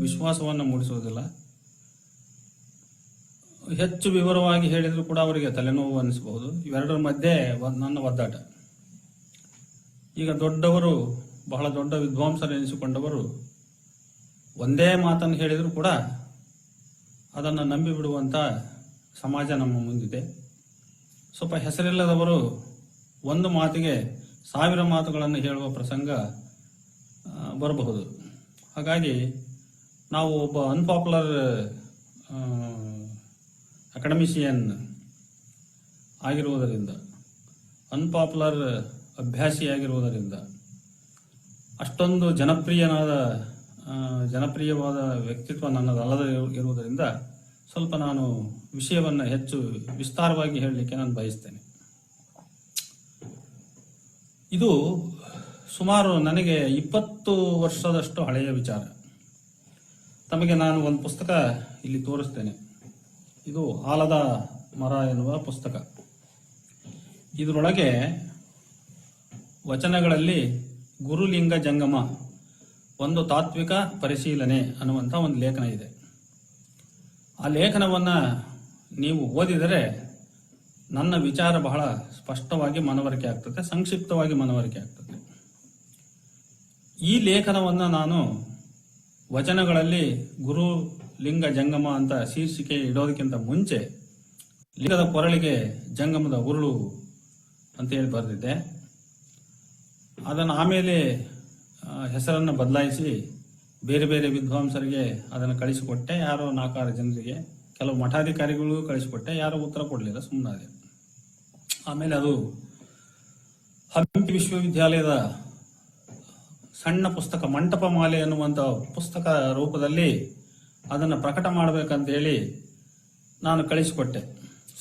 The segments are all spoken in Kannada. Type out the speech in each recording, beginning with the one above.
ವಿಶ್ವಾಸವನ್ನು ಮೂಡಿಸುವುದಿಲ್ಲ. ಹೆಚ್ಚು ವಿವರವಾಗಿ ಹೇಳಿದರೂ ಕೂಡ ಅವರಿಗೆ ತಲೆನೋವು ಅನಿಸಬಹುದು. ಇವೆರಡರ ಮಧ್ಯೆ ನನ್ನ ಒದ್ದಾಟ. ಈಗ ದೊಡ್ಡವರು, ಬಹಳ ದೊಡ್ಡ ವಿದ್ವಾಂಸರು ಎನಿಸಿಕೊಂಡವರು ಒಂದೇ ಮಾತನ್ನು ಹೇಳಿದರೂ ಕೂಡ ಅದನ್ನು ನಂಬಿ ಬಿಡುವಂಥ ಸಮಾಜ ನಮ್ಮ ಮುಂದಿದೆ. ಸ್ವಲ್ಪ ಹೆಸರಿಲ್ಲದವರು ಒಂದು ಮಾತಿಗೆ 1000 ಮಾತುಗಳನ್ನು ಹೇಳುವ ಪ್ರಸಂಗ ಬರಬಹುದು. ಹಾಗಾಗಿ ನಾವು ಒಬ್ಬ ಅನ್ಪಾಪ್ಯುಲರ್ ಅಕಾಡೆಮಿಷಿಯನ್ ಆಗಿರುವುದರಿಂದ, ಅನ್ಪಾಪ್ಯುಲರ್ ಅಭ್ಯಾಸಿಯಾಗಿರುವುದರಿಂದ, ಅಷ್ಟೊಂದು ಜನಪ್ರಿಯವಾದ ವ್ಯಕ್ತಿತ್ವ ನನ್ನದಲ್ಲದ ಇರುವುದರಿಂದ ಸ್ವಲ್ಪ ನಾನು ವಿಷಯವನ್ನು ಹೆಚ್ಚು ವಿಸ್ತಾರವಾಗಿ ಹೇಳಲಿಕ್ಕೆ ನಾನು ಬಯಸ್ತೇನೆ. ಇದು ಸುಮಾರು ನನಗೆ 20 ವರ್ಷದಷ್ಟು ಹಳೆಯ ವಿಚಾರ. ತಮಗೆ ನಾನು ಒಂದು ಪುಸ್ತಕ ಇಲ್ಲಿ ತೋರಿಸ್ತೇನೆ. ಇದು ಆಲದ ಮರ ಎನ್ನುವ ಪುಸ್ತಕ. ಇದರೊಳಗೆ ವಚನಗಳಲ್ಲಿ ಗುರುಲಿಂಗ ಜಂಗಮ ಒಂದು ತಾತ್ವಿಕ ಪರಿಶೀಲನೆ ಅನ್ನುವಂಥ ಒಂದು ಲೇಖನ ಇದೆ. ಆ ಲೇಖನವನ್ನು ನೀವು ಓದಿದರೆ ನನ್ನ ವಿಚಾರ ಬಹಳ ಸ್ಪಷ್ಟವಾಗಿ ಮನವರಿಕೆ ಆಗ್ತದೆ, ಸಂಕ್ಷಿಪ್ತವಾಗಿ ಮನವರಿಕೆ ಆಗ್ತದೆ. ಈ ಲೇಖನವನ್ನು ನಾನು ವಚನಗಳಲ್ಲಿ ಗುರು ಲಿಂಗ ಜಂಗಮ ಅಂತ ಶೀರ್ಷಿಕೆ ಇಡೋದಕ್ಕಿಂತ ಮುಂಚೆ ಲಿಂಗದ ಕೊರಳಿಗೆ ಜಂಗಮದ ಉರುಳು ಅಂತೇಳಿ ಬರೆದಿದ್ದೆ. ಅದನ್ನು ಆಮೇಲೆ ಹೆಸರನ್ನು ಬದಲಾಯಿಸಿ ಬೇರೆ ಬೇರೆ ವಿದ್ವಾಂಸರಿಗೆ ಅದನ್ನು ಕಳಿಸಿಕೊಟ್ಟೆ. ಯಾರೋ 4-6 ಜನರಿಗೆ, ಕೆಲವು ಮಠಾಧಿಕಾರಿಗಳಿಗೂ ಕಳಿಸಿಕೊಟ್ಟೆ. ಯಾರೋ ಉತ್ತರ ಕೊಡಲಿಲ್ಲ, ಸುಮ್ಮನಾದೆ. ಆಮೇಲೆ ಅದು ಹಂಪಿ ವಿಶ್ವವಿದ್ಯಾಲಯದ ಸಣ್ಣ ಪುಸ್ತಕ ಮಂಟಪ ಮಾಲೆ ಅನ್ನುವಂಥ ಪುಸ್ತಕ ರೂಪದಲ್ಲಿ ಅದನ್ನು ಪ್ರಕಟ ಮಾಡಬೇಕಂತೇಳಿ ನಾನು ಕಳಿಸಿಕೊಟ್ಟೆ.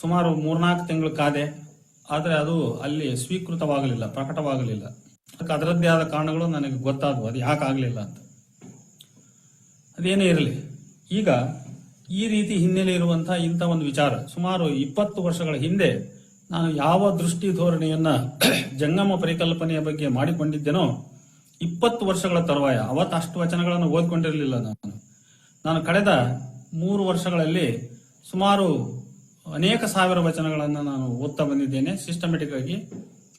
ಸುಮಾರು 3-4 ತಿಂಗಳು ಕಾದೆ. ಆದರೆ ಅದು ಅಲ್ಲಿ ಸ್ವೀಕೃತವಾಗಲಿಲ್ಲ, ಪ್ರಕಟವಾಗಲಿಲ್ಲ. ಅದಕ್ಕೆ ಅದರದ್ದೇ ಆದ ಕಾರಣಗಳು ನನಗೆ ಗೊತ್ತಾದವು, ಅದು ಯಾಕೆ ಆಗಲಿಲ್ಲ ಅಂತ. ಅದೇನೇ ಇರಲಿ, ಈಗ ಈ ರೀತಿ ಹಿನ್ನೆಲೆ ಇರುವಂಥ ಇಂಥ ಒಂದು ವಿಚಾರ ಸುಮಾರು 20 ವರ್ಷಗಳ ಹಿಂದೆ ನಾನು ಯಾವ ದೃಷ್ಟಿ ಧೋರಣೆಯನ್ನ ಜಂಗಮ ಪರಿಕಲ್ಪನೆಯ ಬಗ್ಗೆ ಮಾಡಿಕೊಂಡಿದ್ದೇನೋ 20 ವರ್ಷಗಳ ತರುವಾಯ, ಅವತ್ತು ಅಷ್ಟು ವಚನಗಳನ್ನು ಓದ್ಕೊಂಡಿರಲಿಲ್ಲ ನಾನು ಕಳೆದ 3 ವರ್ಷಗಳಲ್ಲಿ ಸುಮಾರು ಅನೇಕ 1000 ವಚನಗಳನ್ನು ನಾನು ಓದ್ತಾ ಬಂದಿದ್ದೇನೆ. ಸಿಸ್ಟಮೆಟಿಕ್ ಆಗಿ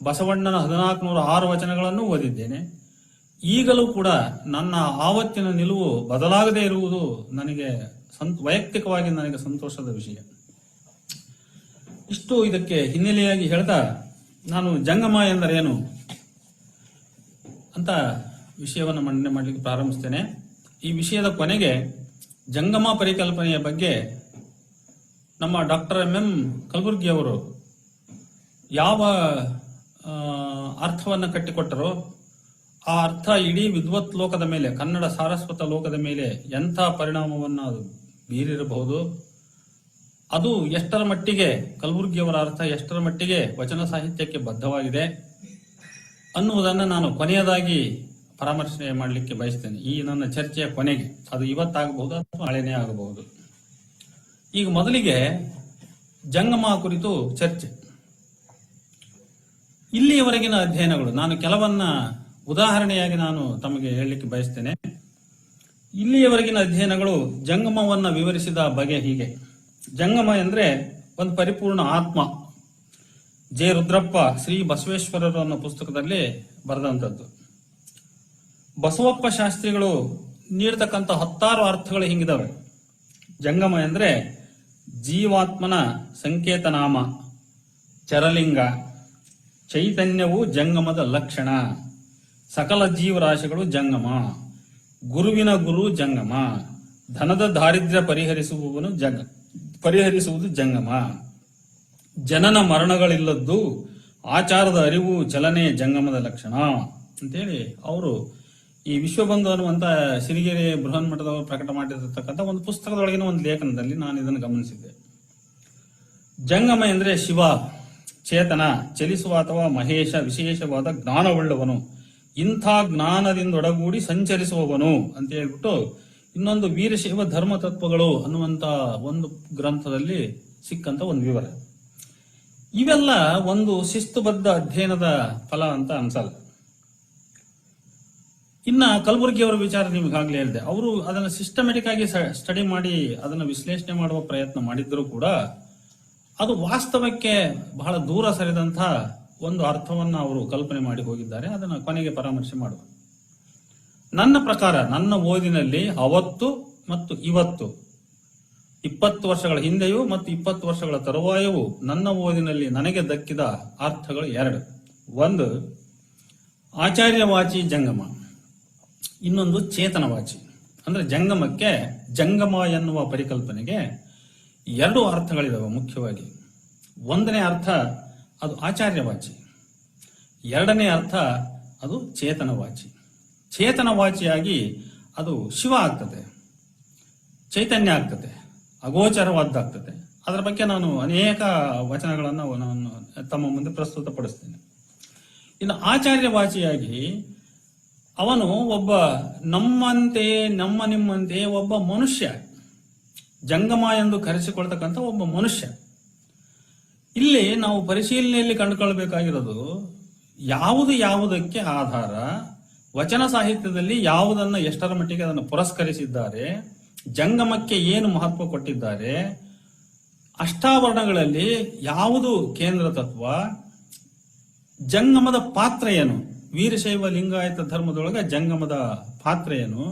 ಬಸವಣ್ಣನ 1406 ವಚನಗಳನ್ನು ಓದಿದ್ದೇನೆ. ಈಗಲೂ ಕೂಡ ನನ್ನ ಆವತ್ತಿನ ನಿಲುವು ಬದಲಾಗದೇ ಇರುವುದು ನನಗೆ ವೈಯಕ್ತಿಕವಾಗಿ ನನಗೆ ಸಂತೋಷದ ವಿಷಯ. ಇಷ್ಟು ಇದಕ್ಕೆ ಹಿನ್ನೆಲೆಯಾಗಿ ಹೇಳ್ತಾ ನಾನು ಜಂಗಮ ಎಂದರೇನು ಅಂತ ವಿಷಯವನ್ನು ಮಂಡನೆ ಮಾಡಲಿಕ್ಕೆ ಪ್ರಾರಂಭಿಸ್ತೇನೆ. ಈ ವಿಷಯದ ಕೊನೆಗೆ ಜಂಗಮ ಪರಿಕಲ್ಪನೆಯ ಬಗ್ಗೆ ನಮ್ಮ ಡಾಕ್ಟರ್ ಎಂ ಕಲಬುರ್ಗಿ ಅವರು ಯಾವ ಅರ್ಥವನ್ನು ಕಟ್ಟಿಕೊಟ್ಟರೋ ಆ ಅರ್ಥ ಇಡೀ ವಿದ್ವತ್ ಲೋಕದ ಮೇಲೆ, ಕನ್ನಡ ಸಾರಸ್ವತ ಲೋಕದ ಮೇಲೆ ಎಂಥ ಪರಿಣಾಮವನ್ನು ಅದು ಬೀರಿರಬಹುದು, ಅದು ಎಷ್ಟರ ಮಟ್ಟಿಗೆ ಕಲಬುರ್ಗಿಯವರ ಅರ್ಥ ಎಷ್ಟರ ಮಟ್ಟಿಗೆ ವಚನ ಸಾಹಿತ್ಯಕ್ಕೆ ಬದ್ಧವಾಗಿದೆ ಅನ್ನುವುದನ್ನು ನಾನು ಕೊನೆಯದಾಗಿ ಪರಾಮರ್ಶೆ ಮಾಡಲಿಕ್ಕೆ ಬಯಸ್ತೇನೆ. ಈ ನನ್ನ ಚರ್ಚೆಯ ಕೊನೆಗೆ ಅದು ಇವತ್ತಾಗಬಹುದು ಅಥವಾ ನಾಳೆನೇ ಆಗಬಹುದು. ಈಗ ಮೊದಲಿಗೆ ಜಂಗಮ ಕುರಿತು ಚರ್ಚೆ. ಇಲ್ಲಿಯವರೆಗಿನ ಅಧ್ಯಯನಗಳು, ನಾನು ಕೆಲವನ್ನ ಉದಾಹರಣೆಯಾಗಿ ನಾನು ತಮಗೆ ಹೇಳಲಿಕ್ಕೆ ಬಯಸ್ತೇನೆ. ಇಲ್ಲಿಯವರೆಗಿನ ಅಧ್ಯಯನಗಳು ಜಂಗಮವನ್ನ ವಿವರಿಸಿದ ಬಗೆ ಹೀಗೆ. ಜಂಗಮ ಎಂದ್ರೆ ಒಂದು ಪರಿಪೂರ್ಣ ಆತ್ಮ. ಜೆ ರುದ್ರಪ್ಪ ಶ್ರೀ ಬಸವೇಶ್ವರರು ಅನ್ನೋ ಪುಸ್ತಕದಲ್ಲಿ ಬರೆದಂಥದ್ದು. ಬಸವಪ್ಪ ಶಾಸ್ತ್ರಿಗಳು ನೀಡತಕ್ಕಂಥ 10 ಅರ್ಥಗಳು ಹಿಂಗಿದಾವೆ. ಜಂಗಮ ಎಂದ್ರೆ ಜೀವಾತ್ಮನ ಸಂಕೇತನಾಮ, ಚರಲಿಂಗ, ಚೈತನ್ಯವು ಜಂಗಮದ ಲಕ್ಷಣ, ಸಕಲ ಜೀವರಾಶಿಗಳು ಜಂಗಮ, ಗುರುವಿನ ಗುರು ಜಂಗಮ, ಧನದ ದಾರಿದ್ರ್ಯ ಪರಿಹರಿಸುವುದು ಜಂಗಮ, ಜನನ ಮರಣಗಳಿಲ್ಲದ್ದು, ಆಚಾರದ ಅರಿವು ಚಲನೆ ಜಂಗಮದ ಲಕ್ಷಣ ಅಂತೇಳಿ ಅವರು ಈ ವಿಶ್ವಬಂಧು ಅನ್ನುವಂತ ಸಿರಿಗೆರೆ ಬೃಹನ್ ಮಠದವರು ಪ್ರಕಟ ಮಾಡಿರತಕ್ಕಂಥ ಒಂದು ಪುಸ್ತಕದೊಳಗಿನ ಒಂದು ಲೇಖನದಲ್ಲಿ ನಾನು ಇದನ್ನು ಗಮನಿಸಿದ್ದೆ. ಜಂಗಮ ಎಂದ್ರೆ ಶಿವ, ಚೇತನ, ಚಲಿಸುವ ಅಥವಾ ಮಹೇಶ, ವಿಶೇಷವಾದ ಜ್ಞಾನವುಳ್ಳವನು, ಇಂಥ ಜ್ಞಾನದಿಂದೊಡಗೂಡಿ ಸಂಚರಿಸುವವನು ಅಂತ ಹೇಳ್ಬಿಟ್ಟು ಇನ್ನೊಂದು ವೀರಶೈವ ಧರ್ಮ ತತ್ವಗಳು ಅನ್ನುವಂತ ಒಂದು ಗ್ರಂಥದಲ್ಲಿ ಸಿಕ್ಕಂತ ಒಂದು ವಿವರ. ಇವೆಲ್ಲ ಒಂದು ಶಿಸ್ತುಬದ್ಧ ಅಧ್ಯಯನದ ಫಲ ಅಂತ ಅನ್ಸಲ್ಲ. ಇನ್ನ ಕಲಬುರ್ಗಿಯವರ ವಿಚಾರ ನಿಮ್ಗಾಗ್ಲೇ ಹೇಳಿದೆ. ಅವರು ಅದನ್ನು ಸಿಸ್ಟಮೆಟಿಕ್ ಆಗಿ ಸ್ಟಡಿ ಮಾಡಿ ಅದನ್ನು ವಿಶ್ಲೇಷಣೆ ಮಾಡುವ ಪ್ರಯತ್ನ ಮಾಡಿದ್ರು ಕೂಡ ಅದು ವಾಸ್ತವಕ್ಕೆ ಬಹಳ ದೂರ ಸರಿದಂತ ಒಂದು ಅರ್ಥವನ್ನ ಅವರು ಕಲ್ಪನೆ ಮಾಡಿ ಹೋಗಿದ್ದಾರೆ. ಅದನ್ನು ಕೊನೆಗೆ ಪರಾಮರ್ಶೆ ಮಾಡುವ. ನನ್ನ ಪ್ರಕಾರ, ನನ್ನ ಓದಿನಲ್ಲಿ ಅವತ್ತು ಮತ್ತು ಇವತ್ತು, 20 ವರ್ಷಗಳ ಹಿಂದೆಯೂ ಮತ್ತು 20 ವರ್ಷಗಳ ತರುವಾಯವೂ ನನ್ನ ಓದಿನಲ್ಲಿ ನನಗೆ ದಕ್ಕಿದ ಅರ್ಥಗಳು ಎರಡು. ಒಂದು ಆಚಾರ್ಯವಾಚಿ ಜಂಗಮ, ಇನ್ನೊಂದು ಚೇತನವಾಚಿ. ಅಂದ್ರೆ ಜಂಗಮಕ್ಕೆ, ಜಂಗಮ ಎನ್ನುವ ಪರಿಕಲ್ಪನೆಗೆ ಎರಡು ಅರ್ಥಗಳಿದಾವೆ ಮುಖ್ಯವಾಗಿ. ಒಂದನೇ ಅರ್ಥ ಅದು ಆಚಾರ್ಯವಾಚಿ, ಎರಡನೇ ಅರ್ಥ ಅದು ಚೇತನವಾಚಿ. ಚೇತನವಾಚಿಯಾಗಿ ಅದು ಶಿವ ಆಗ್ತದೆ, ಚೈತನ್ಯ ಆಗ್ತದೆ, ಅಗೋಚರವಾದ್ದಾಗ್ತದೆ. ಅದರ ಬಗ್ಗೆ ನಾನು ಅನೇಕ ವಚನಗಳನ್ನು ನಾನು ತಮ್ಮ ಮುಂದೆ ಪ್ರಸ್ತುತಪಡಿಸ್ತೇನೆ. ಇನ್ನು ಆಚಾರ್ಯವಾಚಿಯಾಗಿ ಅವನು ಒಬ್ಬ ನಮ್ಮಂತೆ, ನಿಮ್ಮಂತೆ ಒಬ್ಬ ಮನುಷ್ಯ, ಜಂಗಮ ಎಂದು ಕರೆಸಿಕೊಳ್ತಕ್ಕಂಥ ಒಬ್ಬ ಮನುಷ್ಯ. ಇಲ್ಲಿ ನಾವು ಪರಿಶೀಲನೆಯಲ್ಲಿ ಕಂಡುಕೊಳ್ಬೇಕಾಗಿರೋದು ಯಾವುದಕ್ಕೆ ಆಧಾರ, ವಚನ ಸಾಹಿತ್ಯದಲ್ಲಿ ಯಾವುದನ್ನ ಎಷ್ಟರ ಮಟ್ಟಿಗೆ ಅದನ್ನು ಪುರಸ್ಕರಿಸಿದ್ದಾರೆ, ಜಂಗಮಕ್ಕೆ ಏನು ಮಹತ್ವ ಕೊಟ್ಟಿದ್ದಾರೆ, ಅಷ್ಟಾವರಣಗಳಲ್ಲಿ ಯಾವುದು ಕೇಂದ್ರ ತತ್ವ, ಜಂಗಮದ ಪಾತ್ರ ಏನು, ವೀರಶೈವ ಲಿಂಗಾಯತ ಧರ್ಮದೊಳಗೆ ಜಂಗಮದ ಪಾತ್ರ ಏನು,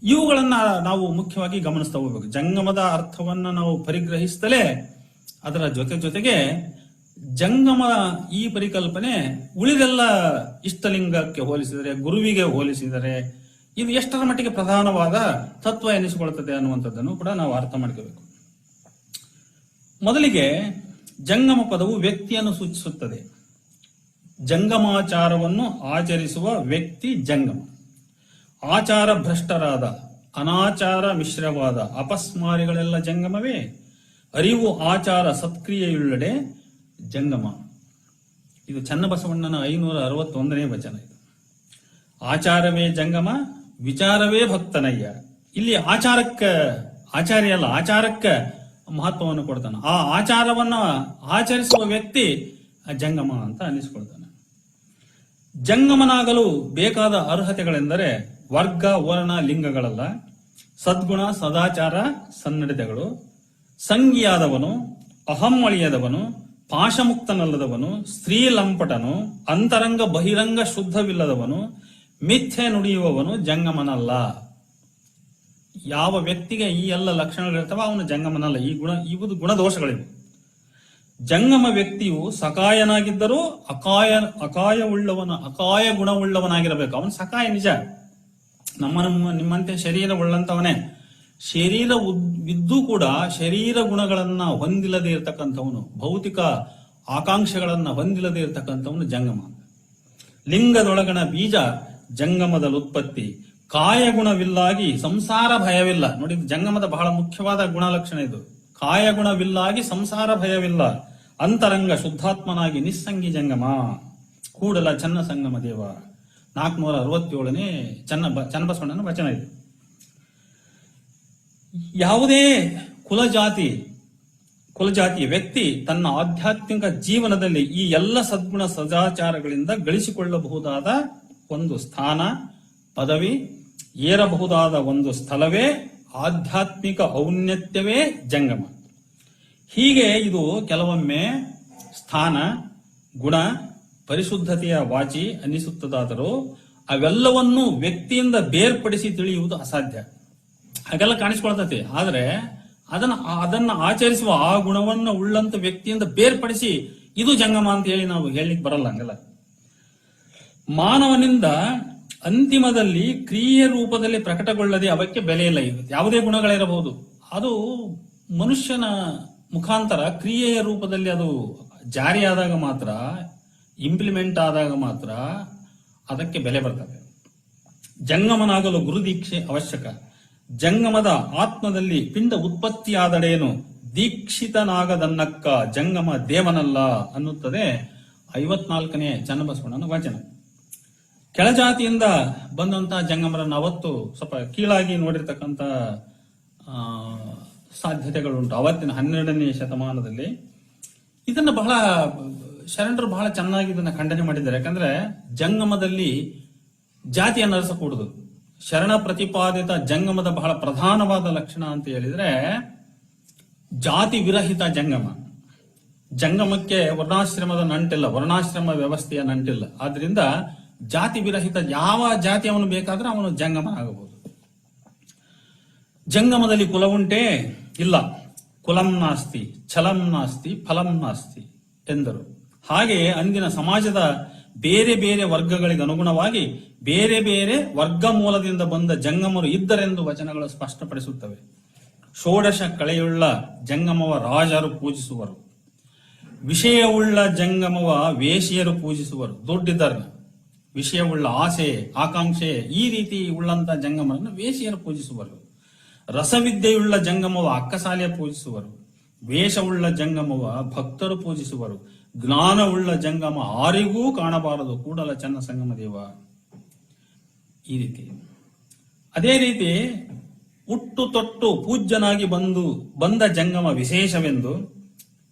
ಇವುಗಳನ್ನ ನಾವು ಮುಖ್ಯವಾಗಿ ಗಮನಿಸ್ತಾ ಹೋಗ್ಬೇಕು. ಜಂಗಮದ ಅರ್ಥವನ್ನ ನಾವು ಪರಿಗ್ರಹಿಸ್ತಲೇ ಅದರ ಜೊತೆಗೆ ಜಂಗಮ ಈ ಪರಿಕಲ್ಪನೆ ಉಳಿದೆಲ್ಲ ಇಷ್ಟಲಿಂಗಕ್ಕೆ ಹೋಲಿಸಿದರೆ, ಗುರುವಿಗೆ ಹೋಲಿಸಿದರೆ ಇದು ಎಷ್ಟರ ಮಟ್ಟಿಗೆ ಪ್ರಧಾನವಾದ ತತ್ವ ಎನಿಸಿಕೊಳ್ಳುತ್ತದೆ ಅನ್ನುವಂಥದ್ದನ್ನು ಕೂಡ ನಾವು ಅರ್ಥ ಮಾಡ್ಕೋಬೇಕು. ಮೊದಲಿಗೆ ಜಂಗಮ ಪದವು ವ್ಯಕ್ತಿಯನ್ನು ಸೂಚಿಸುತ್ತದೆ. ಜಂಗಮಾಚಾರವನ್ನು ಆಚರಿಸುವ ವ್ಯಕ್ತಿ ಜಂಗಮ. ಆಚಾರ ಭ್ರಷ್ಟರಾದ, ಅನಾಚಾರ ಮಿಶ್ರವಾದ ಅಪಸ್ಮಾರಿಗಳೆಲ್ಲ ಜಂಗಮವೇ. ಅರಿವು ಆಚಾರ ಸತ್ಕ್ರಿಯೆಯುಳ್ಳೆಡೆ ಜಂಗಮ. ಇದು ಚನ್ನಬಸವಣ್ಣನ 561ನೇ ವಚನ. ಇದು ಆಚಾರವೇ ಜಂಗಮ, ವಿಚಾರವೇ ಭಕ್ತನಯ್ಯ. ಇಲ್ಲಿ ಆಚಾರ್ಯ ಅಲ್ಲ, ಆಚಾರಕ್ಕೆ ಮಹತ್ವವನ್ನು ಕೊಡ್ತಾನೆ. ಆ ಆಚಾರವನ್ನ ಆಚರಿಸುವ ವ್ಯಕ್ತಿ ಜಂಗಮ ಅಂತ ಅನಿಸ್ಕೊಳ್ತಾನೆ. ಜಂಗಮನಾಗಲು ಬೇಕಾದ ಅರ್ಹತೆಗಳೆಂದರೆ ವರ್ಗ, ವರ್ಣ, ಲಿಂಗಗಳಲ್ಲ, ಸದ್ಗುಣ, ಸದಾಚಾರ, ಸನ್ನಡತೆಗಳು. ಸಂಗಿಯಾದವನು, ಅಹಮ್ಮಳಿಯದವನು, ಪಾಶಮುಕ್ತನಲ್ಲದವನು, ಸ್ತ್ರೀ ಲಂಪಟನು, ಅಂತರಂಗ ಬಹಿರಂಗ ಶುದ್ಧವಿಲ್ಲದವನು, ಮಿಥ್ಯೆ ನುಡಿಯುವವನು ಜಂಗಮನಲ್ಲ. ಯಾವ ವ್ಯಕ್ತಿಗೆ ಈ ಎಲ್ಲ ಲಕ್ಷಣಗಳಿರ್ತವ ಅವನು ಜಂಗಮನಲ್ಲ. ಇವುದು ಗುಣದೋಷಗಳಿವೆ. ಜಂಗಮ ವ್ಯಕ್ತಿಯು ಸಕಾಯನಾಗಿದ್ದರೂ ಅಕಾಯ ಗುಣವುಳ್ಳವನಾಗಿರಬೇಕು. ಅವನು ಸಕಾಯ ನಿಜ, ನಿಮ್ಮಂತೆ ಶರೀರ ಉಳ್ಳಂತವನೇ. ಶರೀರ ಇದ್ದೂ ಕೂಡ ಶರೀರ ಗುಣಗಳನ್ನ ಹೊಂದಿಲ್ಲದೆ ಇರತಕ್ಕಂಥವನು, ಭೌತಿಕ ಆಕಾಂಕ್ಷೆಗಳನ್ನ ಹೊಂದಿಲ್ಲದೆ ಇರತಕ್ಕಂಥವನು ಜಂಗಮ. ಲಿಂಗದೊಳಗಣ ಬೀಜ ಜಂಗಮದಲ್ಲುತ್ಪತ್ತಿ, ಕಾಯಗುಣವಿಲ್ಲಾಗಿ ಸಂಸಾರ ಭಯವಿಲ್ಲ. ನೋಡಿ, ಜಂಗಮದ ಬಹಳ ಮುಖ್ಯವಾದ ಗುಣಲಕ್ಷಣ ಇದು. ಕಾಯಗುಣವಿಲ್ಲಾಗಿ ಸಂಸಾರ ಭಯವಿಲ್ಲ, ಅಂತರಂಗ ಶುದ್ಧಾತ್ಮನಾಗಿ ನಿಸ್ಸಂಗಿ ಜಂಗಮ. ಕೂಡಲ ಚನ್ನ ಸಂಗಮ ದೇವ. 467ನೇ ಚನ್ನಬಸವಣ್ಣನ ವಚನ ಇದು. ಯಾವುದೇ ಕುಲಜಾತಿಯ ವ್ಯಕ್ತಿ ತನ್ನ ಆಧ್ಯಾತ್ಮಿಕ ಜೀವನದಲ್ಲಿ ಈ ಎಲ್ಲ ಸದ್ಗುಣ ಸದಾಚಾರಗಳಿಂದ ಗಳಿಸಿಕೊಳ್ಳಬಹುದಾದ ಒಂದು ಸ್ಥಾನ, ಪದವಿ, ಏರಬಹುದಾದ ಒಂದು ಸ್ಥಳವೇ ಆಧ್ಯಾತ್ಮಿಕ ಔನ್ನತ್ಯವೇ ಜಂಗಮ. ಹೀಗೆ ಇದು ಕೆಲವೊಮ್ಮೆ ಸ್ಥಾನ, ಗುಣ, ಪರಿಶುದ್ಧತೆಯ ವಾಚಿ ಅನ್ನಿಸುತ್ತದಾದರೂ ಅವೆಲ್ಲವನ್ನೂ ವ್ಯಕ್ತಿಯಿಂದ ಬೇರ್ಪಡಿಸಿ ತಿಳಿಯುವುದು ಅಸಾಧ್ಯ. ಹಾಗೆಲ್ಲ ಕಾಣಿಸ್ಕೊಳ್ತತಿ. ಆದ್ರೆ ಅದನ್ನ ಆಚರಿಸುವ ಆ ಗುಣವನ್ನು ಉಳ್ಳಂತ ವ್ಯಕ್ತಿಯಿಂದ ಬೇರ್ಪಡಿಸಿ ಇದು ಜಂಗಮ ಅಂತ ಹೇಳಿ ನಾವು ಹೇಳಲಿಕ್ಕೆ ಬರಲ್ಲ. ಹಂಗಲ್ಲ. ಮಾನವನಿಂದ ಅಂತಿಮದಲ್ಲಿ ಕ್ರಿಯೆ ರೂಪದಲ್ಲಿ ಪ್ರಕಟಗೊಳ್ಳದೆ ಅವಕ್ಕೆ ಬೆಲೆ ಇಲ್ಲ. ಇದು ಯಾವುದೇ ಗುಣಗಳಿರಬಹುದು, ಅದು ಮನುಷ್ಯನ ಮುಖಾಂತರ ಕ್ರಿಯೆಯ ರೂಪದಲ್ಲಿ ಅದು ಜಾರಿಯಾದಾಗ ಮಾತ್ರ, ಇಂಪ್ಲಿಮೆಂಟ್ ಆದಾಗ ಮಾತ್ರ ಅದಕ್ಕೆ ಬೆಲೆ ಬರ್ತದೆ. ಜಂಗಮನಾಗಲು ಗುರುದೀಕ್ಷೆ ಅವಶ್ಯಕ. ಜಂಗಮದ ಆತ್ಮದಲ್ಲಿ ಪಿಂಡ ಉತ್ಪತ್ತಿಯಾದಡೇನು, ದೀಕ್ಷಿತನಾಗದನ್ನಕ್ಕ ಜಂಗಮ ದೇವನಲ್ಲ ಅನ್ನುತ್ತದೆ 54ನೇ ಚನ್ನಬಸವಣ್ಣನ ವಚನ. ಕೆಳಜಾತಿಯಿಂದ ಬಂದಂತಹ ಜಂಗಮರನ್ನು ಅವತ್ತು ಸ್ವಲ್ಪ ಕೀಳಾಗಿ ನೋಡಿರ್ತಕ್ಕಂಥ ಸಾಧ್ಯತೆಗಳುಂಟು. ಅವತ್ತಿನ 12ನೇ ಶತಮಾನದಲ್ಲಿ ಇದನ್ನ ಶರಣರು ಬಹಳ ಚೆನ್ನಾಗಿ ಇದನ್ನ ಖಂಡನೆ ಮಾಡಿದ್ದಾರೆ. ಯಾಕಂದ್ರೆ ಜಂಗಮದಲ್ಲಿ ಜಾತಿಯನ್ನು ಅರಸಕೂಡುದು. ಶರಣ ಪ್ರತಿಪಾದಿತ ಜಂಗಮದ ಬಹಳ ಪ್ರಧಾನವಾದ ಲಕ್ಷಣ ಅಂತ ಹೇಳಿದ್ರೆ ಜಾತಿ ವಿರಹಿತ ಜಂಗಮ. ಜಂಗಮಕ್ಕೆ ವರ್ಣಾಶ್ರಮದ ನಂಟಿಲ್ಲ, ವರ್ಣಾಶ್ರಮ ವ್ಯವಸ್ಥೆಯ ನಂಟಿಲ್ಲ. ಆದ್ರಿಂದ ಜಾತಿ ವಿರಹಿತ, ಯಾವ ಜಾತಿ ಅವನು ಬೇಕಾದ್ರೆ ಅವನು ಜಂಗಮ ಆಗಬಹುದು. ಜಂಗಮದಲ್ಲಿ ಕುಲ ಉಂಟೆ? ಇಲ್ಲ. ಕುಲಂ ನಾಸ್ತಿ, ಛಲಂ ನಾಸ್ತಿ, ಫಲಂ ನಾಸ್ತಿ ಎಂದರು. ಹಾಗೆಯೇ ಅಂದಿನ ಸಮಾಜದ ಬೇರೆ ಬೇರೆ ವರ್ಗಗಳಿಗೆ ಅನುಗುಣವಾಗಿ ಬೇರೆ ಬೇರೆ ವರ್ಗ ಮೂಲದಿಂದ ಬಂದ ಜಂಗಮರು ಇದ್ದರೆಂದು ವಚನಗಳು ಸ್ಪಷ್ಟಪಡಿಸುತ್ತವೆ. ಷೋಡಶ ಕಳೆಯುಳ್ಳ ಜಂಗಮವ ರಾಜರು ಪೂಜಿಸುವರು, ವಿಷಯವುಳ್ಳ ಜಂಗಮವ ವೇಷಿಯರು ಪೂಜಿಸುವರು. ದುಡ್ಡಿದ್ದರನ್ನ, ವಿಷಯವುಳ್ಳ ಆಸೆ ಆಕಾಂಕ್ಷೆ ಈ ರೀತಿ ಉಳ್ಳಂತ ಜಂಗಮರನ್ನು ವೇಷಿಯರು ಪೂಜಿಸುವರು. ರಸವಿದ್ಯೆಯುಳ್ಳ ಜಂಗಮವ ಅಕ್ಕಸಾಲಿಯ ಪೂಜಿಸುವರು. ವೇಷವುಳ್ಳ ಜಂಗಮವ ಭಕ್ತರು ಪೂಜಿಸುವರು. ಜ್ಞಾನವುಳ್ಳ ಜಂಗಮ ಆರಿಗೂ ಕಾಣಬಾರದು ಕೂಡಲ ಚನ್ನ ಸಂಗಮ ದೇವ. ಈ ರೀತಿ ಅದೇ ರೀತಿ ಹುಟ್ಟು ತೊಟ್ಟು ಪೂಜ್ಯನಾಗಿ ಬಂದ ಜಂಗಮ ವಿಶೇಷವೆಂದು,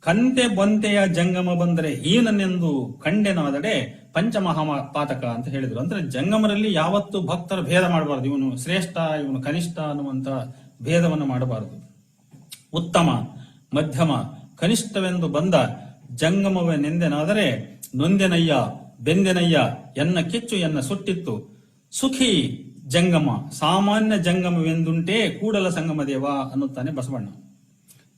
ಕಂತೆ ಬಂತೆಯ ಜಂಗಮ ಬಂದರೆ ಹೀನನೆಂದು ಕಂಡೆನಾದಡೆ ಪಂಚಮಹಾಪಾತಕ ಅಂತ ಹೇಳಿದ್ರು. ಅಂದ್ರೆ ಜಂಗಮರಲ್ಲಿ ಯಾವತ್ತು ಭಕ್ತರ ಭೇದ ಮಾಡಬಾರದು. ಇವನು ಶ್ರೇಷ್ಠ, ಇವನು ಕನಿಷ್ಠ ಅನ್ನುವಂತ ಭೇದವನ್ನು ಮಾಡಬಾರದು. ಉತ್ತಮ, ಮಧ್ಯಮ, ಕನಿಷ್ಠವೆಂದು ಬಂದ ಜಂಗಮವೆನೆಂದೆನಾದರೆ ನೊಂದೆನಯ್ಯ ಬೆಂದೆನಯ್ಯ ಎನ್ನ ಕಿಚ್ಚು ಎನ್ನ ಸುಟ್ಟಿತ್ತು. ಸುಖಿ ಜಂಗಮ ಸಾಮಾನ್ಯ ಜಂಗಮವೆಂದುಂಟೇ ಕೂಡಲ ಸಂಗಮ ದೇವ ಅನ್ನುತ್ತಾನೆ ಬಸವಣ್ಣ.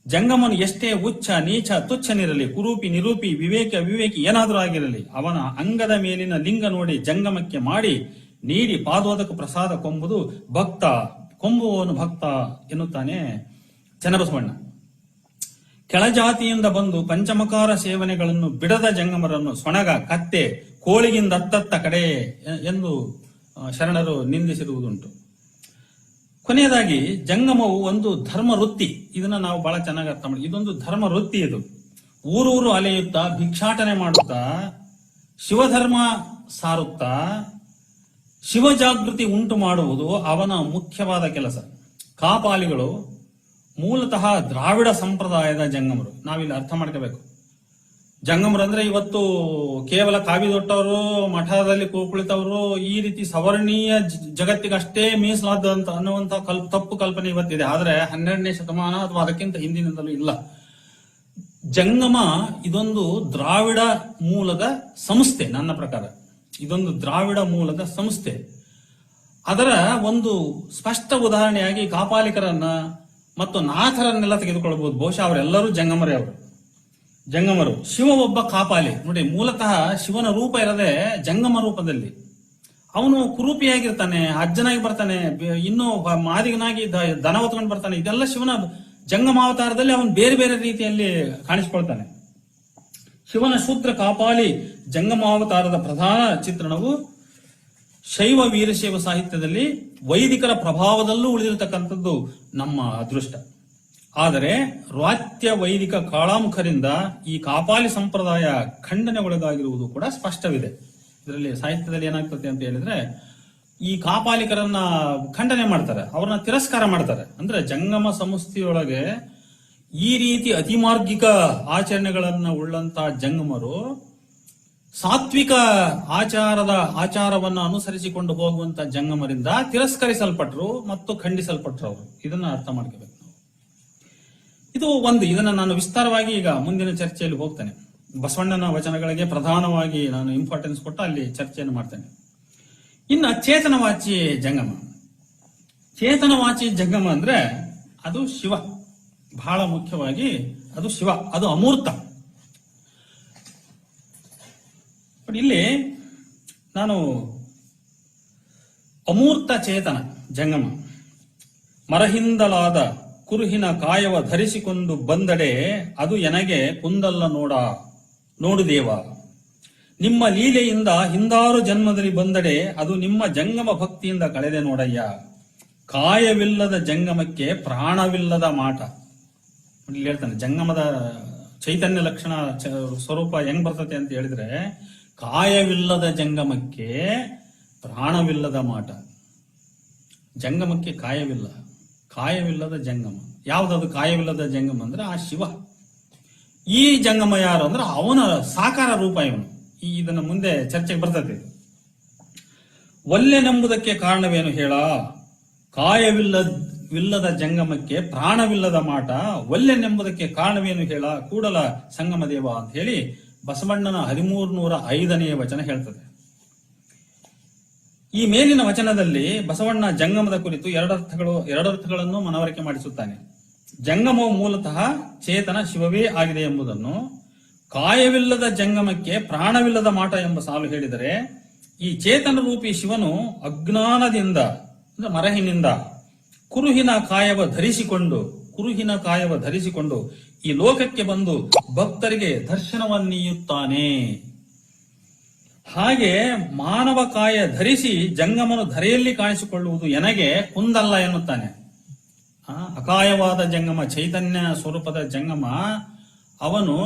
ಜಂಗಮನು ಎಷ್ಟೇ ಉಚ್ಚ ನೀಚ ತುಚ್ಛನಿರಲಿ, ಕುರೂಪಿ ನಿರೂಪಿ ವಿವೇಕ ಅವಿವೇಕಿ ಏನಾದರೂ ಆಗಿರಲಿ, ಅವನ ಅಂಗದ ಮೇಲಿನ ಲಿಂಗ ನೋಡಿ ಜಂಗಮಕ್ಕೆ ಮಾಡಿ ನೀಡಿ ಪಾದೋದಕ ಪ್ರಸಾದ ಕೊಂಬುದು ಭಕ್ತ, ಕೊಂಬುವವನು ಭಕ್ತ ಎನ್ನುತ್ತಾನೆ ಚನ್ನಬಸವಣ್ಣ. ಕೆಳಜಾತಿಯಿಂದ ಬಂದು ಪಂಚಮಕಾರ ಸೇವನೆಗಳನ್ನು ಬಿಡದ ಜಂಗಮರನ್ನು ಸೊಣಗ, ಕತ್ತೆ, ಕೋಳಿಗಿಂದ ಅತ್ತತ್ತ ಕಡೆ ಎಂದು ಶರಣರು ನಿಂದಿಸಿರುವುದುಂಟು. ಕೊನೆಯದಾಗಿ ಜಂಗಮವು ಒಂದು ಧರ್ಮ ವೃತ್ತಿ. ಇದನ್ನ ನಾವು ಬಹಳ ಚೆನ್ನಾಗಿ ಅರ್ಥ ಮಾಡಿ. ಇದೊಂದು ಧರ್ಮ ವೃತ್ತಿ. ಇದು ಊರೂರು ಅಲೆಯುತ್ತಾ ಭಿಕ್ಷಾಟನೆ ಮಾಡುತ್ತಾ ಶಿವಧರ್ಮ ಸಾರುತ್ತಾ ಶಿವಜಾಗೃತಿ ಉಂಟು ಮಾಡುವುದು ಅವನ ಮುಖ್ಯವಾದ ಕೆಲಸ. ಕಾಪಾಲಿಗಳು ಮೂಲತಃ ದ್ರಾವಿಡ ಸಂಪ್ರದಾಯದ ಜಂಗಮರು. ನಾವಿಲ್ಲಿ ಅರ್ಥ ಮಾಡ್ಕೋಬೇಕು. ಜಂಗಮರು ಅಂದ್ರೆ ಇವತ್ತು ಕೇವಲ ಕಾವಿದೊಟ್ಟವರು, ಮಠದಲ್ಲಿ ಕುಳಿತವರು, ಈ ರೀತಿ ಸವರ್ಣೀಯ ಜಗತ್ತಿಗಷ್ಟೇ ಮೀಸಲಾದಂತ ಅನ್ನುವಂತ ತಪ್ಪು ಕಲ್ಪನೆ ಇವತ್ತಿದೆ. ಆದ್ರೆ 12ನೇ ಶತಮಾನ ಅಥವಾ ಅದಕ್ಕಿಂತ ಹಿಂದಿನಿಂದಲೂ ಇಲ್ಲ. ಜಂಗಮ ಇದೊಂದು ದ್ರಾವಿಡ ಮೂಲದ ಸಂಸ್ಥೆ. ನನ್ನ ಪ್ರಕಾರ ಇದೊಂದು ದ್ರಾವಿಡ ಮೂಲದ ಸಂಸ್ಥೆ. ಅದರ ಒಂದು ಸ್ಪಷ್ಟ ಉದಾಹರಣೆಯಾಗಿ ಕಾಪಾಲಿಕರನ್ನ ಮತ್ತು ನಾಥರನ್ನೆಲ್ಲ ತೆಗೆದುಕೊಳ್ಳಬಹುದು. ಬಹುಶಃ ಅವರೆಲ್ಲರೂ ಜಂಗಮರೇ. ಅವರು ಜಂಗಮರು. ಶಿವ ಒಬ್ಬ ಕಾಪಾಲಿ ನೋಡಿ. ಮೂಲತಃ ಶಿವನ ರೂಪ ಇರದೆ ಜಂಗಮ ರೂಪದಲ್ಲಿ ಅವನು ಕುರೂಪಿಯಾಗಿರ್ತಾನೆ, ಅಜ್ಜನಾಗಿ ಬರ್ತಾನೆ, ಇನ್ನು ಮಾದಿಗನಾಗಿ ದನ ಹೊತ್ಕೊಂಡು ಬರ್ತಾನೆ. ಇದೆಲ್ಲ ಶಿವನ ಜಂಗಮಾವತಾರದಲ್ಲಿ ಅವನು ಬೇರೆ ಬೇರೆ ರೀತಿಯಲ್ಲಿ ಕಾಣಿಸಿಕೊಳ್ತಾನೆ. ಶಿವನ ಶೂದ್ರ ಕಾಪಾಲಿ ಜಂಗಮಾವತಾರದ ಪ್ರಧಾನ ಚಿತ್ರಣವು ಶೈವ ವೀರಶೈವ ಸಾಹಿತ್ಯದಲ್ಲಿ ವೈದಿಕರ ಪ್ರಭಾವದಲ್ಲೂ ಉಳಿದಿರತಕ್ಕಂಥದ್ದು ನಮ್ಮ ಅದೃಷ್ಟ. ಆದರೆ ರಾತ್ಯ ವೈದಿಕ ಕಾಳಾಮುಖರಿಂದ ಈ ಕಾಪಾಲಿ ಸಂಪ್ರದಾಯ ಖಂಡನೆಗೊಳಗಾಗಿರುವುದು ಕೂಡ ಸ್ಪಷ್ಟವಿದೆ. ಇದರಲ್ಲಿ ಸಾಹಿತ್ಯದಲ್ಲಿ ಏನಾಗ್ತದೆ ಅಂತ ಹೇಳಿದ್ರೆ, ಈ ಕಾಪಾಲಿಕರನ್ನ ಖಂಡನೆ ಮಾಡ್ತಾರೆ, ಅವ್ರನ್ನ ತಿರಸ್ಕಾರ ಮಾಡ್ತಾರೆ. ಅಂದ್ರೆ ಜಂಗಮ ಸಂಸ್ಥೆಯೊಳಗೆ ಈ ರೀತಿ ಅತಿಮಾರ್ಗಿಕ ಆಚರಣೆಗಳನ್ನ ಉಳ್ಳಂತ ಜಂಗಮರು ಸಾತ್ವಿಕ ಆಚಾರವನ್ನು ಅನುಸರಿಸಿಕೊಂಡು ಹೋಗುವಂತ ಜಂಗಮರಿಂದ ತಿರಸ್ಕರಿಸಲ್ಪಟ್ರು ಮತ್ತು ಖಂಡಿಸಲ್ಪಟ್ರು ಅವರು. ಇದನ್ನ ಅರ್ಥ ಮಾಡ್ಕೋಬೇಕು. ಇದು ಒಂದು. ಇದನ್ನ ನಾನು ವಿಸ್ತಾರವಾಗಿ ಈಗ ಮುಂದಿನ ಚರ್ಚೆಯಲ್ಲಿ ಹೋಗ್ತೇನೆ. ಬಸವಣ್ಣನ ವಚನಗಳಿಗೆ ಪ್ರಧಾನವಾಗಿ ನಾನು ಇಂಪಾರ್ಟೆನ್ಸ್ ಕೊಟ್ಟು ಅಲ್ಲಿ ಚರ್ಚೆಯನ್ನು ಮಾಡ್ತೇನೆ. ಇನ್ನು ಚೇತನವಾಚಿ ಜಂಗಮ. ಚೇತನವಾಚಿ ಜಂಗಮ ಅಂದ್ರೆ ಅದು ಶಿವ. ಬಹಳ ಮುಖ್ಯವಾಗಿ ಅದು ಶಿವ, ಅದು ಅಮೂರ್ತ. ಇಲ್ಲಿ ನಾನು ಅಮೂರ್ತ ಚೇತನ ಜಂಗಮ ಮರಹಿಂದಲಾದ ಕುರುಹಿನ ಕಾಯವ ಧರಿಸಿಕೊಂಡು ಬಂದಡೆ ಅದು ಎನಗೆ ಕುಂದಲ್ಲ ನೋಡು ದೇವ. ನಿಮ್ಮ ಲೀಲೆಯಿಂದ ಹಿಂದಾರು ಜನ್ಮದಲ್ಲಿ ಬಂದಡೆ ಅದು ನಿಮ್ಮ ಜಂಗಮ ಭಕ್ತಿಯಿಂದ ಕಳೆದೆ ನೋಡಯ್ಯ. ಕಾಯವಿಲ್ಲದ ಜಂಗಮಕ್ಕೆ ಪ್ರಾಣವಿಲ್ಲದ ಮಾಟ. ಇಲ್ಲಿ ಹೇಳ್ತಾನೆ ಜಂಗಮದ ಚೈತನ್ಯ ಲಕ್ಷಣ ಸ್ವರೂಪ ಹೆಂಗ್ ಬರ್ತತೆ ಅಂತ ಹೇಳಿದ್ರೆ, ಕಾಯವಿಲ್ಲದ ಜಂಗಮಕ್ಕೆ ಪ್ರಾಣವಿಲ್ಲದ ಮಾಟ. ಜಂಗಮಕ್ಕೆ ಕಾಯವಿಲ್ಲದ ಜಂಗಮ. ಯಾವ್ದದು ಕಾಯವಿಲ್ಲದ ಜಂಗಮ ಅಂದ್ರೆ ಆ ಶಿವ. ಈ ಜಂಗಮ ಯಾರು ಅಂದ್ರೆ ಅವನ ಸಾಕಾರ ರೂಪ ಇವನು. ಇದನ್ನ ಮುಂದೆ ಚರ್ಚೆಗೆ ಬರ್ತದೆ. ಒಲ್ಲೆನೆಂಬುದಕ್ಕೆ ಕಾರಣವೇನು ಹೇಳ? ಕಾಯವಿಲ್ಲದ ಜಂಗಮಕ್ಕೆ ಪ್ರಾಣವಿಲ್ಲದ ಮಾಟ, ಒಲ್ಲೆನೆಂಬುದಕ್ಕೆ ಕಾರಣವೇನು ಹೇಳ ಕೂಡಲ ಸಂಗಮ ದೇವ ಅಂತ ಹೇಳಿ ಬಸವಣ್ಣನ 1305ನೇ ವಚನ ಹೇಳ್ತದೆ. ಈ ಮೇಲಿನ ವಚನದಲ್ಲಿ ಬಸವಣ್ಣ ಜಂಗಮದ ಕುರಿತು ಎರಡರ್ಥಗಳನ್ನು ಮನವರಿಕೆ ಮಾಡಿಸುತ್ತಾನೆ. ಜಂಗಮವು ಮೂಲತಃ ಚೇತನ ಶಿವವೇ ಆಗಿದೆ ಎಂಬುದನ್ನು, ಕಾಯವಿಲ್ಲದ ಜಂಗಮಕ್ಕೆ ಪ್ರಾಣವಿಲ್ಲದ ಮಾಟ ಎಂಬ ಸಾಲು ಹೇಳಿದರೆ, ಈ ಚೇತನ ರೂಪಿ ಶಿವನು ಅಜ್ಞಾನದಿಂದ ಮರಹಿನಿಂದ ಕುರುಹಿನ ಕಾಯವ ಧರಿಸಿಕೊಂಡು ಈ ಲೋಕಕ್ಕೆ ಬಂದು ಭಕ್ತರಿಗೆ ದರ್ಶನವನ್ನೀಯುತ್ತಾನೆ. ಹಾಗೆ ಮಾನವ ಕಾಯ ಧರಿಸಿ ಜಂಗಮನು ಧರೆಯಲ್ಲಿ ಕಾಣಿಸಿಕೊಳ್ಳುವುದು ಎನಗೆ ಕುಂದಲ್ಲ ಎನ್ನುತ್ತಾನೆ. ಅಕಾಯವಾದ ಜಂಗಮ, ಚೈತನ್ಯ ಸ್ವರೂಪದ ಜಂಗಮ, ಅವನು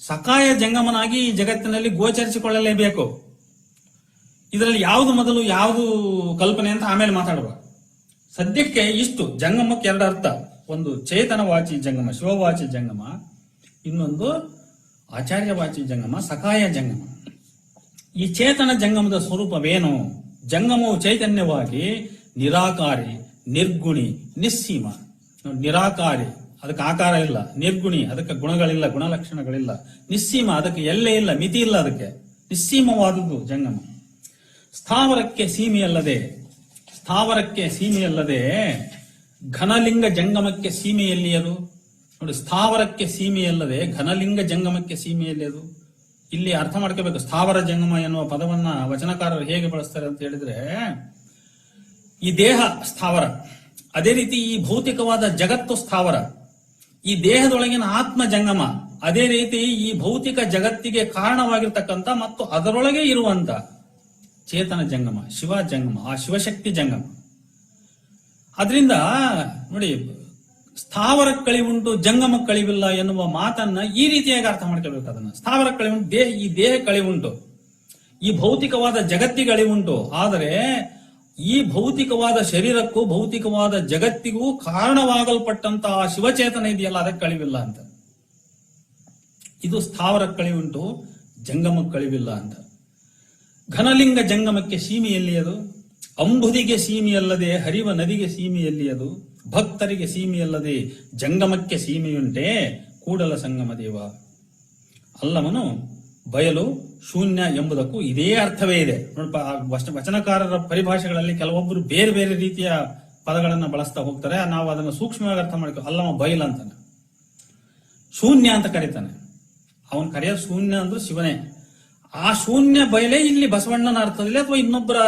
ಸಕಾಯ ಜಂಗಮನಾಗಿ ಈ ಜಗತ್ತಿನಲ್ಲಿ ಗೋಚರಿಸಿಕೊಳ್ಳಲೇಬೇಕು. ಇದರಲ್ಲಿ ಯಾವುದು ಮೊದಲು ಯಾವುದು ಕಲ್ಪನೆ ಅಂತ ಆಮೇಲೆ ಮಾತಾಡುವ. ಸದ್ಯಕ್ಕೆ ಇಷ್ಟು ಜಂಗಮಕ್ಕೆ ಎರಡು ಅರ್ಥ. ಒಂದು ಚೇತನವಾಚಿ ಜಂಗಮ, ಶಿವವಾಚಿ ಜಂಗಮ. ಇನ್ನೊಂದು ಆಚಾರ್ಯವಾಚಿ ಜಂಗಮ, ಸಕಾಯ ಜಂಗಮ. ಈ ಚೇತನ ಜಂಗಮದ ಸ್ವರೂಪವೇನು? ಜಂಗಮವು ಚೈತನ್ಯವಾಗಿ ನಿರಾಕಾರಿ, ನಿರ್ಗುಣಿ, ನಿಸ್ಸೀಮ. ನಿರಾಕಾರಿ, ಅದಕ್ಕೆ ಆಕಾರ ಇಲ್ಲ. ನಿರ್ಗುಣಿ, ಅದಕ್ಕೆ ಗುಣಗಳಿಲ್ಲ, ಗುಣಲಕ್ಷಣಗಳಿಲ್ಲ. ನಿಸ್ಸೀಮ, ಅದಕ್ಕೆ ಎಲ್ಲೇ ಇಲ್ಲ, ಮಿತಿ ಇಲ್ಲ. ಅದಕ್ಕೆ ನಿಸ್ಸೀಮವಾದುದು ಜಂಗಮ. ಸ್ಥಾವರಕ್ಕೆ ಸೀಮೆಯಲ್ಲದೆ ಘನಲಿಂಗ ಜಂಗಮಕ್ಕೆ ಸೀಮೆಯಲ್ಲಿಯದು. ನೋಡಿ, ಸ್ಥಾವರಕ್ಕೆ ಸೀಮೆಯಲ್ಲದೆ ಘನಲಿಂಗ ಜಂಗಮಕ್ಕೆ ಸೀಮೆಯಲ್ಲಿಯದು. ಇಲ್ಲಿ ಅರ್ಥ ಮಾಡ್ಕೋಬೇಕು. ಸ್ಥಾವರ ಜಂಗಮ ಎನ್ನುವ ಪದವನ್ನ ವಚನಕಾರರು ಹೇಗೆ ಬಳಸ್ತಾರೆ ಅಂತ ಹೇಳಿದ್ರೆ, ಈ ದೇಹ ಸ್ಥಾವರ, ಅದೇ ರೀತಿ ಈ ಭೌತಿಕವಾದ ಜಗತ್ತು ಸ್ಥಾವರ, ಈ ದೇಹದೊಳಗಿನ ಆತ್ಮ ಜಂಗಮ, ಅದೇ ರೀತಿ ಈ ಭೌತಿಕ ಜಗತ್ತಿಗೆ ಕಾರಣವಾಗಿರ್ತಕ್ಕಂಥ ಮತ್ತು ಅದರೊಳಗೆ ಇರುವಂತ ಚೇತನ ಜಂಗಮ, ಶಿವ ಜಂಗಮ, ಆ ಶಿವಶಕ್ತಿ ಜಂಗಮ. ಅದರಿಂದ ನೋಡಿ, ಸ್ಥಾವರ ಕಳಿವುಂಟು ಜಂಗಮ ಕಳಿವಿಲ್ಲ ಎನ್ನುವ ಮಾತನ್ನ ಈ ರೀತಿಯಾಗಿ ಅರ್ಥ ಮಾಡ್ಕೊಳ್ಬೇಕು. ಅದನ್ನ ಸ್ಥಾವರ ಕಳಿವುಂಟು, ಈ ದೇಹ ಕಳಿವುಂಟು, ಈ ಭೌತಿಕವಾದ ಜಗತ್ತಿಗೆ ಅಳಿವುಂಟು. ಆದರೆ ಈ ಭೌತಿಕವಾದ ಶರೀರಕ್ಕೂ ಭೌತಿಕವಾದ ಜಗತ್ತಿಗೂ ಕಾರಣವಾಗಲ್ಪಟ್ಟಂತಹ ಶಿವಚೇತನ ಇದೆಯಲ್ಲ, ಅದಕ್ಕೆ ಕಳಿವಿಲ್ಲ ಅಂತ. ಇದು ಸ್ಥಾವರ ಕಳಿವುಂಟು, ಜಂಗಮ ಕಳಿವಿಲ್ಲ ಅಂತ. ಘನಲಿಂಗ ಜಂಗಮಕ್ಕೆ ಸೀಮೆಯಲ್ಲಿಯದು, ಅಂಬುದಿಗೆ ಸೀಮೆಯಲ್ಲದೆ ಹರಿವ ನದಿಗೆ ಸೀಮೆಯಲ್ಲಿಯದು, ಭಕ್ತರಿಗೆ ಸೀಮೆಯಲ್ಲದೆ ಜಂಗಮಕ್ಕೆ ಸೀಮೆಯುಂಟೆ ಕೂಡಲ ಸಂಗಮ ದೇವ. ಅಲ್ಲವನು ಬಯಲು ಶೂನ್ಯ ಎಂಬುದಕ್ಕೂ ಇದೇ ಅರ್ಥವೇ ಇದೆ. ವಚನಕಾರರ ಪರಿಭಾಷೆಗಳಲ್ಲಿ ಕೆಲವೊಬ್ಬರು ಬೇರೆ ಬೇರೆ ರೀತಿಯ ಪದಗಳನ್ನು ಬಳಸ್ತಾ ಹೋಗ್ತಾರೆ. ನಾವು ಅದನ್ನು ಸೂಕ್ಷ್ಮವಾಗಿ ಅರ್ಥ ಮಾಡ್ಕೊ. ಅಲ್ಲವ ಬಯಲು ಅಂತಾನೆ, ಶೂನ್ಯ ಅಂತ ಕರೀತಾನೆ. ಅವನ್ ಕರೆಯೋದು ಶೂನ್ಯ ಅಂದ್ರೆ ಶಿವನೇ. ಆ ಶೂನ್ಯ ಬಯಲೇ ಇಲ್ಲಿ ಬಸವಣ್ಣನ ಅರ್ಥದಲ್ಲಿ ಅಥವಾ ಇನ್ನೊಬ್ಬರ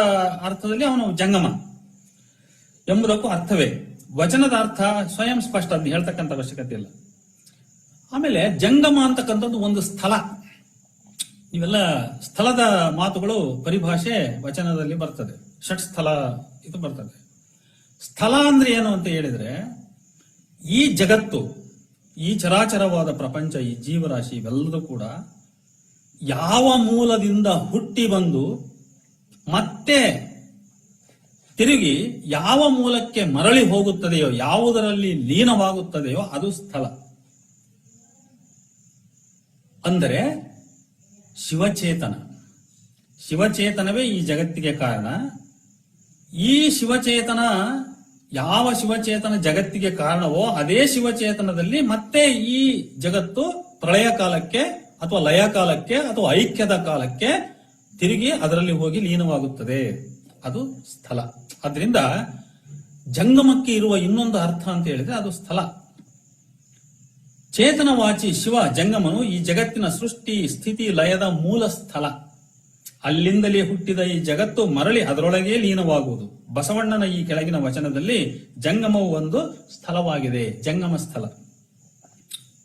ಅರ್ಥದಲ್ಲಿ ಅವನು ಜಂಗಮ ಎಂಬುದಕ್ಕೂ ಅರ್ಥವೇ. ವಚನದ ಅರ್ಥ ಸ್ವಯಂ ಸ್ಪಷ್ಟ, ಅದನ್ನ ಹೇಳ್ತಕ್ಕಂಥ ಅವಶ್ಯಕತೆ ಇಲ್ಲ. ಆಮೇಲೆ ಜಂಗಮ ಅಂತಕ್ಕಂಥದ್ದು ಒಂದು ಸ್ಥಳ. ಇವೆಲ್ಲ ಸ್ಥಳದ ಮಾತುಗಳು ಪರಿಭಾಷೆ ವಚನದಲ್ಲಿ ಬರ್ತದೆ. ಷಟ್ ಸ್ಥಳ ಇದು ಬರ್ತದೆ. ಸ್ಥಳ ಅಂದ್ರೆ ಏನು ಅಂತ ಹೇಳಿದ್ರೆ, ಈ ಜಗತ್ತು, ಈ ಚರಾಚರವಾದ ಪ್ರಪಂಚ, ಈ ಜೀವರಾಶಿ ಇವೆಲ್ಲದೂ ಕೂಡ ಯಾವ ಮೂಲದಿಂದ ಹುಟ್ಟಿ ಬಂದು ಮತ್ತೆ ತಿರುಗಿ ಯಾವ ಮೂಲಕ್ಕೆ ಮರಳಿ ಹೋಗುತ್ತದೆಯೋ, ಯಾವುದರಲ್ಲಿ ಲೀನವಾಗುತ್ತದೆಯೋ ಅದು ಸ್ಥಳ. ಅಂದರೆ ಶಿವಚೇತನವೇ ಈ ಜಗತ್ತಿಗೆ ಕಾರಣ. ಈ ಶಿವಚೇತನ, ಯಾವ ಶಿವಚೇತನ ಜಗತ್ತಿಗೆ ಕಾರಣವೋ ಅದೇ ಶಿವಚೇತನದಲ್ಲಿ ಮತ್ತೆ ಈ ಜಗತ್ತು ಪ್ರಳಯ ಕಾಲಕ್ಕೆ ಅಥವಾ ಲಯ ಕಾಲಕ್ಕೆ ಅಥವಾ ಐಕ್ಯದ ಕಾಲಕ್ಕೆ ತಿರುಗಿ ಅದರಲ್ಲಿ ಹೋಗಿ ಲೀನವಾಗುತ್ತದೆ. ಅದು ಸ್ಥಳ. ಅದರಿಂದ ಜಂಗಮಕ್ಕೆ ಇರುವ ಇನ್ನೊಂದು ಅರ್ಥ ಅಂತ ಹೇಳಿದ್ರೆ ಅದು ಸ್ಥಳ. ಚೇತನವಾಚಿ ಶಿವ ಜಂಗಮನು ಈ ಜಗತ್ತಿನ ಸೃಷ್ಟಿ ಸ್ಥಿತಿ ಲಯದ ಮೂಲ ಸ್ಥಳ. ಅಲ್ಲಿಂದಲೇ ಹುಟ್ಟಿದ ಈ ಜಗತ್ತು ಮರಳಿ ಅದರೊಳಗೆ ಲೀನವಾಗುವುದು. ಬಸವಣ್ಣನ ಈ ಕೆಳಗಿನ ವಚನದಲ್ಲಿ ಜಂಗಮವು ಒಂದು ಸ್ಥಳವಾಗಿದೆ, ಜಂಗಮ ಸ್ಥಳ.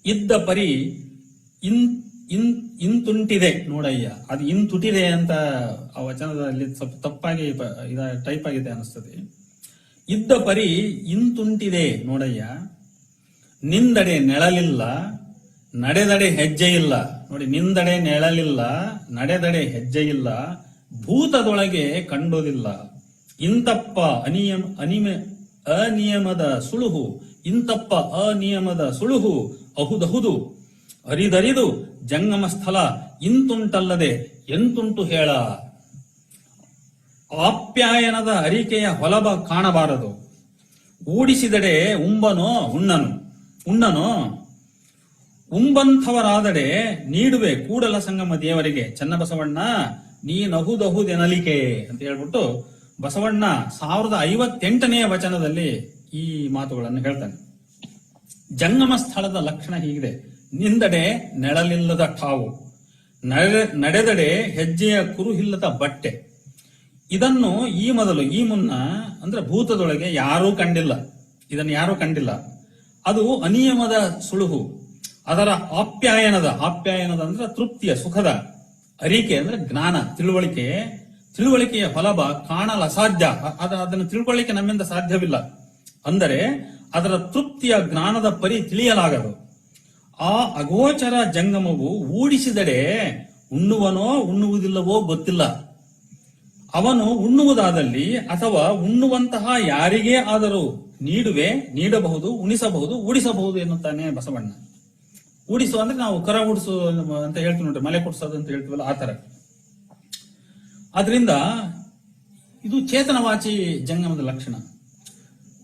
ಇದ್ದ ಪರಿ ಇಂತುಂಟಿದೆ ನೋಡಯ್ಯ, ಅದು ಇಂತುಟಿದೆ ಅಂತ ಆ ವಚನದಲ್ಲಿ ಸ್ವಲ್ಪ ತಪ್ಪಾಗಿ ಟೈಪ್ ಆಗಿದೆ ಅನಿಸ್ತದೆ. ಇದ್ದ ಪರಿ ಇಂತುಂಟಿದೆ ನೋಡಯ್ಯ, ನಿಂದಡೆ ನೆಳಲಿಲ್ಲ, ನಡೆದಡೆ ಹೆಜ್ಜೆ ಇಲ್ಲ. ನೋಡಿ, ನಿಂದಡೆ ನೆಳಲಿಲ್ಲ, ನಡೆದಡೆ ಹೆಜ್ಜೆ ಇಲ್ಲ, ಭೂತದೊಳಗೆ ಕಂಡೋದಿಲ್ಲ. ಇಂತಪ್ಪ ಅನಿಯಮದ ಸುಳುಹು, ಇಂತಪ್ಪ ಅನಿಯಮದ ಸುಳುಹು ಅಹುದಹುದು ಅರಿದರಿದು ಜಂಗಮ ಸ್ಥಳ ಇಂತುಂಟಲ್ಲದೆ ಎಂತುಂಟು ಹೇಳ. ಆಪ್ಯಾಯನದ ಅರಿಕೆಯ ಹೊಲಬ ಕಾಣಬಾರದು. ಊಡಿಸಿದಡೆ ಉಂಬನೋ ಉಣ್ಣನೋ ಉಂಬಂಥವರಾದಡೆ ನೀಡುವೆ ಕೂಡಲ ಸಂಗಮ ದೇವರಿಗೆ ಚನ್ನಬಸವಣ್ಣ ನೀ ನಹುದಹುದೆನಲಿಕೆ ಅಂತ ಹೇಳ್ಬಿಟ್ಟು ಬಸವಣ್ಣ 1058ನೇ ವಚನದಲ್ಲಿ ಈ ಮಾತುಗಳನ್ನು ಹೇಳ್ತಾನೆ. ಜಂಗಮ ಸ್ಥಳದ ಲಕ್ಷಣ ಹೀಗಿದೆ: ನಿಂದಡೆ ನೆಳಲಿಲ್ಲದ ಠಾವು, ನಡೆದಡೆ ಹೆಜ್ಜೆಯ ಕುರುಹಿಲ್ಲದ ಬಟ್ಟೆ. ಇದನ್ನು ಈ ಮುನ್ನ ಅಂದ್ರೆ ಭೂತದೊಳಗೆ ಯಾರೂ ಕಂಡಿಲ್ಲ, ಇದನ್ನು ಯಾರೂ ಕಂಡಿಲ್ಲ. ಅದು ಅನಿಯಮದ ಸುಳುಹು. ಅದರ ಆಪ್ಯಾಯನದ ಅಂದ್ರೆ ತೃಪ್ತಿಯ ಸುಖದ, ಅರಿಕೆ ಅಂದ್ರೆ ಜ್ಞಾನ, ತಿಳುವಳಿಕೆಯ ಹೊಲಬ ಕಾಣಲು ಅಸಾಧ್ಯ. ಅದನ್ನು ತಿಳ್ಕೊಳ್ಳಿಕ್ಕೆ ನಮ್ಮಿಂದ ಸಾಧ್ಯವಿಲ್ಲ. ಅಂದರೆ ಅದರ ತೃಪ್ತಿಯ ಜ್ಞಾನದ ಪರಿ ತಿಳಿಯಲಾಗದು. ಆ ಅಗೋಚರ ಜಂಗಮವು ಊಡಿಸಿದಡೆ ಉಣ್ಣುವನೋ ಉಣ್ಣುವುದಿಲ್ಲವೋ ಗೊತ್ತಿಲ್ಲ. ಅವನು ಉಣ್ಣುವುದಾದಲ್ಲಿ ಅಥವಾ ಉಣ್ಣುವಂತಹ ಯಾರಿಗೇ ಆದರೂ ನೀಡಬಹುದು, ಉಣಿಸಬಹುದು, ಉಡಿಸಬಹುದು ಎನ್ನುತ್ತಾನೆ ಬಸವಣ್ಣ. ಉಡಿಸು ಅಂದ್ರೆ ನಾವು ಕರ ಉಡಿಸು ಅಂತ ಹೇಳ್ತೀವಿ ನೋಡ್ರಿ, ಮಲೆ ಕೊಡ್ಸೋದು ಅಂತ ಹೇಳ್ತೀವಲ್ಲ, ಆ ತರ. ಆದ್ರಿಂದ ಇದು ಚೇತನವಾಚಿ ಜಂಗಮದ ಲಕ್ಷಣ.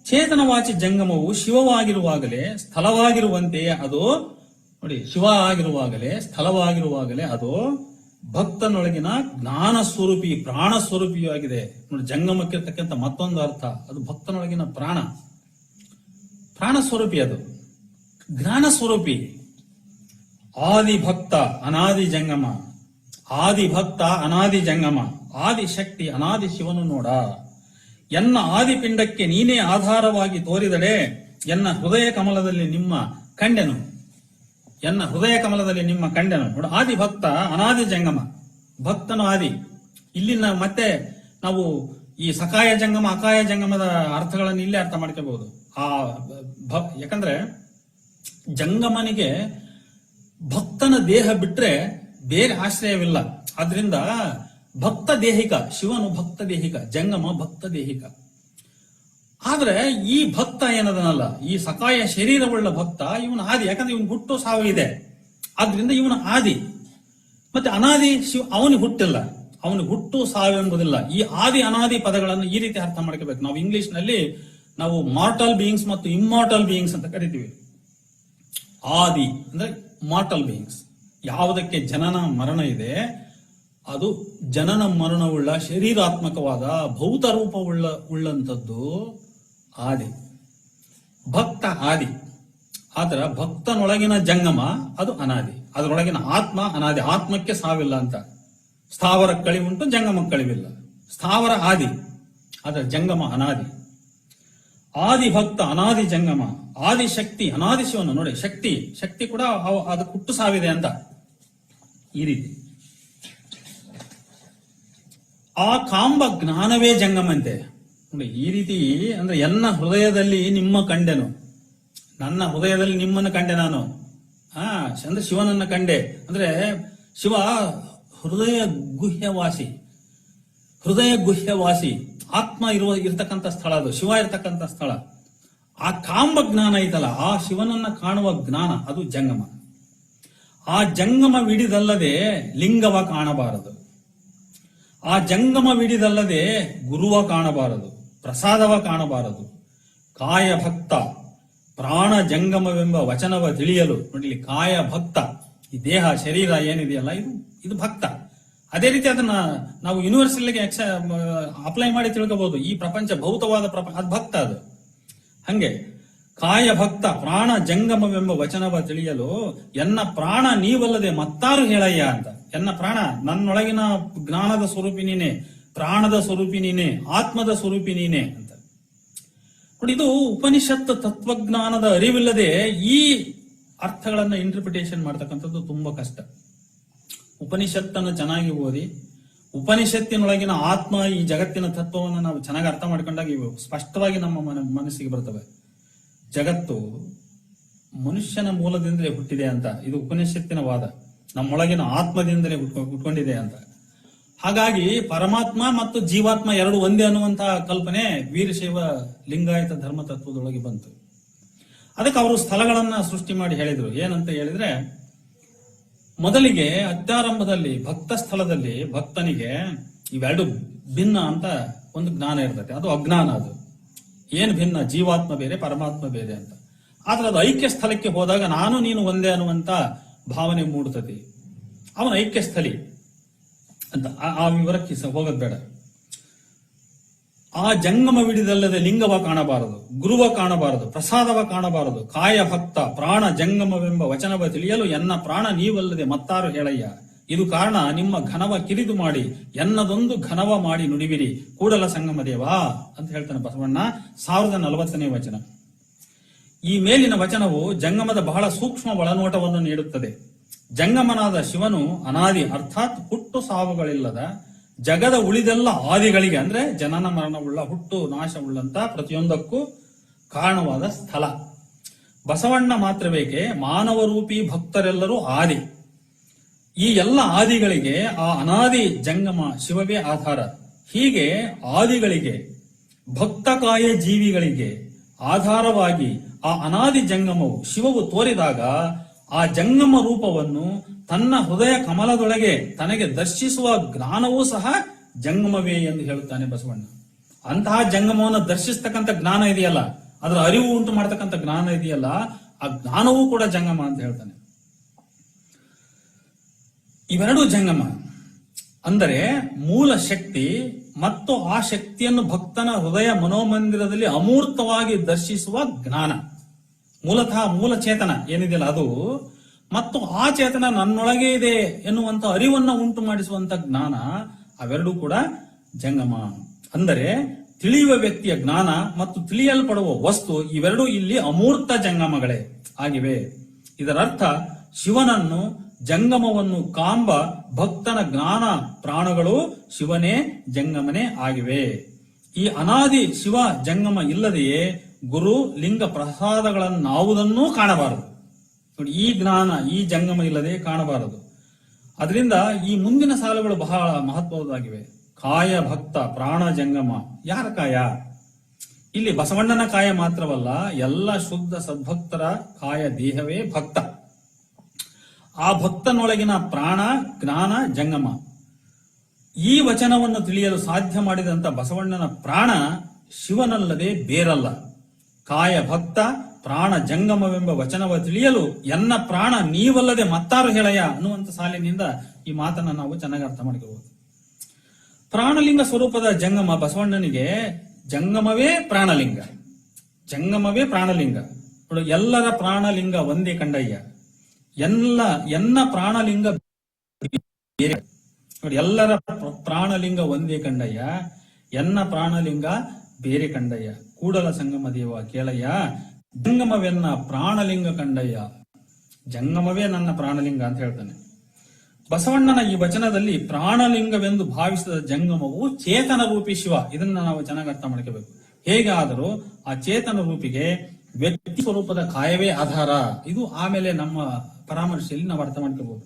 ಚೇತನವಾಚಿ ಜಂಗಮವು ಶಿವವಾಗಿರುವಾಗಲೇ ಸ್ಥಳವಾಗಿರುವಂತೆಯೇ ಅದು ನೋಡಿ, ಶಿವ ಆಗಿರುವಾಗಲೇ ಸ್ಥಳವಾಗಿರುವಾಗಲೇ ಅದು ಭಕ್ತನೊಳಗಿನ ಜ್ಞಾನ ಸ್ವರೂಪಿ, ಪ್ರಾಣ ಸ್ವರೂಪಿಯಾಗಿದೆ. ನೋಡಿ, ಜಂಗಮಕ್ಕಿರ್ತಕ್ಕಂಥ ಮತ್ತೊಂದು ಅರ್ಥ, ಅದು ಭಕ್ತನೊಳಗಿನ ಪ್ರಾಣ ಸ್ವರೂಪಿ, ಅದು ಜ್ಞಾನ ಸ್ವರೂಪಿ. ಆದಿ ಭಕ್ತ ಅನಾದಿ ಜಂಗಮ, ಆದಿ ಭಕ್ತ ಅನಾದಿ ಜಂಗಮ, ಆದಿ ಶಕ್ತಿ ಅನಾದಿ ಶಿವನು ನೋಡ. ಎನ್ನ ಆದಿಪಿಂಡಕ್ಕೆ ನೀನೇ ಆಧಾರವಾಗಿ ತೋರಿದಡೆ ಎನ್ನ ಹೃದಯ ಕಮಲದಲ್ಲಿ ನಿಮ್ಮ ಕಂಡೆನು, ಎನ್ನ ಹೃದಯ ಕಮಲದಲ್ಲಿ ನಿಮ್ಮ ಕಂಡೆನು. ನೋಡು, ಆದಿ ಭಕ್ತ ಅನಾದಿ ಜಂಗಮ, ಭಕ್ತನು ಆದಿ. ಇಲ್ಲಿ ಮತ್ತೆ ನಾವು ಈ ಸಕಾಯ ಜಂಗಮ ಅಕಾಯ ಜಂಗಮದ ಅರ್ಥಗಳನ್ನು ಇಲ್ಲೇ ಅರ್ಥ ಮಾಡ್ಕೋಬಹುದು. ಯಾಕಂದ್ರೆ ಜಂಗಮನಿಗೆ ಭಕ್ತನ ದೇಹ ಬಿಟ್ರೆ ಬೇರೆ ಆಶ್ರಯವಿಲ್ಲ. ಆದ್ರಿಂದ ಭಕ್ತ ದೇಹಿಕ, ಶಿವನು ಭಕ್ತ ದೇಹಿಕ, ಜಂಗಮ ಭಕ್ತ ದೇಹಿಕ. ಆದ್ರೆ ಈ ಭಕ್ತ ಏನದನಲ್ಲ, ಈ ಸಕಾಯ ಶರೀರವುಳ್ಳ ಭಕ್ತ, ಇವನು ಆದಿ. ಯಾಕಂದ್ರೆ ಇವನು ಹುಟ್ಟು ಸಾವು ಇದೆ, ಆದ್ರಿಂದ ಇವನು ಆದಿ. ಮತ್ತೆ ಅನಾದಿ ಶಿವ, ಅವನಿಗೆ ಹುಟ್ಟಿಲ್ಲ, ಅವನಿಗೆ ಹುಟ್ಟು ಸಾವು ಎಂಬುದಿಲ್ಲ. ಈ ಆದಿ ಅನಾದಿ ಪದಗಳನ್ನು ಈ ರೀತಿ ಅರ್ಥ ಮಾಡ್ಕೋಬೇಕು ನಾವು. ಇಂಗ್ಲಿಷ್ ನಲ್ಲಿ ನಾವು ಮಾರ್ಟಲ್ ಬೀಯಿಂಗ್ಸ್ ಮತ್ತು ಇಮ್ಮಾರ್ಟಲ್ ಬೀಯಿಂಗ್ಸ್ ಅಂತ ಕರಿತೀವಿ. ಆದಿ ಅಂದ್ರೆ ಮಾರ್ಟಲ್ ಬೀಯಿಂಗ್ಸ್, ಯಾವುದಕ್ಕೆ ಜನನ ಮರಣ ಇದೆ, ಅದು ಜನನ ಮರಣವುಳ್ಳ ಶರೀರಾತ್ಮಕವಾದ ಭೌತ ರೂಪವುಳ್ಳಂಥದ್ದು ಆದಿ. ಭಕ್ತ ಆದಿ. ಆದ್ರ ಭಕ್ತನೊಳಗಿನ ಜಂಗಮ ಅದು ಅನಾದಿ, ಅದರೊಳಗಿನ ಆತ್ಮ ಅನಾದಿ. ಆತ್ಮಕ್ಕೆ ಸಾವಿಲ್ಲ ಅಂತ. ಸ್ಥಾವರ ಕಳಿವುಂಟು, ಜಂಗಮಕ್ಕೆ ಕಳಿವಿಲ್ಲ. ಸ್ಥಾವರ ಆದಿ, ಆದ್ರೆ ಜಂಗಮ ಅನಾದಿ. ಆದಿ ಭಕ್ತ ಅನಾದಿ ಜಂಗಮ, ಆದಿ ಶಕ್ತಿ ಅನಾದಿ ಶಿವನು. ನೋಡಿ, ಶಕ್ತಿ ಕೂಡ ಅದಕ್ಕೆ ಹುಟ್ಟು ಸಾವಿದೆ ಅಂತ. ಈ ರೀತಿ ಆ ಕಾಂಬ ಜ್ಞಾನವೇ ಜಂಗಮಂತೆ. ನೋಡಿ, ಈ ರೀತಿ ಅಂದ್ರೆ ಎನ್ನ ಹೃದಯದಲ್ಲಿ ನಿಮ್ಮ ಕಂಡೆನು, ನನ್ನ ಹೃದಯದಲ್ಲಿ ನಿಮ್ಮನ್ನು ಕಂಡೆ ನಾನು. ಅಂದ್ರೆ ಶಿವನನ್ನ ಕಂಡೆ. ಅಂದ್ರೆ ಶಿವ ಹೃದಯ ಗುಹ್ಯವಾಸಿ, ಆತ್ಮ ಇರ್ತಕ್ಕಂಥ ಸ್ಥಳ, ಅದು ಶಿವ ಇರ್ತಕ್ಕಂಥ ಸ್ಥಳ. ಆ ಕಾಂಬ ಜ್ಞಾನ ಐತಲ್ಲ, ಆ ಶಿವನನ್ನ ಕಾಣುವ ಜ್ಞಾನ, ಅದು ಜಂಗಮ. ಆ ಜಂಗಮವಿಡಿದಲ್ಲದೆ ಲಿಂಗವ ಕಾಣಬಾರದು. ಆ ಜಂಗಮವಿಡಿದಲ್ಲದೆ ಗುರುವ ಕಾಣಬಾರದು, ಪ್ರಸಾದವ ಕಾಣಬಾರದು. ಕಾಯ ಭಕ್ತ ಪ್ರಾಣ ಜಂಗಮವೆಂಬ ವಚನವ ತಿಳಿಯಲು. ನೋಡಿ, ಕಾಯ ಭಕ್ತ, ಈ ದೇಹ ಶರೀರ ಏನಿದೆಯಲ್ಲ, ಇದು ಭಕ್ತ. ಅದೇ ರೀತಿ ಅದನ್ನ ನಾವು ಯೂನಿವರ್ಸಲ್ಗೆ ಅಪ್ಲೈ ಮಾಡಿ ತಿಳ್ಕೋಬಹುದು. ಈ ಪ್ರಪಂಚ ಭೌತವಾದ ಪ್ರಪಂಚ, ಅದು ಭಕ್ತ. ಅದು ಹಂಗೆ ಕಾಯ ಭಕ್ತ ಪ್ರಾಣ ಜಂಗಮವೆಂಬ ವಚನವ ತಿಳಿಯಲು ಎನ್ನ ಪ್ರಾಣ ನೀವಲ್ಲದೆ ಮತ್ತಾರು ಹೇಳಯ್ಯ ಅಂತ. ಎನ್ನ ಪ್ರಾಣ, ನನ್ನೊಳಗಿನ ಜ್ಞಾನದ ಸ್ವರೂಪಿ ನೀನೆ, ಪ್ರಾಣದ ಸ್ವರೂಪಿ ನೀನೆ, ಆತ್ಮದ ಸ್ವರೂಪಿ ನೀನೆ ಅಂತ. ನೋಡಿ, ಇದು ಉಪನಿಷತ್ ತತ್ವಜ್ಞಾನದ ಅರಿವಿಲ್ಲದೆ ಈ ಅರ್ಥಗಳನ್ನ ಇಂಟರ್ಪ್ರಿಟೇಷನ್ ಮಾಡ್ತಕ್ಕಂಥದ್ದು ತುಂಬಾ ಕಷ್ಟ. ಉಪನಿಷತ್ತನ್ನು ಚೆನ್ನಾಗಿ ಓದಿ, ಉಪನಿಷತ್ತಿನೊಳಗಿನ ಆತ್ಮ, ಈ ಜಗತ್ತಿನ ತತ್ವವನ್ನು ನಾವು ಚೆನ್ನಾಗಿ ಅರ್ಥ ಮಾಡ್ಕೊಂಡಾಗ ಇವು ಸ್ಪಷ್ಟವಾಗಿ ನಮ್ಮ ಮನಸ್ಸಿಗೆ ಬರ್ತವೆ. ಜಗತ್ತು ಮನುಷ್ಯನ ಮೂಲದಿಂದಲೇ ಹುಟ್ಟಿದೆ ಅಂತ, ಇದು ಉಪನಿಷತ್ತಿನ ವಾದ. ನಮ್ಮೊಳಗಿನ ಆತ್ಮದಿಂದಲೇ ಹುಟ್ಕೊಂಡಿದೆ ಅಂತ. ಹಾಗಾಗಿ ಪರಮಾತ್ಮ ಮತ್ತು ಜೀವಾತ್ಮ ಎರಡು ಒಂದೇ ಅನ್ನುವಂತಹ ಕಲ್ಪನೆ ವೀರಶೈವ ಲಿಂಗಾಯತ ಧರ್ಮ ತತ್ವದೊಳಗೆ ಬಂತು. ಅದಕ್ಕೆ ಅವರು ಸ್ಥಳಗಳನ್ನ ಸೃಷ್ಟಿ ಮಾಡಿ ಹೇಳಿದ್ರು. ಏನಂತ ಹೇಳಿದ್ರೆ, ಮೊದಲಿಗೆ ಅತ್ಯಾರಂಭದಲ್ಲಿ ಭಕ್ತ ಸ್ಥಳದಲ್ಲಿ ಭಕ್ತನಿಗೆ ಇವೆರಡು ಭಿನ್ನ ಅಂತ ಒಂದು ಜ್ಞಾನ ಇರ್ತದೆ, ಅದು ಅಜ್ಞಾನ. ಅದು ಏನು ಭಿನ್ನ? ಜೀವಾತ್ಮ ಬೇರೆ, ಪರಮಾತ್ಮ ಬೇರೆ ಅಂತ. ಆದ್ರೆ ಅದು ಐಕ್ಯ ಸ್ಥಳಕ್ಕೆ ಹೋದಾಗ ನಾನು ನೀನು ಒಂದೇ ಅನ್ನುವಂತ ಭಾವನೆ ಮೂಡ್ತದೆ. ಅವನ ಐಕ್ಯ ಸ್ಥಳಿ ಅಂತ ಆ ವಿವರಕ್ಕೆ ಹೋಗೋದು ಬೇಡ. ಆ ಜಂಗಮವಿಡಿದಲ್ಲದೆ ಲಿಂಗವ ಕಾಣಬಾರದು, ಗುರುವ ಕಾಣಬಾರದು, ಪ್ರಸಾದವ ಕಾಣಬಾರದು. ಕಾಯ ಭಕ್ತ ಪ್ರಾಣ ಜಂಗಮವೆಂಬ ವಚನವ ತಿಳಿಯಲು ಎನ್ನ ಪ್ರಾಣ ನೀವಲ್ಲದೆ ಮತ್ತಾರು ಹೇಳಯ್ಯ. ಇದು ಕಾರಣ ನಿಮ್ಮ ಘನವ ಕಿರಿದು ಮಾಡಿ ಎನ್ನದೊಂದು ಘನವ ಮಾಡಿ ನುಡಿವಿರಿ ಕೂಡಲ ಸಂಗಮ ದೇವಾ ಅಂತ ಹೇಳ್ತಾನೆ ಬಸವಣ್ಣ. 1040ನೇ ವಚನ. ಈ ಮೇಲಿನ ವಚನವು ಜಂಗಮದ ಬಹಳ ಸೂಕ್ಷ್ಮ ಒಳನೋಟವನ್ನು ನೀಡುತ್ತದೆ. ಜಂಗಮನಾದ ಶಿವನು ಅನಾದಿ, ಅರ್ಥಾತ್ ಹುಟ್ಟು ಸಾವುಗಳಿಲ್ಲದ ಜಗದ ಉಳಿದೆಲ್ಲ ಆದಿಗಳಿಗೆ, ಅಂದ್ರೆ ಜನನ ಮರಣವುಳ್ಳ, ಹುಟ್ಟು ನಾಶವುಳ್ಳಂತ ಪ್ರತಿಯೊಂದಕ್ಕೂ ಕಾರಣವಾದ ಸ್ಥಳ. ಬಸವಣ್ಣ ಮಾತ್ರ ಬೇಕೆ, ಮಾನವರೂಪಿ ಭಕ್ತರೆಲ್ಲರೂ ಆದಿ. ಈ ಎಲ್ಲ ಆದಿಗಳಿಗೆ ಆ ಅನಾದಿ ಜಂಗಮ ಶಿವವೇ ಆಧಾರ. ಹೀಗೆ ಆದಿಗಳಿಗೆ, ಭಕ್ತಕಾಯ ಜೀವಿಗಳಿಗೆ ಆಧಾರವಾಗಿ ಆ ಅನಾದಿ ಜಂಗಮವು ಶಿವವು ತೋರಿದಾಗ ಆ ಜಂಗಮ ರೂಪವನ್ನು ತನ್ನ ಹೃದಯ ಕಮಲದೊಳಗೆ ತನಗೆ ದರ್ಶಿಸುವ ಜ್ಞಾನವೂ ಸಹ ಜಂಗಮವೇ ಎಂದು ಹೇಳುತ್ತಾನೆ ಬಸವಣ್ಣ. ಅಂತಹ ಜಂಗಮವನ್ನು ದರ್ಶಿಸ್ತಕ್ಕಂಥ ಜ್ಞಾನ ಇದೆಯಲ್ಲ, ಅದರ ಅರಿವು ಉಂಟು ಮಾಡತಕ್ಕಂಥ ಜ್ಞಾನ ಇದೆಯಲ್ಲ, ಆ ಜ್ಞಾನವೂ ಕೂಡ ಜಂಗಮ ಅಂತ ಹೇಳ್ತಾನೆ. ಇವೆರಡೂ ಜಂಗಮ ಅಂದರೆ ಮೂಲ ಶಕ್ತಿ ಮತ್ತು ಆ ಶಕ್ತಿಯನ್ನು ಭಕ್ತನ ಹೃದಯ ಮನೋಮಂದಿರದಲ್ಲಿ ಅಮೂರ್ತವಾಗಿ ದರ್ಶಿಸುವ ಜ್ಞಾನ. ಮೂಲತಃ ಮೂಲ ಚೇತನ ಏನಿದೆಯಲ್ಲ ಅದು, ಮತ್ತು ಆ ಚೇತನ ನನ್ನೊಳಗೆ ಇದೆ ಎನ್ನುವಂತ ಅರಿವನ್ನ ಉಂಟು ಮಾಡಿಸುವಂತ ಜ್ಞಾನ, ಅವೆರಡೂ ಕೂಡ ಜಂಗಮ. ಅಂದರೆ ತಿಳಿಯುವ ವ್ಯಕ್ತಿಯ ಜ್ಞಾನ ಮತ್ತು ತಿಳಿಯಲ್ಪಡುವ ವಸ್ತು ಇವೆರಡೂ ಇಲ್ಲಿ ಅಮೂರ್ತ ಜಂಗಮಗಳೇ ಆಗಿವೆ. ಇದರರ್ಥ ಶಿವನನ್ನು ಜಂಗಮವನ್ನು ಕಾಂಬ ಭಕ್ತನ ಜ್ಞಾನ ಪ್ರಾಣಗಳು ಶಿವನೇ ಜಂಗಮನೇ ಆಗಿವೆ. ಈ ಅನಾದಿ ಶಿವ ಜಂಗಮ ಇಲ್ಲದೆಯೇ ಗುರು ಲಿಂಗ ಪ್ರಸಾದಗಳನ್ನಾವುದನ್ನೂ ಕಾಣಬಾರದು. ನೋಡಿ, ಈ ಜ್ಞಾನ ಈ ಜಂಗಮ ಇಲ್ಲದೆ ಕಾಣಬಾರದು. ಅದರಿಂದ ಈ ಮುಂದಿನ ಸಾಲುಗಳು ಬಹಳ ಮಹತ್ವದಾಗಿವೆ. ಕಾಯ ಭಕ್ತ ಪ್ರಾಣ ಜಂಗಮ. ಯಾರ ಕಾಯ? ಇಲ್ಲಿ ಬಸವಣ್ಣನ ಕಾಯ ಮಾತ್ರವಲ್ಲ, ಎಲ್ಲ ಶುದ್ಧ ಸದ್ಭಕ್ತರ ಕಾಯ ದೇಹವೇ ಭಕ್ತ. ಆ ಭಕ್ತನೊಳಗಿನ ಪ್ರಾಣ ಜ್ಞಾನ ಜಂಗಮ. ಈ ವಚನವನ್ನು ತಿಳಿಯಲು ಸಾಧ್ಯ ಮಾಡಿದಂತ ಬಸವಣ್ಣನ ಪ್ರಾಣ ಶಿವನಲ್ಲದೆ ಬೇರಲ್ಲ. ಕಾಯ ಭಕ್ತ ಪ್ರಾಣ ಜಂಗಮವೆಂಬ ವಚನವ ತಿಳಿಯಲು ಎನ್ನ ಪ್ರಾಣ ನೀವಲ್ಲದೆ ಮತ್ತಾರು ಹೇಳಯ್ಯ ಅನ್ನುವಂತ ಸಾಲಿನಿಂದ ಈ ಮಾತನ್ನ ನಾವು ಚೆನ್ನಾಗಿ ಅರ್ಥ ಮಾಡಿಕೊಳ್ಳಬಹುದು. ಪ್ರಾಣಲಿಂಗ ಸ್ವರೂಪದ ಜಂಗಮ ಬಸವಣ್ಣನಿಗೆ ಜಂಗಮವೇ ಪ್ರಾಣಲಿಂಗ, ಜಂಗಮವೇ ಪ್ರಾಣಲಿಂಗ. ಎಲ್ಲರ ಪ್ರಾಣಲಿಂಗ ಒಂದೇ ಕಂಡಯ್ಯ. ಎನ್ನ ಪ್ರಾಣಲಿಂಗ ಬೇರೆ. ನೋಡಿ, ಎಲ್ಲರ ಪ್ರಾಣಲಿಂಗ ಒಂದೇ ಕಂಡಯ್ಯ, ಎನ್ನ ಪ್ರಾಣಲಿಂಗ ಬೇರೆ ಕಂಡಯ್ಯ. ಕೂಡಲ ಸಂಗಮ ದೇವ ಕೇಳಯ್ಯ, ಜಂಗಮವೆನ್ನ ಪ್ರಾಣಲಿಂಗ ಕಂಡಯ್ಯ. ಜಂಗಮವೇ ನನ್ನ ಪ್ರಾಣಲಿಂಗ ಅಂತ ಹೇಳ್ತಾನೆ ಬಸವಣ್ಣನ ಈ ವಚನದಲ್ಲಿ. ಪ್ರಾಣಲಿಂಗವೆಂದು ಭಾವಿಸಿದ ಜಂಗಮವು ಚೇತನ ರೂಪಿ ಶಿವ. ಇದನ್ನ ನಾವು ಚೆನ್ನಾಗಿ ಅರ್ಥ ಮಾಡ್ಕೋಬೇಕು. ಹೇಗೆ ಆದರೂ ಆ ಚೇತನ ರೂಪಿಗೆ ವ್ಯಕ್ತಿ ಸ್ವರೂಪದ ಕಾಯವೇ ಆಧಾರ. ಇದು ಆಮೇಲೆ ನಮ್ಮ ಪರಾಮರ್ಶೆಯಲ್ಲಿ ನಾವು ಅರ್ಥ ಮಾಡ್ಕೋಬಹುದು.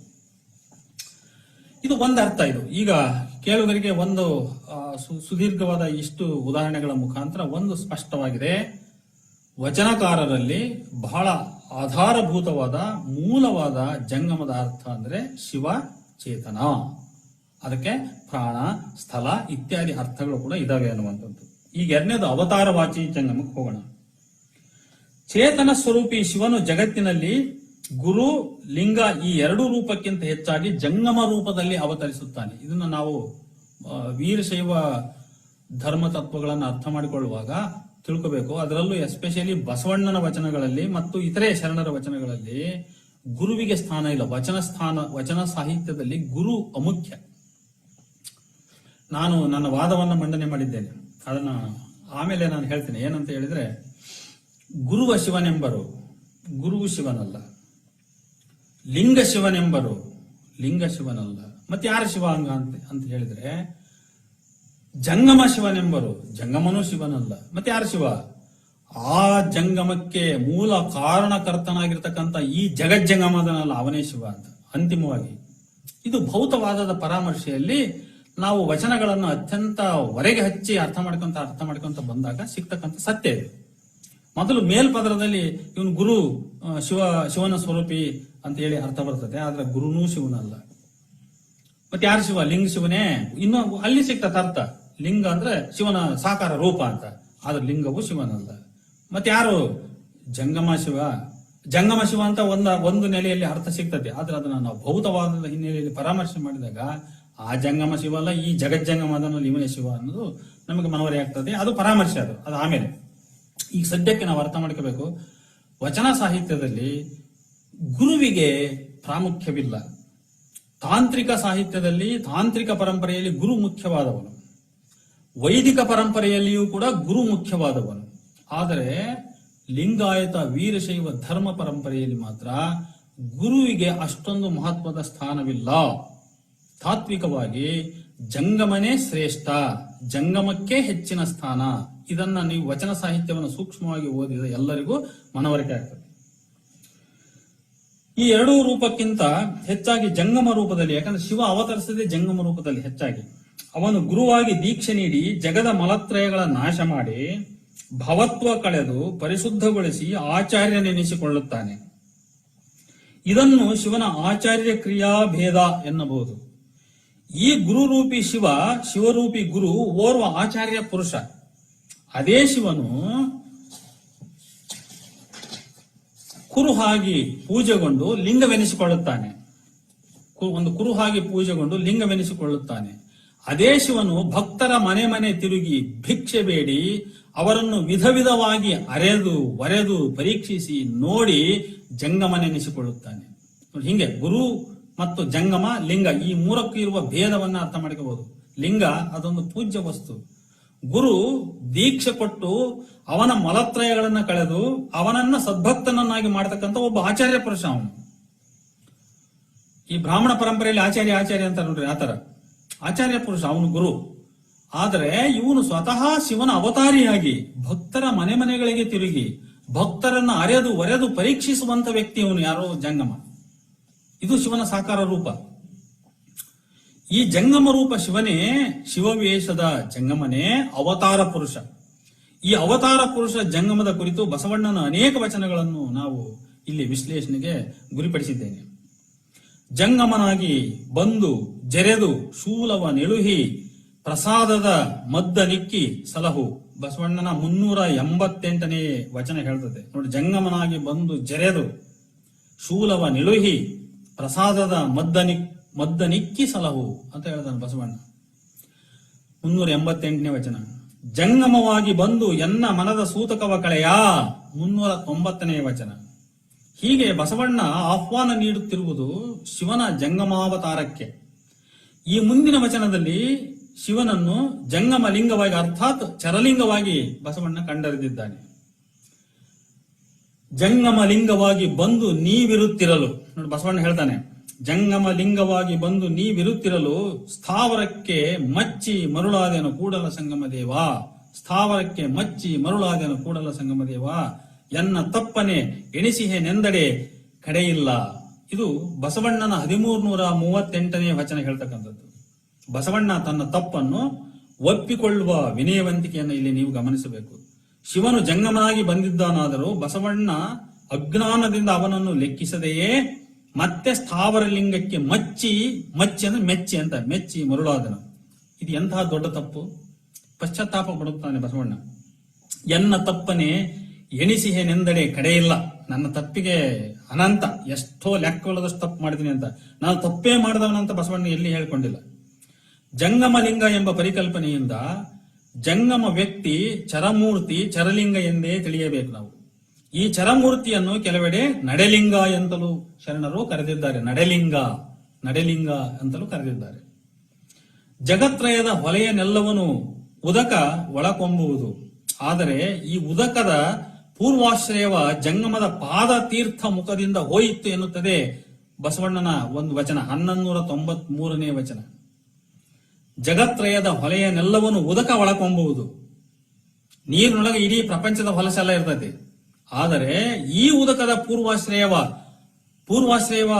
ಇದು ಒಂದು ಅರ್ಥ. ಇದು ಈಗ ಕೇಳುಗರಿಗೆ ಒಂದು ಸುದೀರ್ಘವಾದ ಇಷ್ಟು ಉದಾಹರಣೆಗಳ ಮುಖಾಂತರ ಒಂದು ಸ್ಪಷ್ಟವಾಗಿದೆ. ವಚನಕಾರರಲ್ಲಿ ಬಹಳ ಆಧಾರಭೂತವಾದ ಮೂಲವಾದ ಜಂಗಮದ ಅರ್ಥ ಅಂದ್ರೆ ಶಿವ ಚೇತನ. ಅದಕ್ಕೆ ಪ್ರಾಣ, ಸ್ಥಳ ಇತ್ಯಾದಿ ಅರ್ಥಗಳು ಕೂಡ ಇದಾವೆ ಅನ್ನುವಂಥದ್ದು. ಈಗ ಎರಡನೇದು ಅವತಾರವಾಚಿ ಜಂಗಮಕ್ಕೆ ಹೋಗೋಣ. ಚೇತನ ಸ್ವರೂಪಿ ಶಿವನು ಜಗತ್ತಿನಲ್ಲಿ ಗುರು ಲಿಂಗ ಈ ಎರಡು ರೂಪಕ್ಕಿಂತ ಹೆಚ್ಚಾಗಿ ಜಂಗಮ ರೂಪದಲ್ಲಿ ಅವತರಿಸುತ್ತಾನೆ. ಇದನ್ನು ನಾವು ವೀರಶೈವ ಧರ್ಮ ತತ್ವಗಳನ್ನು ಅರ್ಥ ಮಾಡಿಕೊಳ್ಳುವಾಗ ತಿಳ್ಕೋಬೇಕು. ಅದರಲ್ಲೂ ಎಸ್ಪೆಷಲಿ ಬಸವಣ್ಣನ ವಚನಗಳಲ್ಲಿ ಮತ್ತು ಇತರೆ ಶರಣರ ವಚನಗಳಲ್ಲಿ ಗುರುವಿಗೆ ಸ್ಥಾನ ಇಲ್ಲ. ವಚನ ಸಾಹಿತ್ಯದಲ್ಲಿ ಗುರು ಅಮುಖ್ಯ. ನಾನು ನನ್ನ ವಾದವನ್ನು ಮಂಡನೆ ಮಾಡಿದ್ದೇನೆ, ಅದನ್ನ ಆಮೇಲೆ ನಾನು ಹೇಳ್ತೇನೆ. ಏನಂತ ಹೇಳಿದ್ರೆ, ಗುರುವ ಶಿವನೆಂಬರು, ಗುರುವು ಶಿವನಲ್ಲ. ಲಿಂಗ ಶಿವನೆಂಬರು, ಲಿಂಗ ಶಿವನಲ್ಲ. ಮತ್ತೆ ಯಾರ ಶಿವ ಹಂಗ ಅಂತ ಹೇಳಿದ್ರೆ, ಜಂಗಮ ಶಿವನೆಂಬರು, ಜಂಗಮನೂ ಶಿವನಲ್ಲ. ಮತ್ತೆ ಯಾರ ಶಿವ? ಆ ಜಂಗಮಕ್ಕೆ ಮೂಲ ಕಾರಣಕರ್ತನಾಗಿರ್ತಕ್ಕಂಥ ಈ ಜಗಜ್ಜಂಗಮದನಲ್ಲ, ಅವನೇ ಶಿವ ಅಂತ. ಅಂತಿಮವಾಗಿ ಇದು ಭೌತವಾದದ ಪರಾಮರ್ಶೆಯಲ್ಲಿ ನಾವು ವಚನಗಳನ್ನು ಅತ್ಯಂತ ಹೊರಗೆ ಹಚ್ಚಿ ಅರ್ಥ ಮಾಡ್ಕೊಂತ ಬಂದಾಗ ಸಿಗ್ತಕ್ಕಂಥ ಸತ್ಯ ಇದೆ. ಮೊದಲು ಮೇಲ್ಪದರದಲ್ಲಿ ಇವನು ಗುರು ಶಿವನ ಸ್ವರೂಪಿ ಅಂತ ಹೇಳಿ ಅರ್ಥ ಬರ್ತದೆ. ಆದ್ರೆ ಗುರುನೂ ಶಿವನಲ್ಲ. ಮತ್ತೆ ಯಾರು ಶಿವ? ಲಿಂಗ ಶಿವನೇ. ಇನ್ನು ಅಲ್ಲಿ ಸಿಕ್ತದ ಅರ್ಥ. ಲಿಂಗ ಅಂದ್ರೆ ಶಿವನ ಸಾಕಾರ ರೂಪ ಅಂತ, ಆದ್ರೆ ಲಿಂಗವು ಶಿವನಲ್ಲ. ಮತ್ತೆ ಯಾರು? ಜಂಗಮ ಶಿವ. ಜಂಗಮ ಶಿವ ಅಂತ ಒಂದು ನೆಲೆಯಲ್ಲಿ ಅರ್ಥ ಸಿಗ್ತದೆ, ಆದ್ರೆ ಅದನ್ನ ನಾವು ಭೌತವಾದದ ಹಿನ್ನೆಲೆಯಲ್ಲಿ ಪರಾಮರ್ಶೆ ಮಾಡಿದಾಗ ಆ ಜಂಗಮ ಶಿವ ಅಲ್ಲ, ಈ ಜಗಜ್ಜಂಗಮ ಅದನ್ನು ಇವನೇ ಶಿವ ಅನ್ನೋದು ನಮಗೆ ಮನವರಿ ಆಗ್ತದೆ. ಅದು ಪರಾಮರ್ಶೆ. ಅದು ಆಮೇಲೆ. ಈಗ ಸದ್ಯಕ್ಕೆ ನಾವು ಅರ್ಥ ಮಾಡ್ಕೋಬೇಕು, ವಚನ ಸಾಹಿತ್ಯದಲ್ಲಿ ಗುರುವಿಗೆ ಪ್ರಾಮುಖ್ಯವಿಲ್ಲ. ತಾಂತ್ರಿಕ ಸಾಹಿತ್ಯದಲ್ಲಿ, ತಾಂತ್ರಿಕ ಪರಂಪರೆಯಲ್ಲಿ ಗುರು ಮುಖ್ಯವಾದವನು, ವೈದಿಕ ಪರಂಪರೆಯಲ್ಲಿಯೂ ಕೂಡ ಗುರು ಮುಖ್ಯವಾದವನು. ಆದರೆ ಲಿಂಗಾಯತ ವೀರಶೈವ ಧರ್ಮ ಪರಂಪರೆಯಲ್ಲಿ ಮಾತ್ರ ಗುರುವಿಗೆ ಅಷ್ಟೊಂದು ಮಹತ್ವದ ಸ್ಥಾನವಿಲ್ಲ. ತಾತ್ವಿಕವಾಗಿ ಜಂಗಮನೇ ಶ್ರೇಷ್ಠ, ಜಂಗಮಕ್ಕೆ ಹೆಚ್ಚಿನ ಸ್ಥಾನ. ಇದನ್ನ ನೀವು ವಚನ ಸಾಹಿತ್ಯವನ್ನು ಸೂಕ್ಷ್ಮವಾಗಿ ಓದಿದ ಎಲ್ಲರಿಗೂ ಮನವರಿಕೆ ಆಗ್ತದೆ. ಈ ಎರಡೂ ರೂಪಕ್ಕಿಂತ ಹೆಚ್ಚಾಗಿ ಜಂಗಮ ರೂಪದಲ್ಲಿ, ಯಾಕಂದ್ರೆ ಶಿವ ಅವತರಿಸದೆ ಜಂಗಮ ರೂಪದಲ್ಲಿ ಹೆಚ್ಚಾಗಿ, ಅವನು ಗುರುವಾಗಿ ದೀಕ್ಷೆ ನೀಡಿ ಜಗದ ಮಲತ್ರಯಗಳ ನಾಶ ಮಾಡಿ ಭವತ್ವ ಕಳೆದು ಪರಿಶುದ್ಧಗೊಳಿಸಿ ಆಚಾರ್ಯನೆನಿಸಿಕೊಳ್ಳುತ್ತಾನೆ. ಇದನ್ನು ಶಿವನ ಆಚಾರ್ಯ ಕ್ರಿಯಾ ಭೇದ ಎನ್ನಬಹುದು. ಈ ಗುರುರೂಪಿ ಶಿವ, ಶಿವರೂಪಿ ಗುರು ಓರ್ವ ಆಚಾರ್ಯ ಪುರುಷ. ಅದೇ ಶಿವನು ಕುರುಹಾಗಿ ಪೂಜೆಗೊಂಡು ಲಿಂಗವೆನಿಸಿಕೊಳ್ಳುತ್ತಾನೆ. ಒಂದು ಕುರುಹಾಗಿ ಪೂಜೆಗೊಂಡು ಲಿಂಗವೆನಿಸಿಕೊಳ್ಳುತ್ತಾನೆ. ಅದೇ ಶಿವನು ಭಕ್ತರ ಮನೆ ಮನೆ ತಿರುಗಿ ಭಿಕ್ಷೆ ಬೇಡಿ ಅವರನ್ನು ವಿಧ ವಿಧವಾಗಿ ಅರೆದು ಒರೆದು ಪರೀಕ್ಷಿಸಿ ನೋಡಿ ಜಂಗಮನೆನಿಸಿಕೊಳ್ಳುತ್ತಾನೆ. ಹಿಂಗೆ ಗುರು ಮತ್ತು ಜಂಗಮ, ಲಿಂಗ, ಈ ಮೂರಕ್ಕೂ ಇರುವ ಭೇದವನ್ನ ಅರ್ಥ ಮಾಡ್ಕೋಬಹುದು. ಲಿಂಗ ಅದೊಂದು ಪೂಜ್ಯ ವಸ್ತು. ಗುರು ದೀಕ್ಷೆ ಕೊಟ್ಟು ಅವನ ಮಲತ್ರಯಗಳನ್ನ ಕಳೆದು ಅವನನ್ನ ಸದ್ಭಕ್ತನನ್ನಾಗಿ ಮಾಡತಕ್ಕಂಥ ಒಬ್ಬ ಆಚಾರ್ಯ ಪುರುಷ ಅವನು. ಈ ಬ್ರಾಹ್ಮಣ ಪರಂಪರೆಯಲ್ಲಿ ಆಚಾರ್ಯ ಅಂತ ನೋಡ್ರಿ, ಆತರ ಆಚಾರ್ಯ ಪುರುಷ ಅವನು ಗುರು. ಆದರೆ ಇವನು ಸ್ವತಃ ಶಿವನ ಅವತಾರಿಯಾಗಿ ಭಕ್ತರ ಮನೆ ಮನೆಗಳಿಗೆ ತಿರುಗಿ ಭಕ್ತರನ್ನ ಅರೆದು ಒರೆದು ಪರೀಕ್ಷಿಸುವಂತ ವ್ಯಕ್ತಿ ಅವನು. ಯಾರೋ ಜಂಗಮ. ಇದು ಶಿವನ ಸಾಕಾರ ರೂಪ. ಈ ಜಂಗಮ ರೂಪ ಶಿವನೇ, ಶಿವವೇಷದ ಜಂಗಮನೇ ಅವತಾರ ಪುರುಷ. ಈ ಅವತಾರ ಪುರುಷ ಜಂಗಮದ ಕುರಿತು ಬಸವಣ್ಣನ ಅನೇಕ ವಚನಗಳನ್ನು ನಾವು ಇಲ್ಲಿ ವಿಶ್ಲೇಷಣೆಗೆ ಗುರಿಪಡಿಸಿದ್ದೇನೆ. ಜಂಗಮನಾಗಿ ಬಂದು ಜರೆದು ಶೂಲವ ನೆಳುಹಿ ಪ್ರಸಾದದ ಮದ್ದ ನಿಕ್ಕಿ ಸಲಹು. ಬಸವಣ್ಣನ 388ನೇ ವಚನ ಹೇಳ್ತದೆ ನೋಡಿ. ಜಂಗಮನಾಗಿ ಬಂದು ಜರೆದು ಶೂಲವ ನಿಳುಹಿ ಪ್ರಸಾದದ ಮದ್ದ ನಿಕ್ಕಿ ಸಲಹು ಅಂತ ಹೇಳ್ತಾನೆ ಬಸವಣ್ಣ. 388ನೇ ವಚನ. ಜಂಗಮವಾಗಿ ಬಂದು ಎನ್ನ ಮನದ ಸೂತಕವ ಕಳೆಯ 390ನೇ ವಚನ. ಹೀಗೆ ಬಸವಣ್ಣ ಆಹ್ವಾನ ನೀಡುತ್ತಿರುವುದು ಶಿವನ ಜಂಗಮಾವತಾರಕ್ಕೆ. ಈ ಮುಂದಿನ ವಚನದಲ್ಲಿ ಶಿವನನ್ನು ಜಂಗಮ ಲಿಂಗವಾಗಿ, ಅರ್ಥಾತ್ ಚರಲಿಂಗವಾಗಿ ಬಸವಣ್ಣ ಕಂಡರಿದಿದ್ದಾನೆ. ಜಂಗಮ ಲಿಂಗವಾಗಿ ಬಂದು ನೀವಿರುತ್ತಿರಲು ನೋಡಿ ಬಸವಣ್ಣ ಹೇಳ್ತಾನೆ, ಜಂಗಮ ಲಿಂಗವಾಗಿ ಬಂದು ನೀವಿರುತ್ತಿರಲು ಸ್ಥಾವರಕ್ಕೆ ಮಚ್ಚಿ ಮರುಳಾದೆನು ಕೂಡಲ ಸಂಗಮ ದೇವ. ಸ್ಥಾವರಕ್ಕೆ ಮಚ್ಚಿ ಮರುಳಾದೆನು ಕೂಡಲ ಸಂಗಮ ದೇವ. ಎನ್ನ ತಪ್ಪನೆ ಎಣಿಸಿಹೆನೆಂದಡೆ ಕಡೆಯಿಲ್ಲ. ಇದು ಬಸವಣ್ಣನ 1338ನೇ ವಚನ ಹೇಳ್ತಕ್ಕಂಥದ್ದು. ಬಸವಣ್ಣ ತನ್ನ ತಪ್ಪನ್ನು ಒಪ್ಪಿಕೊಳ್ಳುವ ವಿನಯವಂತಿಕೆಯನ್ನು ಇಲ್ಲಿ ನೀವು ಗಮನಿಸಬೇಕು. ಶಿವನು ಜಂಗಮನಾಗಿ ಬಂದಿದ್ದಾನಾದರೂ ಬಸವಣ್ಣ ಅಜ್ಞಾನದಿಂದ ಅವನನ್ನು ಲೆಕ್ಕಿಸದೆಯೇ ಮತ್ತೆ ಸ್ಥಾವರ ಲಿಂಗಕ್ಕೆ ಮಚ್ಚಿ ಅಂದ್ರೆ ಮೆಚ್ಚಿ ಅಂತ, ಮೆಚ್ಚಿ ಮರುಳಾದನು. ಇದು ಎಂತಹ ದೊಡ್ಡ ತಪ್ಪು. ಪಶ್ಚಾತ್ತಾಪ ಪಡುತ್ತಾನೆ ಬಸವಣ್ಣ. ಎನ್ನ ತಪ್ಪನೆ ಎಣಿಸಿಹೆನೆಂದಡೆ ಕಡೆಯಿಲ್ಲ. ನನ್ನ ತಪ್ಪಿಗೆ ಅನಂತ, ಎಷ್ಟೋ ಲೆಕ್ಕವಿಲ್ಲದಷ್ಟು ತಪ್ಪು ಮಾಡಿದ್ದೀನಿ ಅಂತ, ನಾನು ತಪ್ಪೇ ಮಾಡಿದವನಂತ ಬಸವಣ್ಣ ಎಲ್ಲಿ ಹೇಳ್ಕೊಂಡಿಲ್ಲ. ಜಂಗಮ ಲಿಂಗ ಎಂಬ ಪರಿಕಲ್ಪನೆಯಿಂದ ಜಂಗಮ ವ್ಯಕ್ತಿ ಚರಮೂರ್ತಿ, ಚರಲಿಂಗ ಎಂದೇ ತಿಳಿಯಬೇಕು ನಾವು. ಈ ಚರಮೂರ್ತಿಯನ್ನು ಕೆಲವೆಡೆ ನಡೆಲಿಂಗ ಎಂತಲೂ ಶರಣರು ಕರೆದಿದ್ದಾರೆ. ನಡೆಲಿಂಗ ಅಂತಲೂ ಕರೆದಿದ್ದಾರೆ. ಜಗತ್ರಯದ ಹೊಲೆಯನ್ನೆಲ್ಲವನು ಉದಕ ಒಳಕೊಂಬುವುದು. ಆದರೆ ಈ ಉದಕದ ಪೂರ್ವಾಶ್ರಯವ ಜಂಗಮದ ಪಾದ ತೀರ್ಥ ಮುಖದಿಂದ ಹೋಯಿತು ಎನ್ನುತ್ತದೆ ಬಸವಣ್ಣನ ಒಂದು ವಚನ, 1193ನೇ ವಚನ. ಜಗತ್ರಯದ ಹೊಲೆಯನ್ನೆಲ್ಲವನು ಉದಕ ಒಳಕೊಂಬುವುದು. ನೀರಿನೊಳಗೆ ಇಡೀ ಪ್ರಪಂಚದ ಹೊಲಸೆಲ್ಲ ಇರ್ತದೆ. ಆದರೆ ಈ ಉದಕದ ಪೂರ್ವಾಶ್ರಯವ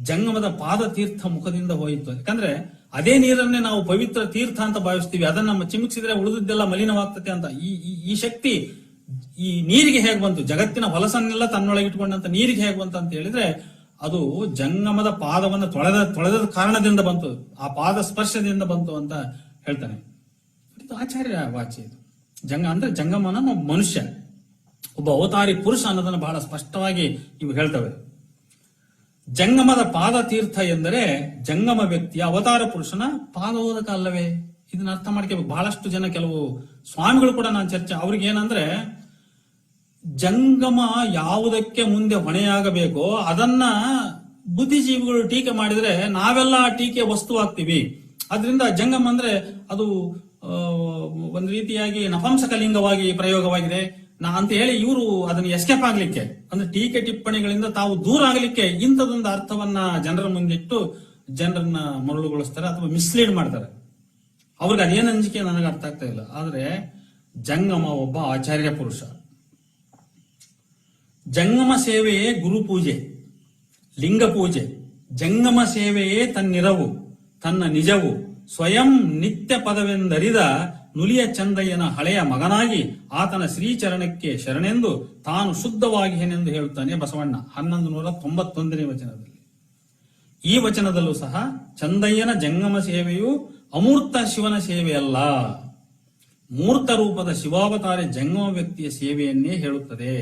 ಜಂಗಮದ ಪಾದ ತೀರ್ಥ ಮುಖದಿಂದ ಹೋಯಿತು. ಯಾಕಂದ್ರೆ ಅದೇ ನೀರನ್ನೇ ನಾವು ಪವಿತ್ರ ತೀರ್ಥ ಅಂತ ಭಾವಿಸ್ತೀವಿ. ಅದನ್ನ ಚಿಮುಕಿಸಿದ್ರೆ ಉಳಿದಿದ್ದೆಲ್ಲ ಮಲಿನವಾಗ್ತದೆ ಅಂತ. ಈ ಶಕ್ತಿ ಈ ನೀರಿಗೆ ಹೇಗೆ ಬಂತು? ಜಗತ್ತಿನ ಹೊಲಸನ್ನೆಲ್ಲ ತನ್ನೊಳಗೆ ಇಟ್ಕೊಂಡಂತ ನೀರಿಗೆ ಹೇಗೆ ಬಂತು ಅಂತ ಹೇಳಿದ್ರೆ ಅದು ಜಂಗಮದ ಪಾದವನ್ನು ತೊಳೆದ ಕಾರಣದಿಂದ ಬಂತು, ಆ ಪಾದ ಸ್ಪರ್ಶದಿಂದ ಬಂತು ಅಂತ ಹೇಳ್ತಾನೆ. ಇದು ಆಚಾರ್ಯ ವಾಚ್ಯ. ಇದು ಅಂದ್ರೆ ಜಂಗಮನ ಒಬ್ಬ ಮನುಷ್ಯ, ಒಬ್ಬ ಅವತಾರಿ ಪುರುಷ ಅನ್ನೋದನ್ನು ಬಹಳ ಸ್ಪಷ್ಟವಾಗಿ ಇವು ಹೇಳ್ತವೆ. ಜಂಗಮದ ಪಾದ ತೀರ್ಥ ಎಂದರೆ ಜಂಗಮ ವ್ಯಕ್ತಿಯ ಅವತಾರ ಪುರುಷನ ಪಾದೋದಕ ಅಲ್ಲವೇ? ಇದನ್ನ ಅರ್ಥ ಮಾಡ್ಕೋಬೇಕು. ಬಹಳಷ್ಟು ಜನ, ಕೆಲವು ಸ್ವಾಮಿಗಳು ಕೂಡ ನಾನು ಚರ್ಚೆ, ಅವ್ರಿಗೆ ಏನಂದ್ರೆ ಜಂಗಮ ಯಾವುದಕ್ಕೆ ಮುಂದೆ ಹೊಣೆಯಾಗಬೇಕೋ ಅದನ್ನ ಬುದ್ಧಿಜೀವಿಗಳು ಟೀಕೆ ಮಾಡಿದ್ರೆ ನಾವೆಲ್ಲ ಟೀಕೆ ವಸ್ತುವಾಗ್ತೀವಿ. ಅದರಿಂದ ಜಂಗಮ ಅಂದ್ರೆ ಅದು ಒಂದು ರೀತಿಯಾಗಿ ನಪಂಸಕಲಿಂಗವಾಗಿ ಪ್ರಯೋಗವಾಗಿದೆ ಅಂತ ಹೇಳಿ ಇವರು ಅದನ್ನು ಎಸ್ಕೇಪ್ ಆಗ್ಲಿಕ್ಕೆ, ಅಂದ್ರೆ ಟೀಕೆ ಟಿಪ್ಪಣಿಗಳಿಂದ ತಾವು ದೂರ ಆಗ್ಲಿಕ್ಕೆ ಇಂಥದೊಂದು ಅರ್ಥವನ್ನ ಜನರ ಮುಂದಿಟ್ಟು ಜನರನ್ನ ಮರಳುಗೊಳಿಸ್ತಾರೆ ಅಥವಾ ಮಿಸ್ಲೀಡ್ ಮಾಡ್ತಾರೆ. ಅವ್ರಿಗೆ ಅದೇನು ಅಂಜಿಕೆ ನನಗೆ ಅರ್ಥ ಆಗ್ತಾ ಇಲ್ಲ. ಆದ್ರೆ ಜಂಗಮ ಒಬ್ಬ ಆಚಾರ್ಯ ಪುರುಷ. ಜಂಗಮ ಸೇವೆಯೇ ಗುರು ಪೂಜೆ, ಲಿಂಗ ಪೂಜೆ. ಜಂಗಮ ಸೇವೆಯೇ ತನ್ನಿರವು, ತನ್ನ ನಿಜವು. ಸ್ವಯಂ ನಿತ್ಯ ಪದವೆಂದರಿದ ನುಲಿಯ ಚಂದಯ್ಯನ ಹಳೆಯ ಮಗನಾಗಿ ಆತನ ಶ್ರೀಚರಣಕ್ಕೆ ಶರಣೆಂದು ತಾನು ಶುದ್ಧವಾಗಿಯನೆಂದು ಹೇಳುತ್ತಾನೆ ಬಸವಣ್ಣ 1191ನೇ ವಚನದಲ್ಲಿ. ಈ ವಚನದಲ್ಲೂ ಸಹ ಚಂದಯ್ಯನ ಜಂಗಮ ಸೇವೆಯು ಅಮೂರ್ತ ಶಿವನ ಸೇವೆಯಲ್ಲ, ಮೂರ್ತ ರೂಪದ ಶಿವಾವತಾರಿ ಜಂಗಮ ವ್ಯಕ್ತಿಯ ಸೇವೆಯನ್ನೇ ಹೇಳುತ್ತದೆ.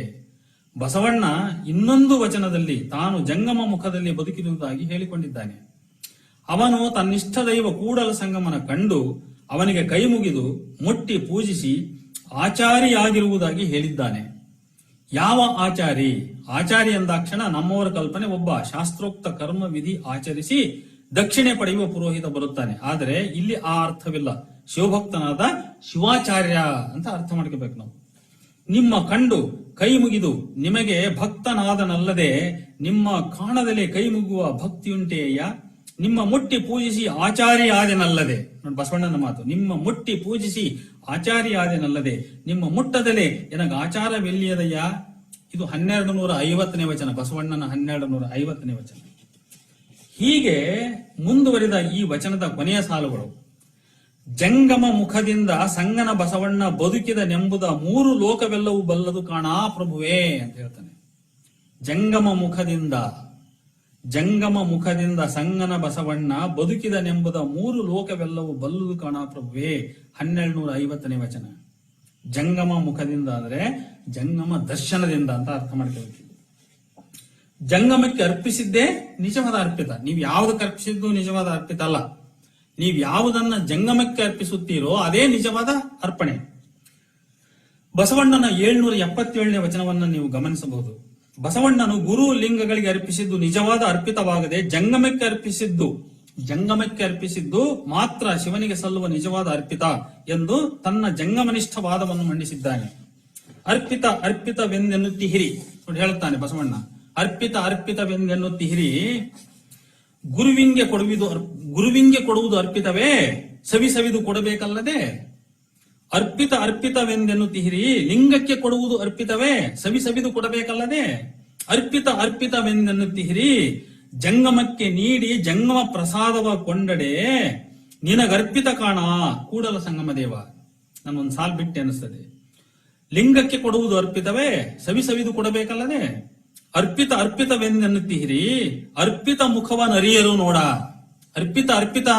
ಬಸವಣ್ಣ ಇನ್ನೊಂದು ವಚನದಲ್ಲಿ ತಾನು ಜಂಗಮ ಮುಖದಲ್ಲಿ ಬದುಕಿರುವುದಾಗಿ ಹೇಳಿಕೊಂಡಿದ್ದಾನೆ. ಅವನು ತನ್ನಿಷ್ಠ ದೈವ ಕೂಡಲ ಸಂಗಮನ ಕಂಡು ಅವನಿಗೆ ಕೈ ಮುಗಿದು ಮುಟ್ಟಿ ಪೂಜಿಸಿ ಆಚಾರಿಯಾಗಿರುವುದಾಗಿ ಹೇಳಿದ್ದಾನೆ. ಯಾವ ಆಚಾರಿ? ಆಚಾರಿ ಎಂದಾಕ್ಷಣ ನಮ್ಮವರ ಕಲ್ಪನೆ ಒಬ್ಬ ಶಾಸ್ತ್ರೋಕ್ತ ಕರ್ಮ ವಿಧಿ ಆಚರಿಸಿ ದಕ್ಷಿಣೆ ಪಡೆಯುವ ಪುರೋಹಿತ ಬರುತ್ತಾನೆ. ಆದರೆ ಇಲ್ಲಿ ಆ ಅರ್ಥವಿಲ್ಲ. ಶಿವಭಕ್ತನಾದ ಶಿವಾಚಾರ್ಯ ಅಂತ ಅರ್ಥ ಮಾಡ್ಕೋಬೇಕು ನಾವು. ನಿಮ್ಮ ಕಂಡು ಕೈ ಮುಗಿದು ನಿಮಗೆ ಭಕ್ತನಾದನಲ್ಲದೆ ನಿಮ್ಮ ಕಾಣದಲ್ಲೇ ಕೈ ಮುಗುವ ಭಕ್ತಿಯುಂಟೆಯ, ನಿಮ್ಮ ಮುಟ್ಟಿ ಪೂಜಿಸಿ ಆಚಾರಿ ಆದೆನಲ್ಲದೆ. ನೋಡಿ ಬಸವಣ್ಣನ ಮಾತು, ನಿಮ್ಮ ಮುಟ್ಟಿ ಪೂಜಿಸಿ ಆಚಾರಿ ಆದೆನಲ್ಲದೆ ನಿಮ್ಮ ಮುಟ್ಟದಲೇ ಎನಗ ಆಚಾರವೆಲ್ಲಿಯದಯ್ಯ. ಇದು 1250ನೇ ವಚನ, ಬಸವಣ್ಣನ 1250ನೇ ವಚನ. ಹೀಗೆ ಮುಂದುವರಿದ ಈ ವಚನದ ಕೊನೆಯ ಸಾಲುಗಳು, ಜಂಗಮ ಮುಖದಿಂದ ಸಂಗನ ಬಸವಣ್ಣ ಬದುಕಿದನೆಂಬುದ 3 ಲೋಕವೆಲ್ಲವೂ ಬಲ್ಲದು ಕಾಣಾ ಪ್ರಭುವೇ ಅಂತ ಹೇಳ್ತಾನೆ. ಜಂಗಮ ಮುಖದಿಂದ ಸಂಗನ ಬಸವಣ್ಣ ಬದುಕಿದನೆಂಬುದ 3 ಲೋಕವೆಲ್ಲವೂ ಬಲ್ಲದು ಕಾಣಾ ಪ್ರಭುವೇ 1250ನೇ ವಚನ. ಜಂಗಮ ಮುಖದಿಂದ ಅಂದ್ರೆ ಜಂಗಮ ದರ್ಶನದಿಂದ ಅಂತ ಅರ್ಥ ಮಾಡ್ಕೋಬೇಕು. ಜಂಗಮಕ್ಕೆ ಅರ್ಪಿಸಿದ್ದೇ ನಿಜವಾದ ಅರ್ಪಿತ. ನೀವು ಯಾವುದಕ್ಕೆ ಅರ್ಪಿಸಿದ್ದು ನಿಜವಾದ ಅರ್ಪಿತ ಅಲ್ಲ. ನೀವು ಯಾವುದನ್ನ ಜಂಗಮಕ್ಕೆ ಅರ್ಪಿಸುತ್ತೀರೋ ಅದೇ ನಿಜವಾದ ಅರ್ಪಣೆ. ಬಸವಣ್ಣನ 777ನೇ ವಚನವನ್ನ ನೀವು ಗಮನಿಸಬಹುದು. ಬಸವಣ್ಣನು ಗುರು ಲಿಂಗಗಳಿಗೆ ಅರ್ಪಿಸಿದ್ದು ನಿಜವಾದ ಅರ್ಪಿತವಾಗದೆ ಜಂಗಮಕ್ಕೆ ಅರ್ಪಿಸಿದ್ದು ಮಾತ್ರ ಶಿವನಿಗೆ ಸಲ್ಲುವ ನಿಜವಾದ ಅರ್ಪಿತ ಎಂದು ತನ್ನ ಜಂಗಮನಿಷ್ಠವಾದವನ್ನು ಮಂಡಿಸಿದ್ದಾನೆ. ಅರ್ಪಿತವೆಂದೆನ್ನುತ್ತಿಹಿರಿ ನೋಡಿ ಹೇಳುತ್ತಾನೆ ಬಸವಣ್ಣ. ಅರ್ಪಿತವೆಂದೆನ್ನುತ್ತಿಹಿರಿ, ಗುರುವಿಂಗೆ ಕೊಡುವುದು ಅರ್ಪಿತವೇ, ಸವಿದು ಕೊಡಬೇಕಲ್ಲದೆ. ಅರ್ಪಿತವೆಂದೆನ್ನುತ್ತಿಹಿರಿ, ಲಿಂಗಕ್ಕೆ ಕೊಡುವುದು ಅರ್ಪಿತವೇ, ಸವಿದು ಕೊಡಬೇಕಲ್ಲದೆ. ಅರ್ಪಿತವೆಂದೆನ್ನುತ್ತಿಹಿರಿ, ಜಂಗಮಕ್ಕೆ ನೀಡಿ ಜಂಗಮ ಪ್ರಸಾದವ ಕೊಂಡಡೆ ನಿನಗರ್ಪಿತ ಕಾಣ ಕೂಡಲ ಸಂಗಮ ದೇವ. ನನ್ನೊಂದು ಸಾಲ್ ಬಿಟ್ಟೆ ಅನಿಸ್ತದೆ. ಲಿಂಗಕ್ಕೆ ಕೊಡುವುದು ಅರ್ಪಿತವೇ, ಸವಿದು ಕೊಡಬೇಕಲ್ಲದೆ. ಅರ್ಪಿತವೆಂದೆನ್ನುತ್ತಿಹಿರಿ, ಅರ್ಪಿತ ಮುಖವನ್ನರಿಯರು ನೋಡ. ಅರ್ಪಿತ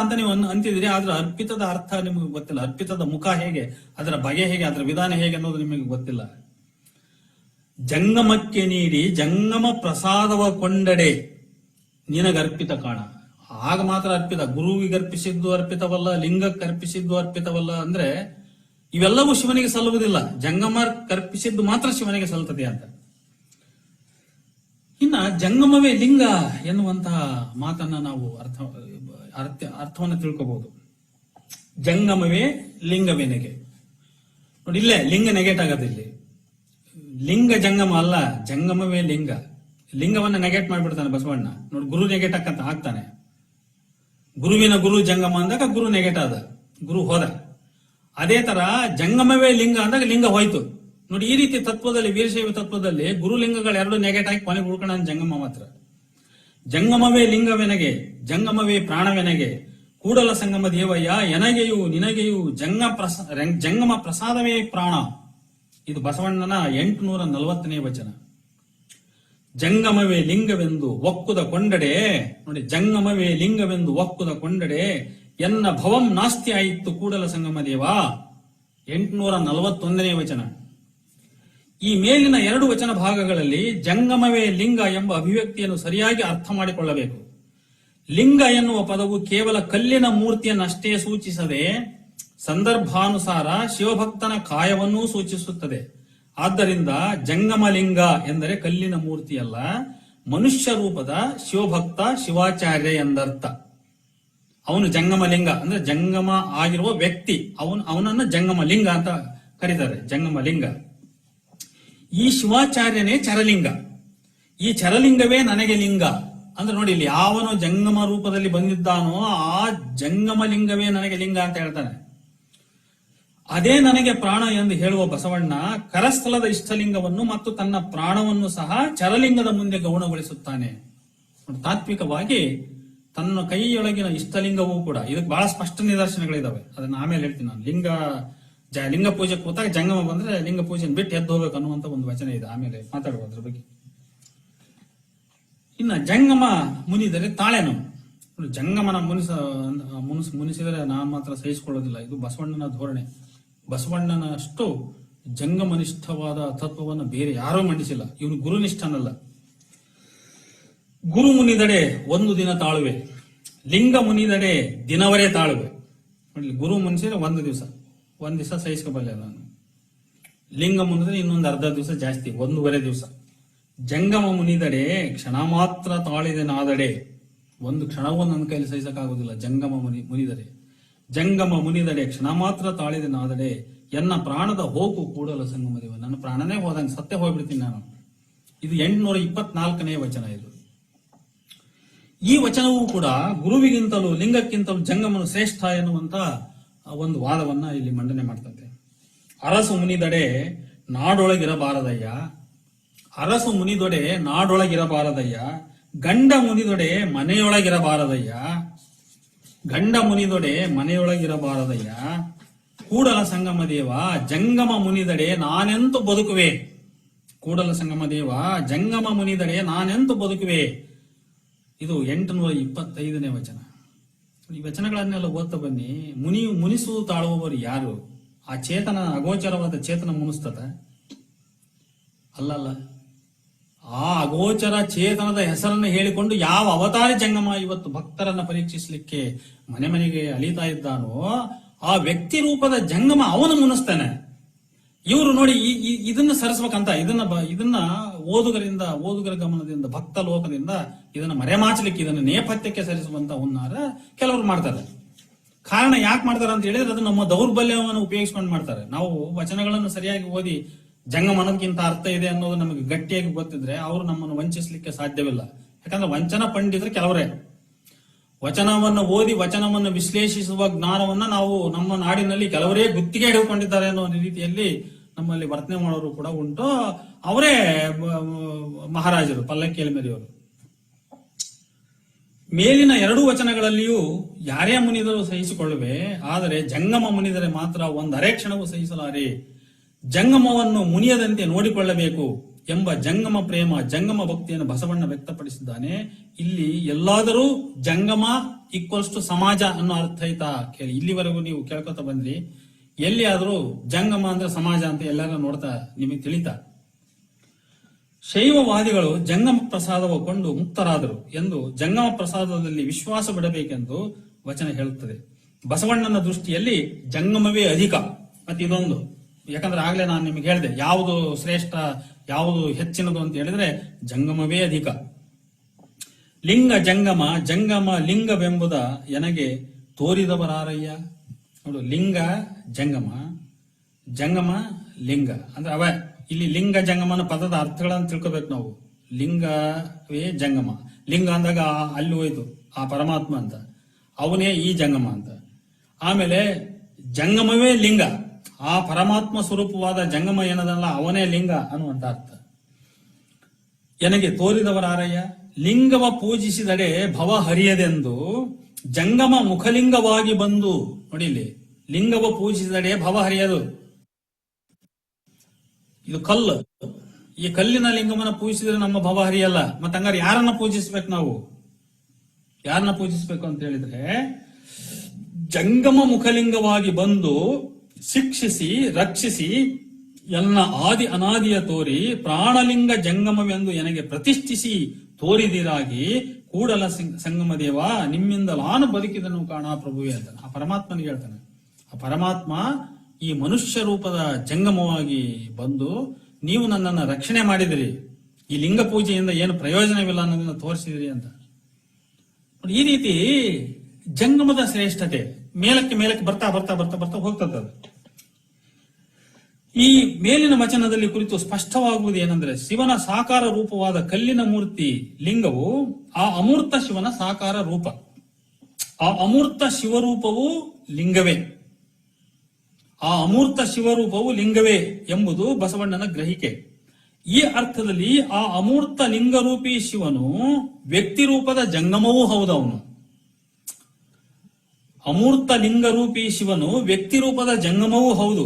ಅಂತ ನೀವು ಅಂತಿದ್ದೀರಿ, ಆದ್ರೆ ಅರ್ಪಿತದ ಅರ್ಥ ನಿಮಗೆ ಗೊತ್ತಿಲ್ಲ. ಅರ್ಪಿತದ ಮುಖ ಹೇಗೆ, ಅದರ ಬಗೆ ಹೇಗೆ, ಅದರ ವಿಧಾನ ಹೇಗೆ ಅನ್ನೋದು ನಿಮಗೆ ಗೊತ್ತಿಲ್ಲ. ಜಂಗಮಕ್ಕೆ ನೀಡಿ ಜಂಗಮ ಪ್ರಸಾದವ ಕೊಂಡಡೆ ನಿನಗರ್ಪಿತ ಕಾಣ. ಆಗ ಮಾತ್ರ ಅರ್ಪಿತ. ಗುರುವಿಗೆ ಅರ್ಪಿಸಿದ್ದು ಅರ್ಪಿತವಲ್ಲ, ಲಿಂಗಕ್ಕೆ ಅರ್ಪಿಸಿದ್ದು ಅರ್ಪಿತವಲ್ಲ. ಅಂದ್ರೆ ಇವೆಲ್ಲವೂ ಶಿವನಿಗೆ ಸಲ್ಲುವುದಿಲ್ಲ. ಜಂಗಮಕ್ಕೆ ಅರ್ಪಿಸಿದ್ದು ಮಾತ್ರ ಶಿವನಿಗೆ ಸಲ್ಲುತ್ತದೆ ಅಂತ. ಇನ್ನ ಜಂಗಮವೇ ಲಿಂಗ ಎನ್ನುವಂತಹ ಮಾತನ್ನ ನಾವು ಅರ್ಥವನ್ನು ತಿಳ್ಕೋಬಹುದು. ಜಂಗಮವೇ ಲಿಂಗವೆನಗೆ. ನೋಡಿ ಇಲ್ಲೇ ಲಿಂಗ ನೆಗೆಟ್ ಆಗೋದು. ಇಲ್ಲಿ ಲಿಂಗ ಜಂಗಮ ಅಲ್ಲ, ಜಂಗಮವೇ ಲಿಂಗ. ಲಿಂಗವನ್ನ ನೆಗೆಟ್ ಮಾಡ್ಬಿಡ್ತಾನೆ ಬಸವಣ್ಣ. ನೋಡಿ ಗುರು ನೆಗೆಟ್ ಆಗ್ತಾನೆ. ಗುರುವಿನ ಗುರು ಜಂಗಮ ಅಂದಾಗ ಗುರು ನೆಗೆಟ್ ಆದ, ಗುರು ಹೋದ. ಅದೇ ತರ ಜಂಗಮವೇ ಲಿಂಗ ಅಂದಾಗ ಲಿಂಗ ಹೋಯ್ತು. ನೋಡಿ ಈ ರೀತಿ ತತ್ವದಲ್ಲಿ, ವೀರಶೈವ ತತ್ವದಲ್ಲಿ ಗುರುಲಿಂಗಗಳೆರಡು ನೆಗೆಟ್ ಆಗಿ ಕೊನೆಗೆ ಉಳ್ಕೊಂಡ ಜಂಗಮ ಮಾತ್ರ. ಜಂಗಮವೇ ಲಿಂಗವೆನಗೆ, ಜಂಗಮವೇ ಪ್ರಾಣವೆನಗೆ, ಕೂಡಲ ಸಂಗಮ ದೇವಯ್ಯ ಎನಗೆಯು ನಿನಗೆಯು ಜಂಗಮ ಪ್ರಸಾದವೇ ಪ್ರಾಣ. ಇದು ಬಸವಣ್ಣನ 840ನೇ ವಚನ. ಜಂಗಮವೇ ಲಿಂಗವೆಂದು ಒಕ್ಕುದ ಕೊಂಡಡೆ, ನೋಡಿ, ಜಂಗಮವೇ ಲಿಂಗವೆಂದು ಒಕ್ಕುದ ಕೊಂಡಡೆ ಎನ್ನ ಭವಂ ನಾಸ್ತಿ ಆಯಿತು ಕೂಡಲ ಸಂಗಮ ದೇವ. 841ನೇ ವಚನ. ಈ ಮೇಲಿನ 2 ವಚನ ಭಾಗಗಳಲ್ಲಿ ಜಂಗಮವೇ ಲಿಂಗ ಎಂಬ ಅಭಿವ್ಯಕ್ತಿಯನ್ನು ಸರಿಯಾಗಿ ಅರ್ಥ ಮಾಡಿಕೊಳ್ಳಬೇಕು. ಲಿಂಗ ಎನ್ನುವ ಪದವು ಕೇವಲ ಕಲ್ಲಿನ ಮೂರ್ತಿಯನ್ನಷ್ಟೇ ಸೂಚಿಸದೆ ಸಂದರ್ಭಾನುಸಾರ ಶಿವಭಕ್ತನ ಕಾಯವನ್ನೂ ಸೂಚಿಸುತ್ತದೆ. ಆದ್ದರಿಂದ ಜಂಗಮಲಿಂಗ ಎಂದರೆ ಕಲ್ಲಿನ ಮೂರ್ತಿಯಲ್ಲ, ಮನುಷ್ಯ ರೂಪದ ಶಿವಭಕ್ತ ಶಿವಾಚಾರ್ಯ ಎಂದರ್ಥ. ಅವನು ಜಂಗಮಲಿಂಗ ಅಂದ್ರೆ ಜಂಗಮ ಆಗಿರುವ ವ್ಯಕ್ತಿ, ಅವನನ್ನ ಜಂಗಮಲಿಂಗ ಅಂತ ಕರೀತಾರೆ. ಜಂಗಮಲಿಂಗ. ಈ ಶಿವಾಚಾರ್ಯನೇ ಚರಲಿಂಗ. ಈ ಚರಲಿಂಗವೇ ನನಗೆ ಲಿಂಗ ಅಂದ್ರೆ ನೋಡಿ, ಇಲ್ಲಿ ಯಾವನು ಜಂಗಮ ರೂಪದಲ್ಲಿ ಬಂದಿದ್ದಾನೋ ಆ ಜಂಗಮಲಿಂಗವೇ ನನಗೆ ಲಿಂಗ ಅಂತ ಹೇಳ್ತಾನೆ. ಅದೇ ನನಗೆ ಪ್ರಾಣ ಎಂದು ಹೇಳುವ ಬಸವಣ್ಣ ಕರಸ್ಥಲದ ಇಷ್ಟಲಿಂಗವನ್ನು ಮತ್ತು ತನ್ನ ಪ್ರಾಣವನ್ನು ಸಹ ಚರಲಿಂಗದ ಮುಂದೆ ಗೌಣಗೊಳಿಸುತ್ತಾನೆ. ತಾತ್ವಿಕವಾಗಿ ತನ್ನ ಕೈಯೊಳಗಿನ ಇಷ್ಟಲಿಂಗವೂ ಕೂಡ ಇದಕ್ಕೆ ಬಹಳ ಸ್ಪಷ್ಟ ನಿದರ್ಶನಗಳಿದಾವೆ. ಅದನ್ನ ಆಮೇಲೆ ಹೇಳ್ತೀನಿ ನಾನು. ಲಿಂಗ ಪೂಜೆ ಕೂತಾಗ ಜಂಗಮ ಬಂದ್ರೆ ಲಿಂಗ ಪೂಜೆ ಬಿಟ್ಟು ಎದ್ದು ಹೋಗ್ಬೇಕು ಅನ್ನುವಂತ ಒಂದು ವಚನ ಇದೆ. ಆಮೇಲೆ ಮಾತಾಡುವ ಅದ್ರ ಬಗ್ಗೆ. ಇನ್ನ ಜಂಗಮ ಮುನಿದರೆ ತಾಳೆನು. ಜಂಗಮನ ಮುನಿಸಿದರೆ ನಾನು ಮಾತ್ರ ಸಹಿಸಿಕೊಳ್ಳೋದಿಲ್ಲ. ಇದು ಬಸವಣ್ಣನ ಧೋರಣೆ. ಬಸವಣ್ಣನಷ್ಟು ಜಂಗಮನಿಷ್ಠವಾದ ತತ್ವವನ್ನು ಬೇರೆ ಯಾರೂ ಮಂಡಿಸಿಲ್ಲ. ಇವನು ಗುರುನಿಷ್ಠನಲ್ಲ. ಗುರು ಮುನಿದಡೆ ಒಂದು ದಿನ ತಾಳುವೆ, ಲಿಂಗ ಮುನಿದಡೆ ದಿನವರೇ ತಾಳುವೆ. ನೋಡಿ, ಗುರು ಮುನಿಸಿದ್ರೆ ಒಂದು ದಿವಸ ಸಹಿಸ್ಕೋಬಲ್ಲೆ ನಾನು. ಲಿಂಗ ಮುನಿದ್ರೆ ಇನ್ನೊಂದು ಅರ್ಧ ದಿವಸ ಜಾಸ್ತಿ, 1.5 ದಿವಸ. ಜಂಗಮ ಮುನಿದಡೆ ಕ್ಷಣ ಮಾತ್ರ ತಾಳಿದೆ ನಾದಡೆ. ಒಂದು ಕ್ಷಣವೂ ನನ್ನ ಕೈಲಿ ಸಹಿಸಕ್ಕಾಗುದಿಲ್ಲ. ಮುನಿದರೆ ಜಂಗಮ ಮುನಿದಡೆ ಕ್ಷಣ ಮಾತ್ರ ತಾಳಿದೆ ನಾದಡೆ ಎನ್ನ ಪ್ರಾಣದ ಹೋಗು ಕೂಡಲ ಸಂಗಮ ದೇವ. ನನ್ನ ಪ್ರಾಣನೇ ಹೋದಂಗೆ ಸತ್ಯ ಹೋಗ್ಬಿಡ್ತೀನಿ ನಾನು. ಇದು 824ನೇ ವಚನ. ಇದು ಈ ವಚನವೂ ಕೂಡ ಗುರುವಿಗಿಂತಲೂ ಲಿಂಗಕ್ಕಿಂತಲೂ ಜಂಗಮನು ಶ್ರೇಷ್ಠ ಎನ್ನುವಂತ ಒಂದು ವಾದವನ್ನ ಇಲ್ಲಿ ಮಂಡನೆ ಮಾಡ್ತದೆ. ಅರಸು ಮುನಿದಡೆ ನಾಡೊಳಗಿರಬಾರದಯ್ಯ, ಅರಸು ಮುನಿದೊಡೆ ನಾಡೊಳಗಿರಬಾರದಯ್ಯ, ಗಂಡ ಮುನಿದೊಡೆ ಮನೆಯೊಳಗಿರಬಾರದಯ್ಯ, ಗಂಡ ಮುನಿದೊಡೆ ಮನೆಯೊಳಗಿರಬಾರದಯ್ಯ, ಕೂಡಲ ಸಂಗಮ ದೇವ ಜಂಗಮ ಮುನಿದಡೆ ನಾನೆಂತು ಬದುಕುವೆ. ಕೂಡಲ ಸಂಗಮ ದೇವ ಜಂಗಮ ಮುನಿದಡೆ ನಾನೆಂತು ಬದುಕುವೆ. ಇದು 825ನೇ ವಚನ. ಈ ವಚನಗಳನ್ನೆಲ್ಲ ಓದ್ತಾ ಬನ್ನಿ. ಮುನಿಸು ತಾಳುವವರು ಯಾರು? ಆ ಚೇತನ, ಅಗೋಚರವಾದ ಚೇತನ ಮುನಿಸ್ತದ? ಅಲ್ಲಲ್ಲ. ಆ ಅಗೋಚರ ಚೇತನದ ಹೆಸರನ್ನು ಹೇಳಿಕೊಂಡು ಯಾವ ಅವತಾರಿ ಜಂಗಮ ಇವತ್ತು ಭಕ್ತರನ್ನ ಪರೀಕ್ಷಿಸಲಿಕ್ಕೆ ಮನೆ ಮನೆಗೆ ಅಲಿತಾ ಇದ್ದಾನೋ ಆ ವ್ಯಕ್ತಿ ರೂಪದ ಜಂಗಮ ಅವನು ಮುನಿಸ್ತಾನೆ. ಇವರು ನೋಡಿ ಇದನ್ನ ಸರಿಸ್ಬೇಕಂತ ಇದನ್ನ ಓದುಗರ ಗಮನದಿಂದ, ಭಕ್ತ ಲೋಕದಿಂದ ಇದನ್ನ ಮರೆಮಾಚಲಿಕ್ಕೆ, ಇದನ್ನ ನೇಪಥ್ಯಕ್ಕೆ ಸರಿಸುವಂತ ಹುನ್ನಾರ ಕೆಲವರು ಮಾಡ್ತಾರೆ. ಕಾರಣ ಯಾಕೆ ಮಾಡ್ತಾರೆ ಅಂತ ಹೇಳಿದ್ರೆ ಅದು ನಮ್ಮ ದೌರ್ಬಲ್ಯವನ್ನು ಉಪಯೋಗಿಸ್ಕೊಂಡು ಮಾಡ್ತಾರೆ. ನಾವು ವಚನಗಳನ್ನು ಸರಿಯಾಗಿ ಓದಿ ಜಂಗಮನಕ್ಕಿಂತ ಅರ್ಥ ಇದೆ ಅನ್ನೋದು ನಮಗೆ ಗಟ್ಟಿಯಾಗಿ ಗೊತ್ತಿದ್ರೆ ಅವರು ನಮ್ಮನ್ನು ವಂಚಿಸಲಿಕ್ಕೆ ಸಾಧ್ಯವಿಲ್ಲ. ಯಾಕಂದ್ರೆ ವಂಚನ ಪಂಡಿತರು ಕೆಲವರೇ. ವಚನವನ್ನು ಓದಿ ವಚನವನ್ನು ವಿಶ್ಲೇಷಿಸುವ ಜ್ಞಾನವನ್ನ ನಾವು ನಮ್ಮ ನಾಡಿನಲ್ಲಿ ಕೆಲವರೇ ಗುತ್ತಿಗೆ ಹಿಡಿದುಕೊಂಡಿದ್ದಾರೆ ಅನ್ನೋ ರೀತಿಯಲ್ಲಿ ನಮ್ಮಲ್ಲಿ ವರ್ತನೆ ಮಾಡೋರು ಕೂಡ ಉಂಟು. ಅವರೇ ಮಹಾರಾಜರು, ಪಲ್ಲಕ್ಕಿಯಲ್ಲಿ ಮೆರೆಯವರು. ಮೇಲಿನ 2 ವಚನಗಳಲ್ಲಿಯೂ ಯಾರೇ ಮುನಿದರೂ ಸಹಿಸಿಕೊಳ್ಳುವೆ, ಆದರೆ ಜಂಗಮ ಮುನಿದರೆ ಮಾತ್ರ ಒಂದು ಅರೆಕ್ಷಣವೂ ಸಹಿಸಲಾರೆ. ಜಂಗಮವನ್ನು ಮುನಿಯದಂತೆ ನೋಡಿಕೊಳ್ಳಬೇಕು ಎಂಬ ಜಂಗಮ ಪ್ರೇಮ, ಜಂಗಮ ಭಕ್ತಿಯನ್ನು ಬಸವಣ್ಣ ವ್ಯಕ್ತಪಡಿಸಿದ್ದಾನೆ. ಇಲ್ಲಿ ಎಲ್ಲಾದರೂ ಜಂಗಮ ಈಕ್ವಲ್ಸ್ ಟು ಸಮಾಜ ಅನ್ನೋ ಅರ್ಥ ಆಯ್ತಾ ಕೇಳಿ. ಇಲ್ಲಿವರೆಗೂ ನೀವು ಕೇಳ್ಕೊತ ಬಂದ್ರಿ. ಎಲ್ಲಿ ಆದ್ರೂ ಜಂಗಮ ಅಂದ್ರೆ ಸಮಾಜ ಅಂತ ಎಲ್ಲಾರು ನೋಡ್ತಾ ನಿಮಗೆ ತಿಳಿತಾ? ಶೈವವಾದಿಗಳು ಜಂಗಮ ಪ್ರಸಾದವ ಕೊಂಡು ಮುಕ್ತರಾದರು ಎಂದು ಜಂಗಮ ಪ್ರಸಾದದಲ್ಲಿ ವಿಶ್ವಾಸ ಬಿಡಬೇಕೆಂದು ವಚನ ಹೇಳುತ್ತದೆ. ಬಸವಣ್ಣನ ದೃಷ್ಟಿಯಲ್ಲಿ ಜಂಗಮವೇ ಅಧಿಕ. ಮತ್ತೆ ಇದೊಂದು, ಯಾಕಂದ್ರೆ ಆಗ್ಲೇ ನಾನು ನಿಮಗೆ ಹೇಳಿದೆ ಯಾವುದು ಶ್ರೇಷ್ಠ ಯಾವುದು ಹೆಚ್ಚಿನದು ಅಂತ ಹೇಳಿದ್ರೆ ಜಂಗಮವೇ ಅಧಿಕ. ಲಿಂಗ ಜಂಗಮ ಜಂಗಮ ಲಿಂಗವೆಂಬುದ ಎನಗೆ ತೋರಿದವರಾರಯ್ಯ. ನೋಡು, ಲಿಂಗ ಜಂಗಮ, ಜಂಗಮ ಲಿಂಗ ಅಂದ್ರೆ ಅವ. ಇಲ್ಲಿ ಲಿಂಗ ಜಂಗಮನ ಪದದ ಅರ್ಥಗಳನ್ನು ತಿಳ್ಕೋಬೇಕು ನಾವು. ಲಿಂಗವೇ ಜಂಗಮ, ಲಿಂಗ ಅಂದಾಗ ಅಲ್ಲಿ ಹೋಯ್ತು ಆ ಪರಮಾತ್ಮ ಅಂತ, ಅವನೇ ಈ ಜಂಗಮ ಅಂತ. ಆಮೇಲೆ ಜಂಗಮವೇ ಲಿಂಗ, ಆ ಪರಮಾತ್ಮ ಸ್ವರೂಪವಾದ ಜಂಗಮ ಏನದಲ್ಲ ಅವನೇ ಲಿಂಗ ಅನ್ನುವಂತ ಅರ್ಥ. ಎನಗೆ ತೋರಿದವರಾರಯ್ಯ. ಲಿಂಗವ ಪೂಜಿಸಿದಡೆ ಭವ ಹರಿಯದೆಂದು ಜಂಗಮ ಮುಖಲಿಂಗವಾಗಿ ಬಂದು. ನೋಡಿ, ಇಲ್ಲಿ ಲಿಂಗವ ಪೂಜಿಸಿದಡೆ ಭವ ಹರಿಯದು. ಇದು ಕಲ್ಲು, ಈ ಕಲ್ಲಿನ ಲಿಂಗವನ್ನ ಪೂಜಿಸಿದ್ರೆ ನಮ್ಮ ಭವ ಹರಿಯಲ್ಲ. ಮತ್ತೆ ಹಂಗಾರೆ ಯಾರನ್ನ ಪೂಜಿಸ್ಬೇಕು ನಾವು? ಯಾರನ್ನ ಪೂಜಿಸ್ಬೇಕು ಅಂತ ಹೇಳಿದ್ರೆ, ಜಂಗಮ ಮುಖಲಿಂಗವಾಗಿ ಬಂದು ಶಿಕ್ಷಿಸಿ ರಕ್ಷಿಸಿ ಎಲ್ಲ ಆದಿ ಅನಾದಿಯ ತೋರಿ ಪ್ರಾಣಲಿಂಗ ಜಂಗಮವೆಂದು ನನಗೆ ಪ್ರತಿಷ್ಠಿಸಿ ತೋರಿದಿರಾಗಿ ಕೂಡಲ ಸಂಗಮ ದೇವ ನಿಮ್ಮಿಂದ ನಾನು ಬದುಕಿದನು ಕಾಣ ಪ್ರಭುವೆ ಅಂತಾನೆ. ಆ ಪರಮಾತ್ಮನಿಗೆ ಹೇಳ್ತಾನೆ. ಆ ಪರಮಾತ್ಮ ಈ ಮನುಷ್ಯ ರೂಪದ ಜಂಗಮವಾಗಿ ಬಂದು ನೀವು ನನ್ನನ್ನು ರಕ್ಷಣೆ ಮಾಡಿದಿರಿ, ಈ ಲಿಂಗ ಪೂಜೆಯಿಂದ ಏನು ಪ್ರಯೋಜನವಿಲ್ಲ ಅನ್ನೋದನ್ನ ತೋರಿಸಿದಿರಿ ಅಂತ. ಈ ರೀತಿ ಜಂಗಮದ ಶ್ರೇಷ್ಠತೆ ಮೇಲಕ್ಕೆ ಮೇಲಕ್ಕೆ ಬರ್ತಾ ಬರ್ತಾ ಬರ್ತಾ ಬರ್ತಾ ಹೋಗ್ತದೆ. ಈ ಮೇಲಿನ ವಚನದಲ್ಲಿ ಕುರಿತು ಸ್ಪಷ್ಟವಾಗುವುದು ಏನಂದ್ರೆ, ಶಿವನ ಸಾಕಾರ ರೂಪವಾದ ಕಲ್ಲಿನ ಮೂರ್ತಿ ಲಿಂಗವು ಆ ಅಮೂರ್ತ ಶಿವನ ಸಾಕಾರ ರೂಪ. ಆ ಅಮೂರ್ತ ಶಿವರೂಪವು ಲಿಂಗವೇ. ಆ ಅಮೂರ್ತ ಶಿವರೂಪವು ಲಿಂಗವೇ ಎಂಬುದು ಬಸವಣ್ಣನ ಗ್ರಹಿಕೆ. ಈ ಅರ್ಥದಲ್ಲಿ ಆ ಅಮೂರ್ತ ಲಿಂಗರೂಪಿ ಶಿವನು ವ್ಯಕ್ತಿ ರೂಪದ ಜಂಗಮವೂ ಹೌದು. ಅವನು ಅಮೂರ್ತ ಲಿಂಗರೂಪಿ ಶಿವನು ವ್ಯಕ್ತಿ ರೂಪದ ಜಂಗಮವೂ ಹೌದು.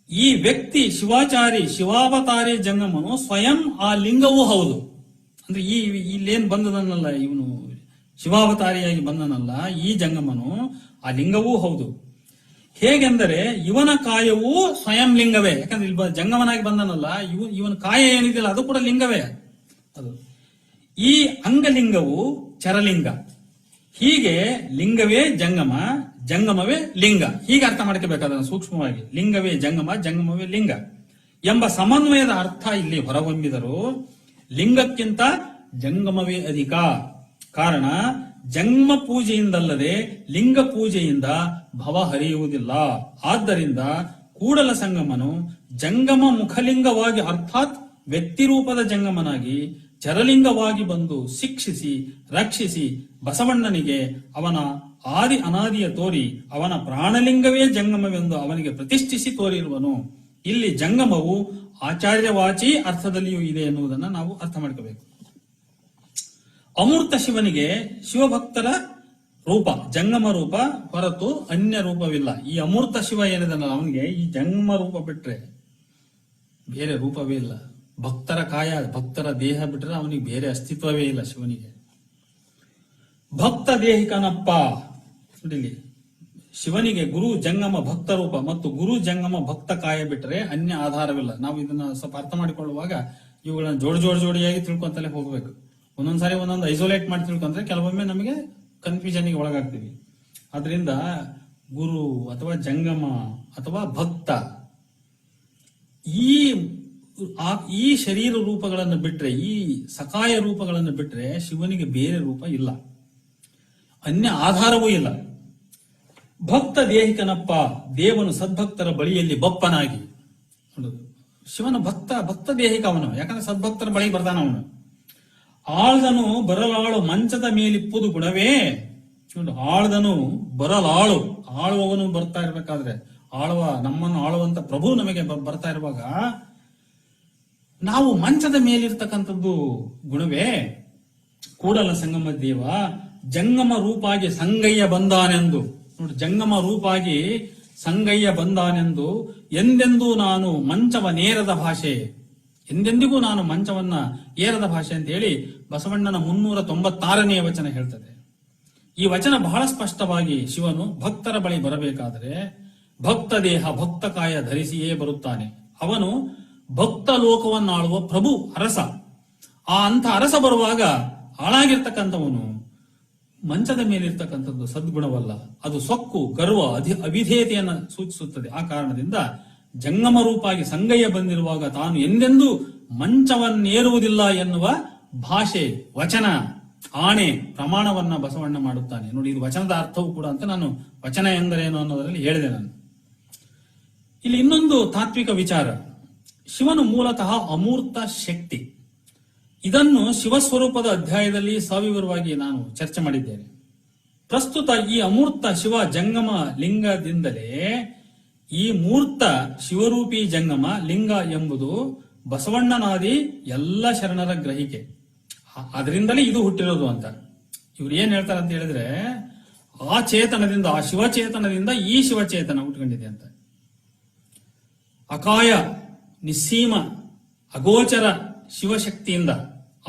ಈ ವ್ಯಕ್ತಿ ಶಿವಾಚಾರಿ ಶಿವಾವತಾರಿ ಜಂಗಮನು ಸ್ವಯಂ ಆ ಲಿಂಗವೂ ಹೌದು. ಅಂದ್ರೆ ಇಲ್ಲೇನ್ ಬಂದದನ್ನಲ್ಲ, ಇವನು ಶಿವಾವತಾರಿಯಾಗಿ ಬಂದನಲ್ಲ ಈ ಜಂಗಮನು, ಆ ಲಿಂಗವೂ ಹೌದು. ಹೇಗೆಂದರೆ ಇವನ ಕಾಯವೂ ಸ್ವಯಂ ಲಿಂಗವೇ. ಯಾಕಂದ್ರೆ ಇಲ್ಲಿ ಜಂಗಮನಾಗಿ ಬಂದನಲ್ಲ, ಇವನ ಕಾಯ ಏನಿದೆಯಲ್ಲ ಅದು ಕೂಡ ಲಿಂಗವೇ. ಅದು ಈ ಅಂಗಲಿಂಗವು ಚರಲಿಂಗ. ಹೀಗೆ ಲಿಂಗವೇ ಜಂಗಮ, ಜಂಗಮವೇ ಲಿಂಗ. ಹೀಗೆ ಅರ್ಥ ಮಾಡ್ಕೋಬೇಕಾದ ಸೂಕ್ಷ್ಮವಾಗಿ. ಲಿಂಗವೇ ಜಂಗಮ, ಜಂಗಮವೇ ಲಿಂಗ ಎಂಬ ಸಮನ್ವಯದ ಅರ್ಥ ಇಲ್ಲಿ ಹೊರಹೊಮ್ಮಿದರು. ಲಿಂಗಕ್ಕಿಂತ ಜಂಗಮವೇ ಅಧಿಕ. ಕಾರಣ ಜಂಗಮ ಪೂಜೆಯಿಂದಲ್ಲದೆ ಲಿಂಗ ಪೂಜೆಯಿಂದ ಭವ ಹರಿಯುವುದಿಲ್ಲ. ಆದ್ದರಿಂದ ಕೂಡಲ ಸಂಗಮನು ಜಂಗಮ ಮುಖಲಿಂಗವಾಗಿ ಅರ್ಥಾತ್ ವ್ಯಕ್ತಿ ರೂಪದ ಜಂಗಮನಾಗಿ ಚರಲಿಂಗವಾಗಿ ಬಂದು ಶಿಕ್ಷಿಸಿ ರಕ್ಷಿಸಿ ಬಸವಣ್ಣನಿಗೆ ಅವನ ಆದಿ ಅನಾದಿಯ ತೋರಿ ಅವನ ಪ್ರಾಣಲಿಂಗವೇ ಜಂಗಮವೆಂದು ಅವನಿಗೆ ಪ್ರತಿಷ್ಠಿಸಿ ತೋರಿರುವನು. ಇಲ್ಲಿ ಜಂಗಮವು ಆಚಾರ್ಯವಾಚಿ ಅರ್ಥದಲ್ಲಿಯೂ ಇದೆ ಎನ್ನುವುದನ್ನು ನಾವು ಅರ್ಥ ಮಾಡ್ಕೋಬೇಕು. ಅಮೂರ್ತ ಶಿವನಿಗೆ ಶಿವಭಕ್ತರ ರೂಪ ಜಂಗಮ ರೂಪ ಹೊರತು ಅನ್ಯ ರೂಪವಿಲ್ಲ. ಈ ಅಮೂರ್ತ ಶಿವ ಏನಿದನಲ್ಲ ಅವನಿಗೆ ಈ ಜಂಗಮ ರೂಪ ಬಿಟ್ರೆ ಬೇರೆ ರೂಪವೇ ಇಲ್ಲ. ಭಕ್ತರ ಕಾಯ ಭಕ್ತರ ದೇಹ ಬಿಟ್ರೆ ಅವನಿಗೆ ಬೇರೆ ಅಸ್ತಿತ್ವವೇ ಇಲ್ಲ ಶಿವನಿಗೆ. ಭಕ್ತ ದೇಹಿಕನಪ್ಪ ನೋಡಿಲಿ, ಶಿವನಿಗೆ ಗುರು ಜಂಗಮ ಭಕ್ತ ರೂಪ ಮತ್ತು ಗುರು ಜಂಗಮ ಭಕ್ತ ಕಾಯ ಬಿಟ್ಟರೆ ಅನ್ಯ ಆಧಾರವಿಲ್ಲ. ನಾವು ಇದನ್ನ ಸ್ವಲ್ಪ ಅರ್ಥ ಮಾಡಿಕೊಳ್ಳುವಾಗ ಇವುಗಳನ್ನ ಜೋಡಿಯಾಗಿ ತಿಳ್ಕೊಂತಲೇ ಹೋಗ್ಬೇಕು. ಒಂದೊಂದ್ಸಾರಿ ಒಂದೊಂದು ಐಸೋಲೇಟ್ ಮಾಡಿ ತಿಳ್ಕೊಂಡ್ರೆ ಕೆಲವೊಮ್ಮೆ ನಮಗೆ ಕನ್ಫ್ಯೂಷನ್ಗೆ ಒಳಗಾಗ್ತೀವಿ. ಆದ್ರಿಂದ ಗುರು ಅಥವಾ ಜಂಗಮ ಅಥವಾ ಭಕ್ತ ಈ ಶರೀರ ರೂಪಗಳನ್ನು ಬಿಟ್ರೆ, ಈ ಸಕಾಯ ರೂಪಗಳನ್ನು ಬಿಟ್ರೆ ಶಿವನಿಗೆ ಬೇರೆ ರೂಪ ಇಲ್ಲ, ಅನ್ಯ ಆಧಾರವೂ ಇಲ್ಲ. ಭಕ್ತ ದೇಹಿಕನಪ್ಪ, ದೇವನು ಸದ್ಭಕ್ತರ ಬಳಿಯಲ್ಲಿ ಬಪ್ಪನಾಗಿ. ಶಿವನ ಭಕ್ತ ದೇಹಿಕ ಅವನು, ಯಾಕಂದ್ರೆ ಸದ್ಭಕ್ತರ ಬಳಿ ಬರ್ತಾನ ಅವನು. ಆಳ್ದನು ಬರಲಾಳು ಮಂಚದ ಮೇಲಿಪ್ಪುದು ಗುಣವೇ. ಆಳ್ದನು ಬರಲಾಳು, ಆಳುವವನು ಬರ್ತಾ ಇರ್ಬೇಕಾದ್ರೆ, ನಮ್ಮನ್ನು ಆಳುವಂತ ಪ್ರಭು ನಮಗೆ ಬರ್ತಾ ಇರುವಾಗ ನಾವು ಮಂಚದ ಮೇಲಿರ್ತಕ್ಕಂಥದ್ದು ಗುಣವೇ. ಕೂಡಲ ಸಂಗಮ ದೇವ ಜಂಗಮ ರೂಪಾಗಿ ಸಂಗಯ್ಯ ಬಂದಾನೆಂದು ನೋಡಿ, ಜಂಗಮ ರೂಪಾಗಿ ಸಂಗಯ್ಯ ಬಂದಾನೆಂದು ಎಂದೆಂದೂ ನಾನು ಮಂಚವ ನೇರದ ಭಾಷೆ, ಎಂದೆಂದಿಗೂ ನಾನು ಮಂಚವನ್ನ ಏರದ ಭಾಷೆ ಅಂತ ಹೇಳಿ ಬಸವಣ್ಣನ 396ನೇ ವಚನ ಹೇಳ್ತದೆ. ಈ ವಚನ ಬಹಳ ಸ್ಪಷ್ಟವಾಗಿ ಶಿವನು ಭಕ್ತರ ಬಳಿ ಬರಬೇಕಾದರೆ ಭಕ್ತ ದೇಹ ಭಕ್ತ ಕಾಯ ಧರಿಸಿಯೇ ಬರುತ್ತಾನೆ. ಅವನು ಭಕ್ತ ಲೋಕವನ್ನಾಳುವ ಪ್ರಭು ಅರಸ. ಅಂಥ ಅರಸ ಬರುವಾಗ ಹಾಳಾಗಿರ್ತಕ್ಕಂಥವನು ಮಂಚದ ಮೇಲಿರ್ತಕ್ಕಂಥದ್ದು ಸದ್ಗುಣವಲ್ಲ, ಅದು ಸೊಕ್ಕು ಗರ್ವ ಅವಿಧೇಯತೆಯನ್ನು ಸೂಚಿಸುತ್ತದೆ. ಆ ಕಾರಣದಿಂದ ಜಂಗಮ ರೂಪಾಗಿ ಸಂಗಯ್ಯ ಬಂದಿರುವಾಗ ತಾನು ಎಂದೆಂದೂ ಮಂಚವನ್ನೇರುವುದಿಲ್ಲ ಎನ್ನುವ ಭಾಷೆ, ವಚನ, ಆಣೆ, ಪ್ರಮಾಣವನ್ನ ಬಸವಣ್ಣ ಮಾಡುತ್ತಾನೆ. ನೋಡಿ, ಇದು ವಚನದ ಅರ್ಥವೂ ಕೂಡ ಅಂತ ನಾನು ವಚನ ಎಂದರೇನು ಅನ್ನೋದರಲ್ಲಿ ಹೇಳಿದೆ. ನಾನು ಇಲ್ಲಿ ಇನ್ನೊಂದು ತಾತ್ವಿಕ ವಿಚಾರ. ಶಿವನು ಮೂಲತಃ ಅಮೂರ್ತ ಶಕ್ತಿ. ಇದನ್ನು ಶಿವಸ್ವರೂಪದ ಅಧ್ಯಾಯದಲ್ಲಿ ಸವಿವರವಾಗಿ ನಾನು ಚರ್ಚೆ ಮಾಡಿದ್ದೇನೆ. ಪ್ರಸ್ತುತ ಈ ಅಮೂರ್ತ ಶಿವ ಜಂಗಮ ಲಿಂಗದಿಂದಲೇ ಈ ಮೂರ್ತ ಶಿವರೂಪಿ ಜಂಗಮ ಲಿಂಗ ಎಂಬುದು ಬಸವಣ್ಣನಾದಿ ಎಲ್ಲ ಶರಣರ ಗ್ರಹಿಕೆ. ಅದರಿಂದಲೇ ಇದು ಹುಟ್ಟಿರೋದು ಅಂತ ಇವ್ರು ಏನ್ ಹೇಳ್ತಾರೆ ಅಂತ ಹೇಳಿದ್ರೆ, ಆ ಚೇತನದಿಂದ, ಆ ಶಿವಚೇತನದಿಂದ ಈ ಶಿವಚೇತನ ಹುಟ್ಕೊಂಡಿದೆ ಅಂತ. ಅಕಾಯ ನಿಸ್ಸೀಮ ಅಗೋಚರ ಶಿವಶಕ್ತಿಯಿಂದ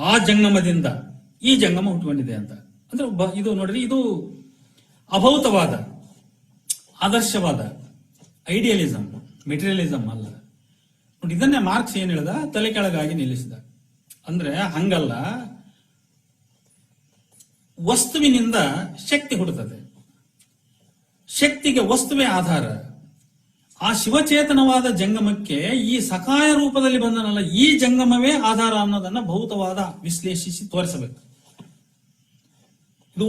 ಆ ಜಂಗಮದಿಂದ ಈ ಜಂಗಮ ಹುಟ್ಟುಕೊಂಡಿದೆ ಅಂತ. ಅಂದ್ರೆ ಇದು ನೋಡ್ರಿ, ಇದು ಅಭೌತವಾದ, ಆದರ್ಶವಾದ, ಐಡಿಯಲಿಸಂ, ಮೆಟೀರಿಯಲಿಸಂ ಅಲ್ಲ ನೋಡಿ. ಇದನ್ನೇ ಮಾರ್ಕ್ಸ್ ಏನ್ ಹೇಳಿದ, ತಲೆ ಕೆಳಗಾಗಿ ನಿಲ್ಲಿಸಿದ. ಅಂದ್ರೆ ಹಂಗಲ್ಲ, ವಸ್ತುವಿನಿಂದ ಶಕ್ತಿ ಹುಡುತ್ತದೆ, ಶಕ್ತಿಗೆ ವಸ್ತುವೇ ಆಧಾರ. ಆ ಶಿವಚೇತನವಾದ ಜಂಗಮಕ್ಕೆ ಈ ಸಕಾಯ ರೂಪದಲ್ಲಿ ಬಂದನಲ್ಲ ಈ ಜಂಗಮವೇ ಆಧಾರ ಅನ್ನೋದನ್ನ ಭೌತವಾದ ವಿಶ್ಲೇಷಿಸಿ ತೋರಿಸಬೇಕು. ಇದು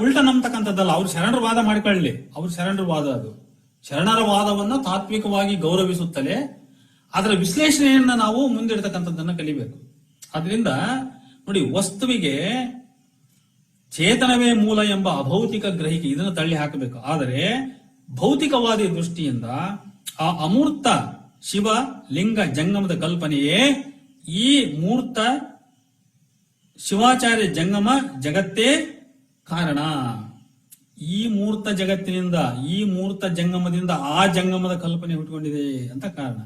ಉಲ್ಟ ನಂಬತಕ್ಕಂಥದ್ದಲ್ಲ. ಅವ್ರು ಶರಣರ ವಾದ ಮಾಡಿಕೊಳ್ಳಿ, ಅವ್ರು ಶರಣರ ವಾದ, ಅದು ಶರಣರ ವಾದವನ್ನ ತಾತ್ವಿಕವಾಗಿ ಗೌರವಿಸುತ್ತಲೇ ಅದರ ವಿಶ್ಲೇಷಣೆಯನ್ನ ನಾವು ಮುಂದಿಡ್ತಕ್ಕಂಥದ್ದನ್ನ ಕಲಿಬೇಕು. ಆದ್ರಿಂದ ನೋಡಿ, ವಸ್ತುವಿಗೆ ಚೇತನವೇ ಮೂಲ ಎಂಬ ಅಭೌತಿಕ ಗ್ರಹಿಕೆ ಇದನ್ನು ತಳ್ಳಿ ಹಾಕಬೇಕು. ಆದರೆ ಭೌತಿಕವಾದಿ ದೃಷ್ಟಿಯಿಂದ ಆ ಅಮೂರ್ತ ಶಿವ ಲಿಂಗ ಜಂಗಮದ ಕಲ್ಪನೆಯೇ ಈ ಮೂರ್ತ ಶಿವಾಚಾರ್ಯ ಜಂಗಮ ಜಗತ್ತೇ ಕಾರಣ. ಈ ಮೂರ್ತ ಜಗತ್ತಿನಿಂದ, ಈ ಮೂರ್ತ ಜಂಗಮದಿಂದ ಆ ಜಂಗಮದ ಕಲ್ಪನೆ ಹುಟ್ಟುಕೊಂಡಿದೆ ಅಂತ ಕಾರಣ.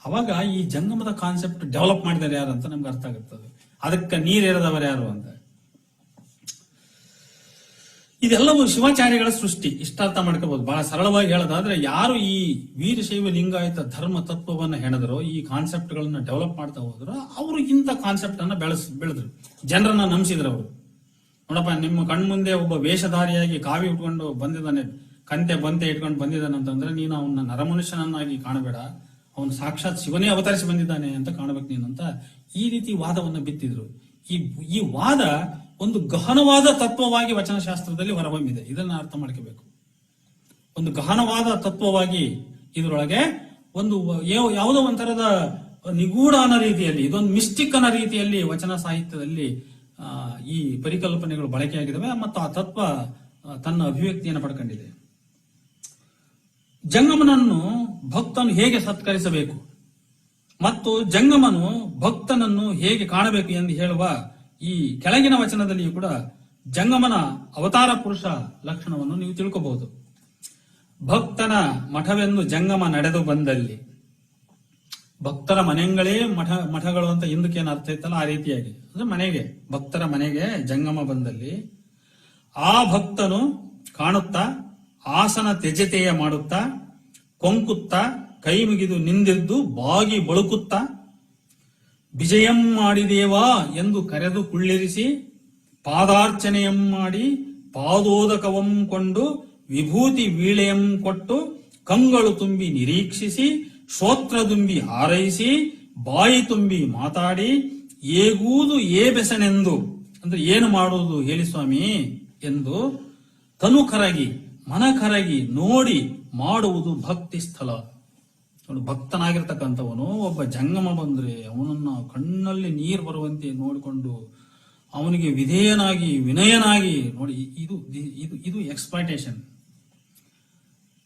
ಅವಾಗ ಈ ಜಂಗಮದ ಕಾನ್ಸೆಪ್ಟ್ ಡೆವಲಪ್ ಮಾಡಿದ್ದಾರೆ ಯಾರು ಅಂತ ನಮ್ಗೆ ಅರ್ಥ ಆಗುತ್ತದೆ. ಅದಕ್ಕೆ ನೀರೆರೆದವರು ಯಾರು ಅಂತ. ಇದೆಲ್ಲವೂ ಶಿವಾಚಾರ್ಯಗಳ ಸೃಷ್ಟಿ. ಇಷ್ಟಾರ್ಥ ಮಾಡ್ಕೋಬಹುದು. ಬಹಳ ಸರಳವಾಗಿ ಹೇಳೋದಾದ್ರೆ, ಯಾರು ಈ ವೀರಶೈವ ಲಿಂಗಾಯತ ಧರ್ಮ ತತ್ವವನ್ನ ಹೆಣದರೋ, ಈ ಕಾನ್ಸೆಪ್ಟ್ ಗಳನ್ನ ಡೆವಲಪ್ ಮಾಡ್ತಾ ಹೋದ್ರು, ಅವರು ಇಂಥ ಕಾನ್ಸೆಪ್ಟ್ ಅನ್ನ ಬೆಳೆದ್ರು, ಜನರನ್ನ ನಂಬಿಸಿದ್ರು. ಅವರು ನೋಡಪ್ಪ, ನಿಮ್ಮ ಕಣ್ಮುಂದೆ ಒಬ್ಬ ವೇಷಧಾರಿಯಾಗಿ ಕಾವಿ ಉಟ್ಕೊಂಡು ಬಂದಿದ್ದಾನೆ, ಕಂತೆ ಬಂತೆ ಇಟ್ಕೊಂಡು ಬಂದಿದ್ದಾನೆ ಅಂತಂದ್ರೆ ನೀನು ಅವನ್ನ ನರಮನುಷ್ಯನನ್ನಾಗಿ ಕಾಣಬೇಡ, ಅವನು ಸಾಕ್ಷಾತ್ ಶಿವನೇ ಅವತರಿಸಿ ಬಂದಿದ್ದಾನೆ ಅಂತ ಕಾಣಬೇಕು ನೀನು ಅಂತ ಈ ರೀತಿ ವಾದವನ್ನ ಬಿತ್ತಿದ್ರು. ಈ ವಾದ ಒಂದು ಗಹನವಾದ ತತ್ವವಾಗಿ ವಚನಶಾಸ್ತ್ರದಲ್ಲಿ ಹೊರಹೊಮ್ಮಿದೆ. ಇದನ್ನ ಅರ್ಥ ಮಾಡ್ಕೋಬೇಕು. ಒಂದು ಗಹನವಾದ ತತ್ವವಾಗಿ ಇದರೊಳಗೆ ಒಂದು ಯಾವುದೋ ಒಂಥರದ ನಿಗೂಢ ಅನ್ನೋ ರೀತಿಯಲ್ಲಿ, ಇದೊಂದು ಮಿಸ್ಟಿಕ್ ಅನ್ನೋ ರೀತಿಯಲ್ಲಿ ವಚನ ಸಾಹಿತ್ಯದಲ್ಲಿ ಈ ಪರಿಕಲ್ಪನೆಗಳು ಬಳಕೆಯಾಗಿದ್ದಾವೆ ಮತ್ತು ಆ ತತ್ವ ತನ್ನ ಅಭಿವ್ಯಕ್ತಿಯನ್ನು ಪಡ್ಕೊಂಡಿದೆ. ಜಂಗಮನನ್ನು ಭಕ್ತನು ಹೇಗೆ ಸತ್ಕರಿಸಬೇಕು ಮತ್ತು ಜಂಗಮನು ಭಕ್ತನನ್ನು ಹೇಗೆ ಕಾಣಬೇಕು ಎಂದು ಹೇಳುವ ಈ ಕೆಳಗಿನ ವಚನದಲ್ಲಿಯೂ ಕೂಡ ಜಂಗಮನ ಅವತಾರ ಪುರುಷ ಲಕ್ಷಣವನ್ನು ನೀವು ತಿಳ್ಕೋಬಹುದು. ಭಕ್ತನ ಮಠವೆಂದು ಜಂಗಮ ನಡೆದು ಬಂದಲ್ಲಿ, ಭಕ್ತರ ಮನೆಗಳೇ ಮಠಗಳು ಅಂತ ಹಿಂದಕ್ಕೇನು ಅರ್ಥ ಇತ್ತಲ್ಲ ಆ ರೀತಿಯಾಗಿ, ಅಂದ್ರೆ ಮನೆಗೆ, ಭಕ್ತರ ಮನೆಗೆ ಜಂಗಮ ಬಂದಲ್ಲಿ ಆ ಭಕ್ತನು ಕಾಣುತ್ತಾ ಆಸನ ತ್ಯಜತೆಯ ಮಾಡುತ್ತಾ ಕೊಂಕುತ್ತಾ ಕೈ ಮುಗಿದು ನಿಂದಿದ್ದು ಬಾಗಿ ಬಳುಕುತ್ತಾ ವಿಜಯಂ ಮಾಡಿದೇವಾ ಎಂದು ಕರೆದು ಕುಳ್ಳಿರಿಸಿ ಪಾದಾರ್ಚನೆಯಂ ಮಾಡಿ ಪಾದೋದಕವಂ ಕೊಂಡು ವಿಭೂತಿ ವೀಳೆಯಂ ಕೊಟ್ಟು ಕಂಗಳು ತುಂಬಿ ನಿರೀಕ್ಷಿಸಿ ಶ್ರೋತ್ರ ತುಂಬಿ ಹಾರೈಸಿ ಬಾಯಿ ತುಂಬಿ ಮಾತಾಡಿ ಏಗೂದು ಏಬೆಸನೆಂದು, ಅಂದ್ರೆ ಏನು ಮಾಡುವುದು ಹೇಳಿ ಸ್ವಾಮಿ ಎಂದು ತನು ಕರಗಿ ಮನ ಕರಗಿ ನೋಡಿ ಮಾಡುವುದು ಭಕ್ತಿ ಸ್ಥಳ. ಭಕ್ತನಾಗಿರ್ತಕ್ಕಂಥವನು ಒಬ್ಬ ಜಂಗಮ ಬಂದ್ರೆ ಅವನನ್ನ ಕಣ್ಣಲ್ಲಿ ನೀರು ಬರುವಂತೆ ನೋಡಿಕೊಂಡು ಅವನಿಗೆ ವಿಧೇಯನಾಗಿ ವಿನಯನಾಗಿ ನೋಡಿ, ಇದು ಎಕ್ಸ್ಪ್ಲಾಯ್ಟೇಷನ್.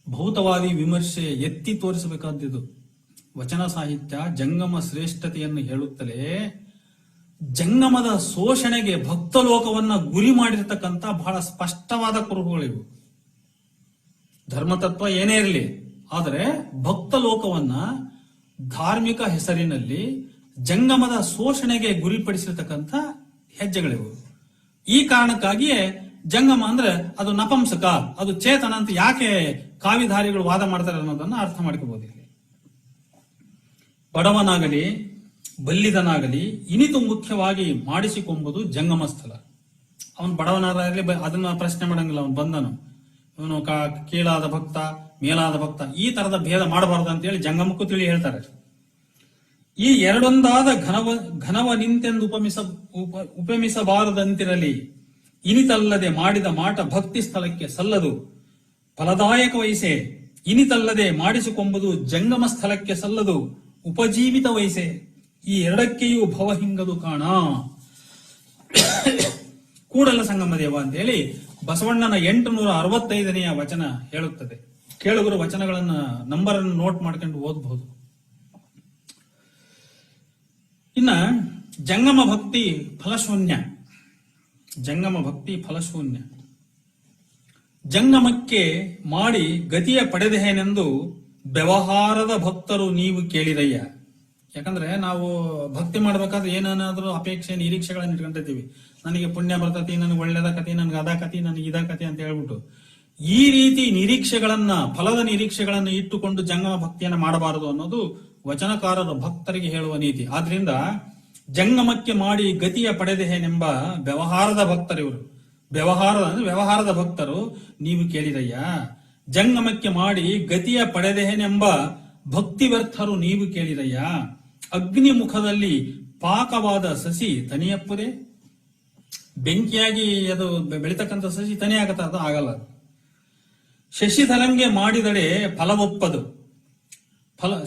ಭೌತವಾದಿ ವಿಮರ್ಶೆ ಎತ್ತಿ ತೋರಿಸಬೇಕಾದ್ದು. ವಚನ ಸಾಹಿತ್ಯ ಜಂಗಮ ಶ್ರೇಷ್ಠತೆಯನ್ನು ಹೇಳುತ್ತಲೇ ಜಂಗಮದ ಶೋಷಣೆಗೆ ಭಕ್ತ ಲೋಕವನ್ನ ಗುರಿ ಮಾಡಿರ್ತಕ್ಕಂಥ ಬಹಳ ಸ್ಪಷ್ಟವಾದ ಕುರುಹುಗಳಿವು. ಧರ್ಮತತ್ವ ಏನೇ ಇರಲಿ, ಆದರೆ ಭಕ್ತ ಲೋಕವನ್ನ ಧಾರ್ಮಿಕ ಹೆಸರಿನಲ್ಲಿ ಜಂಗಮದ ಶೋಷಣೆಗೆ ಗುರಿಪಡಿಸಿರ್ತಕ್ಕಂಥ ಹೆಜ್ಜೆಗಳಿವು. ಈ ಕಾರಣಕ್ಕಾಗಿಯೇ ಜಂಗಮ ಅಂದ್ರೆ ಅದು ನಪಂಸಕ, ಅದು ಚೇತನ ಅಂತ ಯಾಕೆ ಕಾವಿಧಾರಿಗಳು ವಾದ ಮಾಡ್ತಾರೆ ಅನ್ನೋದನ್ನ ಅರ್ಥ ಮಾಡ್ಕೋಬಹುದು. ಇಲ್ಲಿ ಬಡವನಾಗಲಿ ಬಲ್ಲಿದನಾಗಲಿ ಇನಿತು ಮುಖ್ಯವಾಗಿ ಮಾಡಿಸಿಕೊಂಬುದು ಜಂಗಮ ಸ್ಥಳ. ಅವನು ಬಡವನಾಗಲಿ ಅದನ್ನ ಪ್ರಶ್ನೆ ಮಾಡಂಗಿಲ್ಲ. ಅವನು ಬಂದನು, ಇವನು ಕೀಳಾದ ಭಕ್ತ ಮೇಲಾದ ಭಕ್ತ ಈ ತರದ ಭೇದ ಮಾಡಬಾರದು ಅಂತ ಹೇಳಿ ಜಂಗಮಕ್ಕೂ ತಿಳಿ ಹೇಳ್ತಾರೆ. ಈ ಎರಡೊಂದಾದ ಘನವ ನಿಂತೆಂದು ಉಪಮಿಸಬಾರದಂತಿರಲಿ, ಇನಿತಲ್ಲದೆ ಮಾಡಿದ ಮಾಟ ಭಕ್ತಿ ಸ್ಥಳಕ್ಕೆ ಸಲ್ಲದು, ಫಲದಾಯಕ ವಯಸ್ಸೆ ಇನಿತಲ್ಲದೆ ಮಾಡಿಸಿಕೊಂಬುದು ಜಂಗಮ ಸ್ಥಳಕ್ಕೆ ಸಲ್ಲದು, ಉಪಜೀವಿತ ವಯಸ್ಸೆ ಈ ಎರಡಕ್ಕೆಯೂ ಭವ ಹಿಂಗದು ಕಾಣ. ಕೂಡಲ ಸಂಗಮ ದೇವ ಅಂತ ಹೇಳಿ ಬಸವಣ್ಣನ 865ನೇ ವಚನ ಹೇಳುತ್ತದೆ. ಕೇಳುಗರು ವಚನಗಳನ್ನ ನಂಬರ್ ಅನ್ನು ನೋಟ್ ಮಾಡ್ಕೊಂಡು ಓದಬಹುದು. ಇನ್ನ ಜಂಗಮ ಭಕ್ತಿ ಫಲಶೂನ್ಯ. ಜಂಗಮ ಭಕ್ತಿ ಫಲಶೂನ್ಯ. ಜಂಗಮಕ್ಕೆ ಮಾಡಿ ಗತಿಯ ಪಡೆದೆನೆಂದು ವ್ಯವಹಾರದ ಭಕ್ತರು ನೀವು ಕೇಳಿರಯ್ಯ ಯಾಕಂದ್ರೆ ನಾವು ಭಕ್ತಿ ಮಾಡ್ಬೇಕಾದ್ರೆ ಏನೇನಾದ್ರೂ ಅಪೇಕ್ಷೆ ನಿರೀಕ್ಷೆಗಳನ್ನ ಇಟ್ಕೊಂಡಿರ್ತೀವಿ. ನನಗೆ ಪುಣ್ಯ ಬರ್ತತಿ, ನನಗೆ ಒಳ್ಳೇದಾಕತಿ, ನನಗೆ ಅದಾಕತಿ, ನನಗೆ ಇದಾಕತಿ ಅಂತ ಹೇಳ್ಬಿಟ್ಟು ಈ ರೀತಿ ನಿರೀಕ್ಷೆಗಳನ್ನ, ಫಲದ ನಿರೀಕ್ಷೆಗಳನ್ನ ಇಟ್ಟುಕೊಂಡು ಜಂಗಮ ಭಕ್ತಿಯನ್ನ ಮಾಡಬಾರದು ಅನ್ನೋದು ವಚನಕಾರರು ಭಕ್ತರಿಗೆ ಹೇಳುವ ನೀತಿ. ಆದ್ರಿಂದ ಜಂಗಮಕ್ಕೆ ಮಾಡಿ ಗತಿಯ ಪಡೆದೆನೆಂಬ ವ್ಯವಹಾರದ ಭಕ್ತರಿವರು. ವ್ಯವಹಾರದ ಭಕ್ತರು ನೀವು ಕೇಳಿರಯ್ಯ, ಜಂಗಮಕ್ಕೆ ಮಾಡಿ ಗತಿಯ ಪಡೆದೆನೆಂಬ ಭಕ್ತಿ ವ್ಯರ್ಥರು ನೀವು ಕೇಳಿರಯ್ಯ. ಅಗ್ನಿ ಮುಖದಲ್ಲಿ ಪಾಕವಾದ ಸಸಿ ತನಿಯಪ್ಪದೆ, ಬೆಂಕಿಯಾಗಿ ಅದು ಬೆಳಿತಕ್ಕಂಥ ಸಸಿ ತನಿಯಾಗತ್ತ, ಅದು ಆಗಲ್ಲ. ಶಶಿಧರಂಗೆ ಮಾಡಿದಡೆ ಫಲವೊಪ್ಪದು,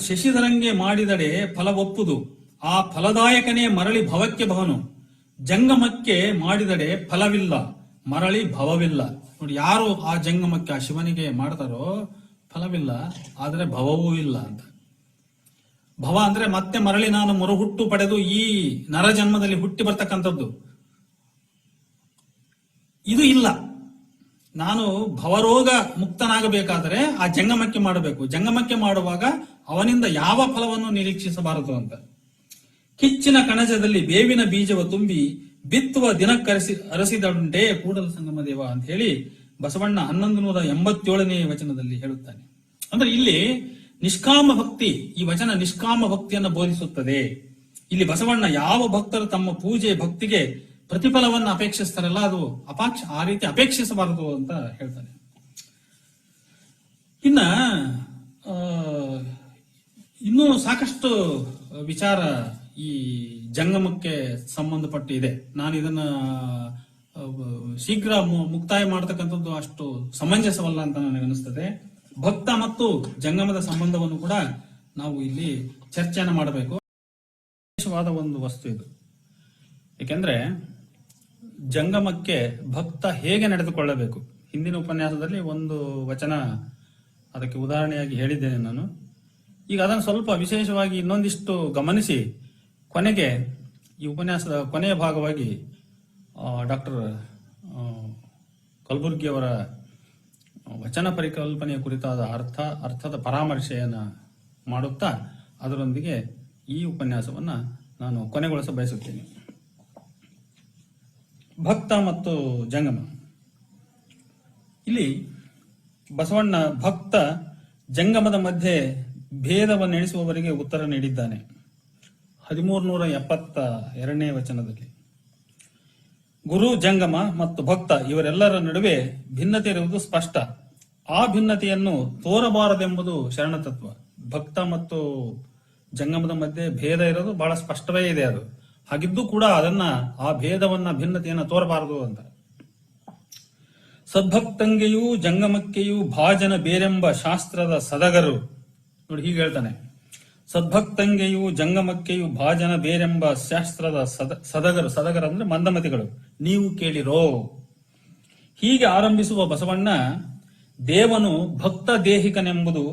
ಶಶಿಧರಂಗೆ ಮಾಡಿದಡೆ ಫಲವೊಪ್ಪುದು, ಆ ಫಲದಾಯಕನೇ ಮರಳಿ ಭವಕ್ಕೆ ಭವನು. ಜಂಗಮಕ್ಕೆ ಮಾಡಿದಡೆ ಫಲವಿಲ್ಲ, ಮರಳಿ ಭವವಿಲ್ಲ. ನೋಡಿ, ಯಾರು ಆ ಜಂಗಮಕ್ಕೆ ಆ ಶಿವನಿಗೆ ಮಾಡ್ತಾರೋ ಫಲವಿಲ್ಲ, ಆದ್ರೆ ಭವವೂ ಇಲ್ಲ ಅಂತ. ಭವ ಅಂದ್ರೆ ಮತ್ತೆ ಮರಳಿ ನಾನು ಮರುಹುಟ್ಟು ಪಡೆದು ಈ ನರ ಜನ್ಮದಲ್ಲಿ ಹುಟ್ಟಿ ಬರ್ತಕ್ಕಂಥದ್ದು, ಇದು ಇಲ್ಲ. ನಾನು ಭವರೋಗ ಮುಕ್ತನಾಗಬೇಕಾದರೆ ಆ ಜಂಗಮಕ್ಕೆ ಮಾಡಬೇಕು. ಜಂಗಮಕ್ಕೆ ಮಾಡುವಾಗ ಅವನಿಂದ ಯಾವ ಫಲವನ್ನು ನಿರೀಕ್ಷಿಸಬಾರದು ಅಂತ. ಕಿಚ್ಚಿನ ಕಣಜದಲ್ಲಿ ಬೇವಿನ ಬೀಜವ ತುಂಬಿ ಬಿತ್ತುವ ದಿನಕ್ಕರಸಿ ಅರಸಿದಂಟೇ ಕೂಡಲ ಸಂಗಮ ದೇವ ಅಂತ ಹೇಳಿ ಬಸವಣ್ಣ 1187ನೇ ವಚನದಲ್ಲಿ ಹೇಳುತ್ತಾನೆ. ಅಂದ್ರೆ ಇಲ್ಲಿ ನಿಷ್ಕಾಮ ಭಕ್ತಿ, ಈ ವಚನ ನಿಷ್ಕಾಮ ಭಕ್ತಿಯನ್ನು ಬೋಧಿಸುತ್ತದೆ. ಇಲ್ಲಿ ಬಸವಣ್ಣ ಯಾವ ಭಕ್ತರು ತಮ್ಮ ಪೂಜೆ ಭಕ್ತಿಗೆ ಪ್ರತಿಫಲವನ್ನು ಅಪೇಕ್ಷಿಸ್ತಾರಲ್ಲ, ಅದು ಆ ರೀತಿ ಅಪೇಕ್ಷಿಸಬಾರದು ಅಂತ ಹೇಳ್ತಾನೆ. ಇನ್ನ ಇನ್ನೂ ಸಾಕಷ್ಟು ವಿಚಾರ ಈ ಜಂಗಮಕ್ಕೆ ಸಂಬಂಧಪಟ್ಟು ಇದೆ. ನಾನು ಇದನ್ನ ಶೀಘ್ರ ಮುಕ್ತಾಯ ಮಾಡತಕ್ಕಂಥದ್ದು ಅಷ್ಟು ಸಮಂಜಸವಲ್ಲ ಅಂತ ನನಗನ್ನಿಸ್ತದೆ. ಭಕ್ತ ಮತ್ತು ಜಂಗಮದ ಸಂಬಂಧವನ್ನು ಕೂಡ ನಾವು ಇಲ್ಲಿ ಚರ್ಚೆಯನ್ನು ಮಾಡಬೇಕು. ವಿಶೇಷವಾದ ಒಂದು ವಸ್ತು ಇದು. ಏಕೆಂದ್ರೆ ಜಂಗಮಕ್ಕೆ ಭಕ್ತ ಹೇಗೆ ನಡೆದುಕೊಳ್ಳಬೇಕು, ಹಿಂದಿನ ಉಪನ್ಯಾಸದಲ್ಲಿ ಒಂದು ವಚನ ಅದಕ್ಕೆ ಉದಾಹರಣೆಯಾಗಿ ಹೇಳಿದ್ದೇನೆ ನಾನು. ಈಗ ಅದನ್ನು ಸ್ವಲ್ಪ ವಿಶೇಷವಾಗಿ ಇನ್ನೊಂದಿಷ್ಟು ಗಮನಿಸಿ ಕೊನೆಗೆ ಈ ಉಪನ್ಯಾಸದ ಕೊನೆಯ ಭಾಗವಾಗಿ ಡಾಕ್ಟರ್ ಕಲಬುರ್ಗಿ ಅವರ ವಚನ ಪರಿಕಲ್ಪನೆಯ ಕುರಿತಾದ ಅರ್ಥದ ಪರಾಮರ್ಶೆಯನ್ನು ಮಾಡುತ್ತಾ ಅದರೊಂದಿಗೆ ಈ ಉಪನ್ಯಾಸವನ್ನ ನಾನು ಕೊನೆಗೊಳಿಸ ಬಯಸುತ್ತೇನೆ. ಭಕ್ತ ಮತ್ತು ಜಂಗಮ. ಇಲ್ಲಿ ಬಸವಣ್ಣ ಭಕ್ತ ಜಂಗಮದ ಮಧ್ಯೆ ಭೇದವನ್ನೆಣಿಸುವವರಿಗೆ ಉತ್ತರ ನೀಡಿದ್ದಾನೆ 1372ನೇ ವಚನದಲ್ಲಿ. ಗುರು, ಜಂಗಮ ಮತ್ತು ಭಕ್ತ ಇವರೆಲ್ಲರ ನಡುವೆ ಭಿನ್ನತೆ ಇರುವುದು ಸ್ಪಷ್ಟ. ಆ ಭಿನ್ನತೆಯನ್ನು ತೋರಬಾರದೆಂಬುದು ಶರಣತತ್ವ. ಭಕ್ತ ಮತ್ತು ಜಂಗಮದ ಮಧ್ಯೆ ಭೇದ ಇರೋದು ಬಹಳ ಸ್ಪಷ್ಟವೇ ಇದೆ. ಅದು ಹಾಗಿದ್ದು ಕೂಡ ಆ ಭೇದವನ್ನ, ಭಿನ್ನತೆಯನ್ನು ತೋರಬಾರದು ಅಂತ. ಸದ್ಭಕ್ತಂಗೆಯೂ ಜಂಗಮಕ್ಕೆಯೂ ಭಾಜನ ಬೇರೆಂಬ ಶಾಸ್ತ್ರದ ಸದಗರು. ನೋಡಿ, ಹೀಗೆ ಹೇಳ್ತಾನೆ. ಸದ್ಭಕ್ತಂಗೆಯೂ ಜಂಗಮಕ್ಕೆಯೂ ಭಾಜನ ಬೇರೆಂಬ ಶಾಸ್ತ್ರದ ಸದಗರು ಅಂದ್ರೆ ಮಂದಮತಿಗಳು, ನೀವು ಕೇಳಿರೋ. ಹೀಗೆ ಆರಂಭಿಸುವ ಬಸವಣ್ಣ, ದೇವನು ಭಕ್ತ ದೇಹಿಕನೆಂಬುದು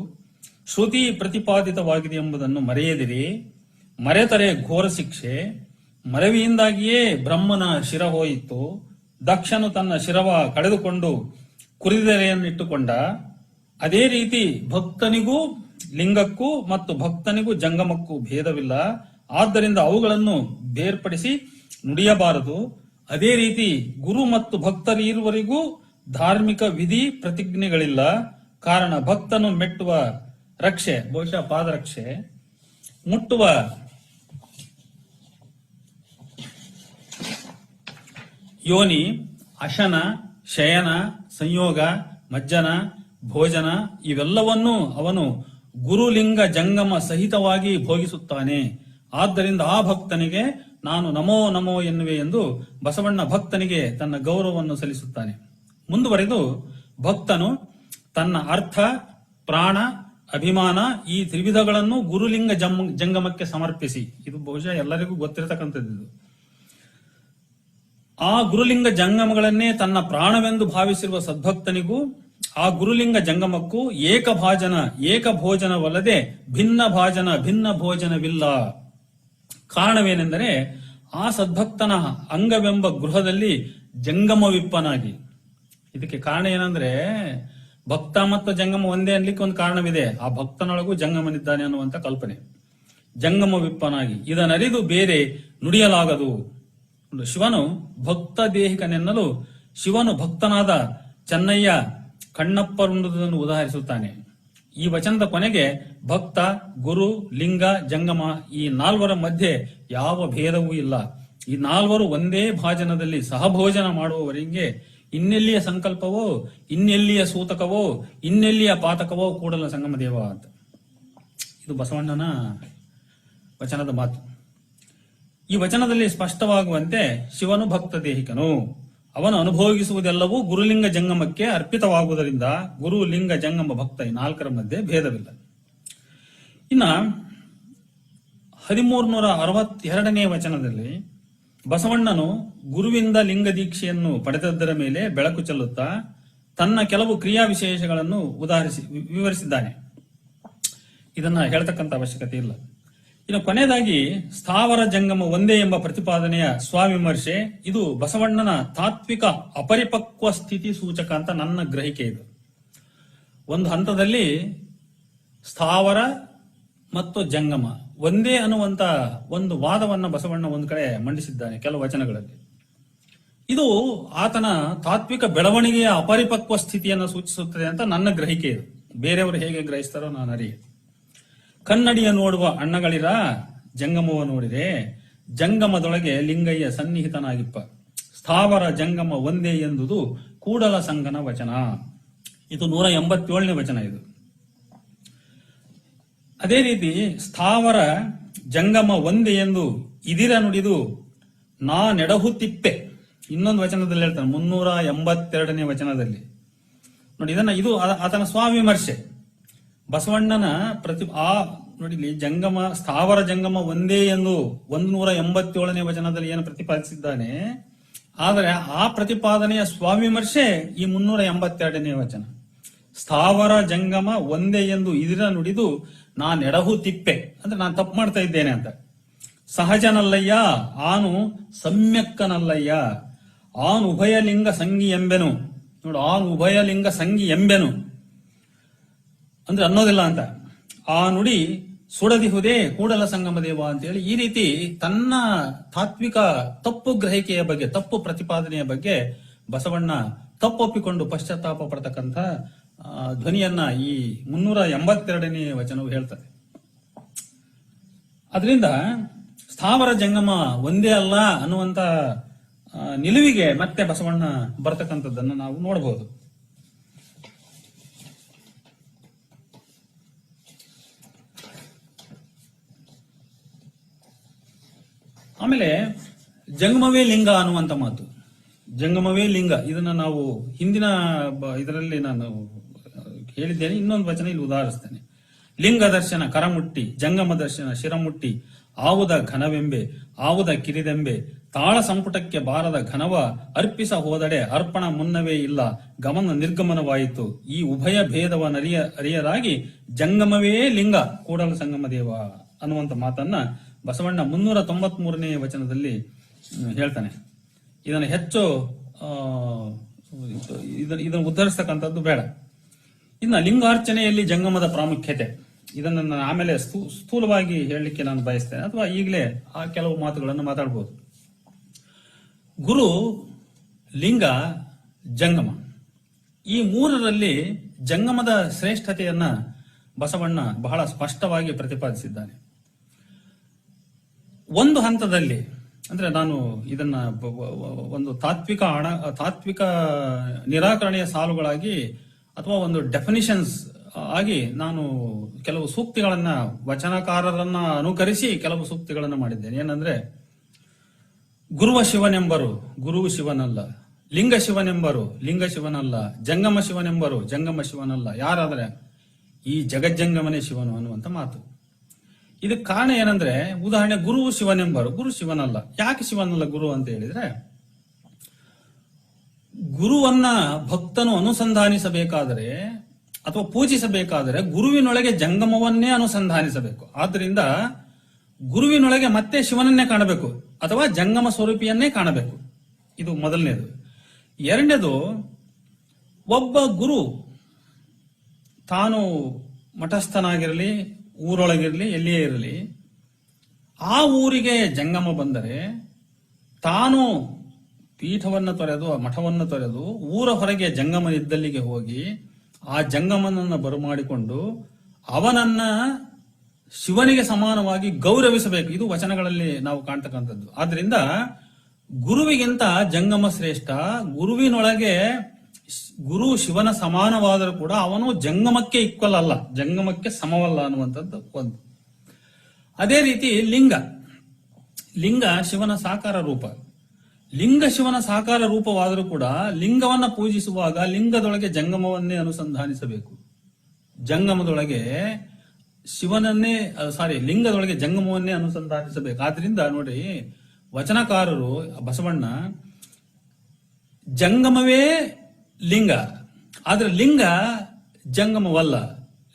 ಶ್ರುತಿ ಪ್ರತಿಪಾದಿತವಾಗಿದೆ ಎಂಬುದನ್ನು ಮರೆಯದಿರಿ. ಮರೆತರೆ ಘೋರ ಶಿಕ್ಷೆ. ಮರವಿಯಿಂದಾಗಿಯೇ ಬ್ರಹ್ಮನ ಶಿರ ಹೋಯಿತು. ದಕ್ಷನು ತನ್ನ ಶಿರವ ಕಳೆದುಕೊಂಡು ಕುರಿದೆಲೆಯನ್ನಿಟ್ಟುಕೊಂಡ. ಅದೇ ರೀತಿ ಭಕ್ತನಿಗೂ ಲಿಂಗಕ್ಕೂ ಮತ್ತು ಭಕ್ತನಿಗೂ ಜಂಗಮಕ್ಕೂ ಭೇದವಿಲ್ಲ. ಆದ್ದರಿಂದ ಅವುಗಳನ್ನು ಬೇರ್ಪಡಿಸಿ ನುಡಿಯಬಾರದು. ಅದೇ ರೀತಿ ಗುರು ಮತ್ತು ಭಕ್ತರಿರುವರಿಗೂ ಧಾರ್ಮಿಕ ವಿಧಿ ಪ್ರತಿಜ್ಞೆಗಳಿಲ್ಲ. ಕಾರಣ ಭಕ್ತನು ಮೆಟ್ಟುವ ರಕ್ಷೆ, ಬಹುಶಃ ಪಾದರಕ್ಷೆ, ಮುಟ್ಟುವ ಯೋನಿ, ಅಶನ, ಶಯನ, ಸಂಯೋಗ, ಮಜ್ಜನ, ಭೋಜನ ಇವೆಲ್ಲವನ್ನೂ ಅವನು ಗುರುಲಿಂಗ ಜಂಗಮ ಸಹಿತವಾಗಿ ಭೋಗಿಸುತ್ತಾನೆ. ಆದ್ದರಿಂದ ಆ ಭಕ್ತನಿಗೆ ನಾನು ನಮೋ ನಮೋ ಎನ್ನುವೆ ಎಂದು ಬಸವಣ್ಣ ಭಕ್ತನಿಗೆ ತನ್ನ ಗೌರವವನ್ನು ಸಲ್ಲಿಸುತ್ತಾನೆ. ಮುಂದುವರೆದು ಭಕ್ತನು ತನ್ನ ಅರ್ಥ, ಪ್ರಾಣ, ಅಭಿಮಾನ ಈ ತ್ರಿವಿಧಗಳನ್ನು ಗುರುಲಿಂಗ ಜಂಗಮಕ್ಕೆ ಸಮರ್ಪಿಸಿ, ಇದು ಬಹುಶಃ ಎಲ್ಲರಿಗೂ ಗೊತ್ತಿರತಕ್ಕಂಥದ್ದು. ಆ ಗುರುಲಿಂಗ ಜಂಗಮಗಳನ್ನೇ ತನ್ನ ಪ್ರಾಣವೆಂದು ಭಾವಿಸಿರುವ ಸದ್ಭಕ್ತನಿಗೂ ಆ ಗುರುಲಿಂಗ ಜಂಗಮಕ್ಕೂ ಏಕಭೋಜನವಲ್ಲದೆ ಭಿನ್ನ ಭೋಜನವಿಲ್ಲ. ಕಾರಣವೇನೆಂದರೆ ಆ ಸದ್ಭಕ್ತನ ಅಂಗವೆಂಬ ಗೃಹದಲ್ಲಿ ಜಂಗಮವಿಪ್ಪನಾಗಿ. ಇದಕ್ಕೆ ಕಾರಣ ಏನಂದ್ರೆ ಭಕ್ತ ಮತ್ತು ಜಂಗಮ ಒಂದೇ ಅನ್ಲಿಕ್ಕೆ ಒಂದು ಕಾರಣವಿದೆ. ಆ ಭಕ್ತನೊಳಗೂ ಜಂಗಮನಿದ್ದಾನೆ ಅನ್ನುವಂತ ಕಲ್ಪನೆ. ಜಂಗಮ ವಿಪ್ಪನಾಗಿ ಇದನರಿದು ಬೇರೆ ನುಡಿಯಲಾಗದು. ಶಿವನು ಭಕ್ತ ದೇಹಿಕನೆನ್ನಲು ಶಿವನು ಭಕ್ತನಾದ ಚೆನ್ನಯ್ಯ ಕಣ್ಣಪ್ಪರುಂಡುವುದನ್ನು ಉದಾಹರಿಸುತ್ತಾನೆ. ಈ ವಚನದ ಕೊನೆಗೆ ಭಕ್ತ, ಗುರು, ಲಿಂಗ, ಜಂಗಮ ಈ ನಾಲ್ವರ ಮಧ್ಯೆ ಯಾವ ಭೇದವೂ ಇಲ್ಲ. ಈ ನಾಲ್ವರು ಒಂದೇ ಭಾಜನದಲ್ಲಿ ಸಹಭೋಜನ ಮಾಡುವವರಿಗೆ ಇನ್ನೆಲ್ಲಿಯ ಸಂಕಲ್ಪವೋ, ಇನ್ನೆಲ್ಲಿಯ ಸೂತಕವೋ, ಇನ್ನೆಲ್ಲಿಯ ಪಾತಕವೋ ಕೂಡಲ ಸಂಗಮ ದೇವ ಅಂತ. ಇದು ಬಸವಣ್ಣನ ವಚನದ ಮಾತು. ಈ ವಚನದಲ್ಲಿ ಸ್ಪಷ್ಟವಾಗುವಂತೆ ಶಿವನು ಭಕ್ತ ದೇಹಿಕನು. ಅವನು ಅನುಭೋಗಿಸುವುದೆಲ್ಲವೂ ಗುರುಲಿಂಗ ಜಂಗಮಕ್ಕೆ ಅರ್ಪಿತವಾಗುವುದರಿಂದ ಗುರು, ಲಿಂಗ, ಜಂಗಮ, ಭಕ್ತ ಈ ನಾಲ್ಕರ ಮಧ್ಯೆ ಭೇದವಿಲ್ಲ. ಇನ್ನ 1362ನೇ ವಚನದಲ್ಲಿ ಬಸವಣ್ಣನು ಗುರುವಿಂದ ಲಿಂಗ ದೀಕ್ಷೆಯನ್ನು ಪಡೆದದ್ದರ ಮೇಲೆ ಬೆಳಕು ಚೆಲ್ಲುತ್ತಾ ತನ್ನ ಕೆಲವು ಕ್ರಿಯಾ ವಿಶೇಷಗಳನ್ನು ವಿವರಿಸಿದ್ದಾನೆ. ಇದನ್ನ ಹೇಳ್ತಕ್ಕಂಥ ಅವಶ್ಯಕತೆ ಇಲ್ಲ. ಇನ್ನು ಕೊನೆಯದಾಗಿ ಸ್ಥಾವರ ಜಂಗಮ ಒಂದೇ ಎಂಬ ಪ್ರತಿಪಾದನೆಯ ಸ್ವವಿಮರ್ಶೆ, ಇದು ಬಸವಣ್ಣನ ತಾತ್ವಿಕ ಅಪರಿಪಕ್ವ ಸ್ಥಿತಿ ಸೂಚಕ ಅಂತ ನನ್ನ ಗ್ರಹಿಕೆ. ಇದು ಒಂದು ಹಂತದಲ್ಲಿ ಸ್ಥಾವರ ಮತ್ತು ಜಂಗಮ ಒಂದೇ ಅನ್ನುವಂತ ಒಂದು ವಾದವನ್ನ ಬಸವಣ್ಣ ಒಂದು ಕಡೆ ಮಂಡಿಸಿದ್ದಾನೆ ಕೆಲವು ವಚನಗಳಲ್ಲಿ. ಇದು ಆತನ ತಾತ್ವಿಕ ಬೆಳವಣಿಗೆಯ ಅಪರಿಪಕ್ವ ಸ್ಥಿತಿಯನ್ನು ಸೂಚಿಸುತ್ತದೆ ಅಂತ ನನ್ನ ಗ್ರಹಿಕೆ. ಇದು ಬೇರೆಯವರು ಹೇಗೆ ಗ್ರಹಿಸ್ತಾರೋ ನಾನು ಅರಿಯೆ. ಕನ್ನಡಿಯ ನೋಡುವ ಅಣ್ಣಗಳಿರ ಜಂಗಮವ ನೋಡಿರೆ, ಜಂಗಮದೊಳಗೆ ಲಿಂಗಯ್ಯ ಸನ್ನಿಹಿತನಾಗಿಪ್ಪ, ಸ್ಥಾವರ ಜಂಗಮ ಒಂದೇ ಎಂದುದು ಕೂಡಲ ಸಂಗನ ವಚನ. ಇದು 187ನೇ ವಚನ. ಇದು ಅದೇ ರೀತಿ ಸ್ಥಾವರ ಜಂಗಮ ಒಂದೇ ಎಂದು ಇದಿರ ನುಡಿದು ನಾ ನೆಡಹುತ್ತಿಪ್ಪೆ, ಇನ್ನೊಂದು ವಚನದಲ್ಲಿ ಹೇಳ್ತಾನೆ 382ನೇ ವಚನದಲ್ಲಿ ನೋಡಿ. ಇದು ಆತನ ಸ್ವವಿಮರ್ಶೆ. ಬಸವಣ್ಣನ ನೋಡಿ, ಜಂಗಮ ಸ್ಥಾವರ ಜಂಗಮ ಒಂದೇ ಎಂದು 187ನೇ ವಚನದಲ್ಲಿ ಏನು ಪ್ರತಿಪಾದಿಸಿದ್ದಾನೆ, ಆದರೆ ಆ ಪ್ರತಿಪಾದನೆಯ ಸ್ವವಿಮರ್ಶೆ ಈ 382ನೇ ವಚನ. ಸ್ಥಾವರ ಜಂಗಮ ಒಂದೇ ಎಂದು ಇದಿರ ನುಡಿದು ನಾನ್ ಎಡಹು ತಿಪ್ಪೆ ಅಂದ್ರೆ ನಾನು ತಪ್ಪು ಮಾಡ್ತಾ ಇದ್ದೇನೆ ಅಂತ. ಸಹಜನಲ್ಲಯ್ಯ ಆನು ಸಮ್ಯಕ್ಕನಲ್ಲಯ್ಯ, ಆನ್ ಉಭಯಲಿಂಗ ಸಂಗಿ ಎಂಬೆನು. ನೋಡು, ಆನ್ ಉಭಯಲಿಂಗ ಸಂಗಿ ಎಂಬೆನು ಅಂದ್ರೆ ಅನ್ನೋದಿಲ್ಲ ಅಂತ. ಆ ನುಡಿ ಸುಡದಿಹುದೇ ಕೂಡಲ ಸಂಗಮ ದೇವ ಅಂತ ಹೇಳಿ ಈ ರೀತಿ ತನ್ನ ತಾತ್ವಿಕ ತಪ್ಪು ಗ್ರಹಿಕೆಯ ಬಗ್ಗೆ, ತಪ್ಪು ಪ್ರತಿಪಾದನೆಯ ಬಗ್ಗೆ ಬಸವಣ್ಣ ತಪ್ಪೊಪ್ಪಿಕೊಂಡು ಪಶ್ಚಾತ್ತಾಪ ಪಡ್ತಕ್ಕಂಥ ಧ್ವನಿಯನ್ನ ಈ 382ನೇ ವಚನವು ಹೇಳ್ತದೆ. ಅದರಿಂದ ಸ್ಥಾವರ ಜಂಗಮ ಒಂದೇ ಅಲ್ಲ ಅನ್ನುವಂತ ನಿಲುವಿಗೆ ಮತ್ತೆ ಬಸವಣ್ಣ ಬರ್ತಕ್ಕಂಥದ್ದನ್ನು ನಾವು ನೋಡಬಹುದು. ಆಮೇಲೆ ಜಂಗಮವೇ ಲಿಂಗ ಅನ್ನುವಂತ ಮಾತು, ಜಂಗಮವೇ ಲಿಂಗ, ಇದನ್ನ ನಾವು ಹಿಂದಿನ ಇದರಲ್ಲಿ ನಾನು ಹೇಳಿದ್ದೇನೆ. ಇನ್ನೊಂದು ವಚನ ಇಲ್ಲಿ ಉದಾಹರಿಸ್ತೇನೆ. ಲಿಂಗ ದರ್ಶನ ಕರಮುಟ್ಟಿ, ಜಂಗಮ ದರ್ಶನ ಶಿರಮುಟ್ಟಿ, ಆವುದ ಘನವೆಂಬೆ ಆವುದ ಕಿರಿದೆಂಬೆ, ತಾಳ ಸಂಪುಟಕ್ಕೆ ಬಾರದ ಘನವ ಅರ್ಪಿಸ ಹೋದಡೆ ಅರ್ಪಣ ಮುನ್ನವೇ ಇಲ್ಲ, ಗಮನ ನಿರ್ಗಮನವಾಯಿತು, ಈ ಉಭಯ ಭೇದವ ಅರಿಯರಾಗಿ ಜಂಗಮವೇ ಲಿಂಗ ಕೂಡಲ ಸಂಗಮ ದೇವ ಅನ್ನುವಂತ ಮಾತನ್ನ ಬಸವಣ್ಣ 393ನೇ ವಚನದಲ್ಲಿ ಹೇಳ್ತಾನೆ. ಇದನ್ನು ಹೆಚ್ಚು ಇದನ್ನು ಉದ್ಧರಿಸ್ತಕ್ಕಂಥದ್ದು ಬೇಡ. ಇನ್ನು ಲಿಂಗಾರ್ಚನೆಯಲ್ಲಿ ಜಂಗಮದ ಪ್ರಾಮುಖ್ಯತೆ, ಇದನ್ನು ನಾನು ಆಮೇಲೆ ಸ್ಥೂಲವಾಗಿ ಹೇಳಲಿಕ್ಕೆ ನಾನು ಬಯಸ್ತೇನೆ, ಅಥವಾ ಈಗಲೇ ಆ ಕೆಲವು ಮಾತುಗಳನ್ನು ಮಾತಾಡಬಹುದು. ಗುರು, ಲಿಂಗ, ಜಂಗಮ ಈ ಮೂರರಲ್ಲಿ ಜಂಗಮದ ಶ್ರೇಷ್ಠತೆಯನ್ನ ಬಸವಣ್ಣ ಬಹಳ ಸ್ಪಷ್ಟವಾಗಿ ಪ್ರತಿಪಾದಿಸಿದ್ದಾನೆ. ಒಂದು ಹಂತದಲ್ಲಿ ಅಂದ್ರೆ ನಾನು ಇದನ್ನ ಒಂದು ತಾತ್ವಿಕ ನಿರಾಕರಣೆಯ ಸಾಲುಗಳಾಗಿ ಅಥವಾ ಒಂದು ಡೆಫಿನಿಷನ್ಸ್ ಆಗಿ ನಾನು ಕೆಲವು ಸೂಕ್ತಿಗಳನ್ನ, ವಚನಕಾರರನ್ನ ಅನುಕರಿಸಿ ಕೆಲವು ಸೂಕ್ತಿಗಳನ್ನು ಮಾಡಿದ್ದೇನೆ. ಏನಂದ್ರೆ, ಗುರುವ ಶಿವನೆಂಬರು ಗುರುವು ಶಿವನಲ್ಲ, ಲಿಂಗ ಶಿವನೆಂಬರು ಲಿಂಗ ಶಿವನಲ್ಲ, ಜಂಗಮ ಶಿವನೆಂಬರು ಜಂಗಮ ಶಿವನಲ್ಲ, ಯಾರಾದ್ರೆ ಈ ಜಗಜ್ಜಂಗಮನೇ ಶಿವನು ಅನ್ನುವಂತ ಮಾತು. ಇದಕ್ಕೆ ಕಾರಣ ಏನಂದ್ರೆ, ಉದಾಹರಣೆ, ಗುರುವು ಶಿವನೆಂಬರು ಗುರು ಶಿವನಲ್ಲ. ಯಾಕೆ ಶಿವನಲ್ಲ ಗುರು ಅಂತ ಹೇಳಿದ್ರೆ, ಗುರುವನ್ನ ಭಕ್ತನು ಅನುಸಂಧಾನಿಸಬೇಕಾದರೆ ಅಥವಾ ಪೂಜಿಸಬೇಕಾದರೆ ಗುರುವಿನೊಳಗೆ ಜಂಗಮವನ್ನೇ ಅನುಸಂಧಾನಿಸಬೇಕು. ಆದ್ದರಿಂದ ಗುರುವಿನೊಳಗೆ ಮತ್ತೆ ಶಿವನನ್ನೇ ಕಾಣಬೇಕು ಅಥವಾ ಜಂಗಮ ಸ್ವರೂಪಿಯನ್ನೇ ಕಾಣಬೇಕು. ಇದು ಮೊದಲನೇದು. ಎರಡನೇದು, ಒಬ್ಬ ಗುರು ತಾನು ಮಠಸ್ಥನಾಗಿರಲಿ, ಊರೊಳಗಿರಲಿ, ಎಲ್ಲಿಯೇ ಇರಲಿ, ಆ ಊರಿಗೆ ಜಂಗಮ ಬಂದರೆ ತಾನು ಪೀಠವನ್ನು ತೊರೆದು ಮಠವನ್ನು ತೊರೆದು ಊರ ಹೊರಗೆ ಜಂಗಮ ಇದ್ದಲ್ಲಿಗೆ ಹೋಗಿ ಆ ಜಂಗಮನನ್ನ ಬರಮಾಡಿಕೊಂಡು ಅವನನ್ನ ಶಿವನಿಗೆ ಸಮಾನವಾಗಿ ಗೌರವಿಸಬೇಕು. ಇದು ವಚನಗಳಲ್ಲಿ ನಾವು ಕಾಣ್ತಕ್ಕಂಥದ್ದು. ಆದ್ರಿಂದ ಗುರುವಿಗಿಂತ ಜಂಗಮ ಶ್ರೇಷ್ಠ. ಗುರುವಿನೊಳಗೆ ಗುರು ಶಿವನ ಸಮಾನವಾದರೂ ಕೂಡ ಅವನು ಜಂಗಮಕ್ಕೆ ಈಕ್ವಲ್ ಅಲ್ಲ, ಜಂಗಮಕ್ಕೆ ಸಮವಲ್ಲ ಅನ್ನುವಂಥದ್ದು ಒಂದು. ಅದೇ ರೀತಿ ಲಿಂಗ ಶಿವನ ಸಾಕಾರ ರೂಪ. ಲಿಂಗ ಶಿವನ ಸಾಕಾರ ರೂಪವಾದರೂ ಕೂಡ ಲಿಂಗವನ್ನ ಪೂಜಿಸುವಾಗ ಲಿಂಗದೊಳಗೆ ಜಂಗಮವನ್ನೇ ಅನುಸಂಧಾನಿಸಬೇಕು. ಜಂಗಮದೊಳಗೆ ಲಿಂಗದೊಳಗೆ ಜಂಗಮವನ್ನೇ ಅನುಸಂಧಾನಿಸಬೇಕು. ಆದ್ರಿಂದ ನೋಡಿ, ವಚನಕಾರರು ಬಸವಣ್ಣ ಜಂಗಮವೇ ಲಿಂಗ, ಆದ್ರೆ ಲಿಂಗ ಜಂಗಮವಲ್ಲ,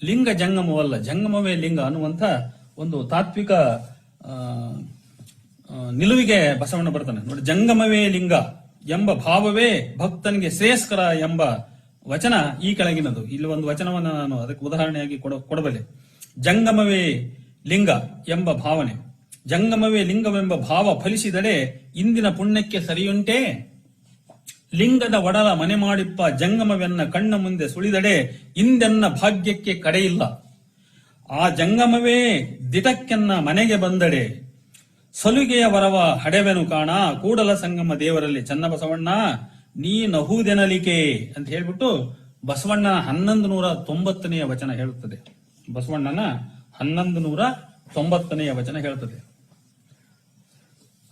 ಲಿಂಗ ಜಂಗಮವಲ್ಲ, ಜಂಗಮವೇ ಲಿಂಗ ಅನ್ನುವಂಥ ಒಂದು ತಾತ್ವಿಕ ನಿಲುವಿಗೆ ಬಸವಣ್ಣ ಬರ್ತಾನೆ ನೋಡಿ. ಜಂಗಮವೇ ಲಿಂಗ ಎಂಬ ಭಾವವೇ ಭಕ್ತನಿಗೆ ಶ್ರೇಯಸ್ಕರ ಎಂಬ ವಚನ ಈ ಕೆಳಗಿನದು. ಇಲ್ಲಿ ಒಂದು ವಚನವನ್ನು ನಾನು ಅದಕ್ಕೆ ಉದಾಹರಣೆಯಾಗಿ ಕೊಡಬಲ್ಲೆ. ಜಂಗಮವೇ ಲಿಂಗ ಎಂಬ ಭಾವನೆ, ಜಂಗಮವೇ ಲಿಂಗವೆಂಬ ಭಾವ ಫಲಿಸಿದಡೆ ಇಂದಿನ ಪುಣ್ಯಕ್ಕೆ ಸರಿಯುಂಟೆ. ಲಿಂಗದ ಒಡಲ ಮನೆ ಮಾಡಿಪ್ಪ ಜಂಗಮವೆನ್ನ ಕಣ್ಣ ಮುಂದೆ ಸುಳಿದಡೆ ಇಂದೆನ್ನ ಭಾಗ್ಯಕ್ಕೆ ಕಡೆಯಿಲ್ಲ. ಆ ಜಂಗಮವೇ ದಿಟಕ್ಕೆನ್ನ ಮನೆಗೆ ಬಂದಡೆ ಸಲುಗೆಯ ವರವ ಹಡೆವೆನು ಕಾಣ. ಕೂಡಲ ಸಂಗಮ ದೇವರಲ್ಲಿ ಚನ್ನಬಸವಣ್ಣ ನೀ ನಹುದೆನಲಿಕೆ ಅಂತ ಹೇಳ್ಬಿಟ್ಟು ಬಸವಣ್ಣನ 1190ನೇ ವಚನ ಹೇಳುತ್ತದೆ. ಬಸವಣ್ಣನ 1190ನೇ ವಚನ ಹೇಳುತ್ತದೆ.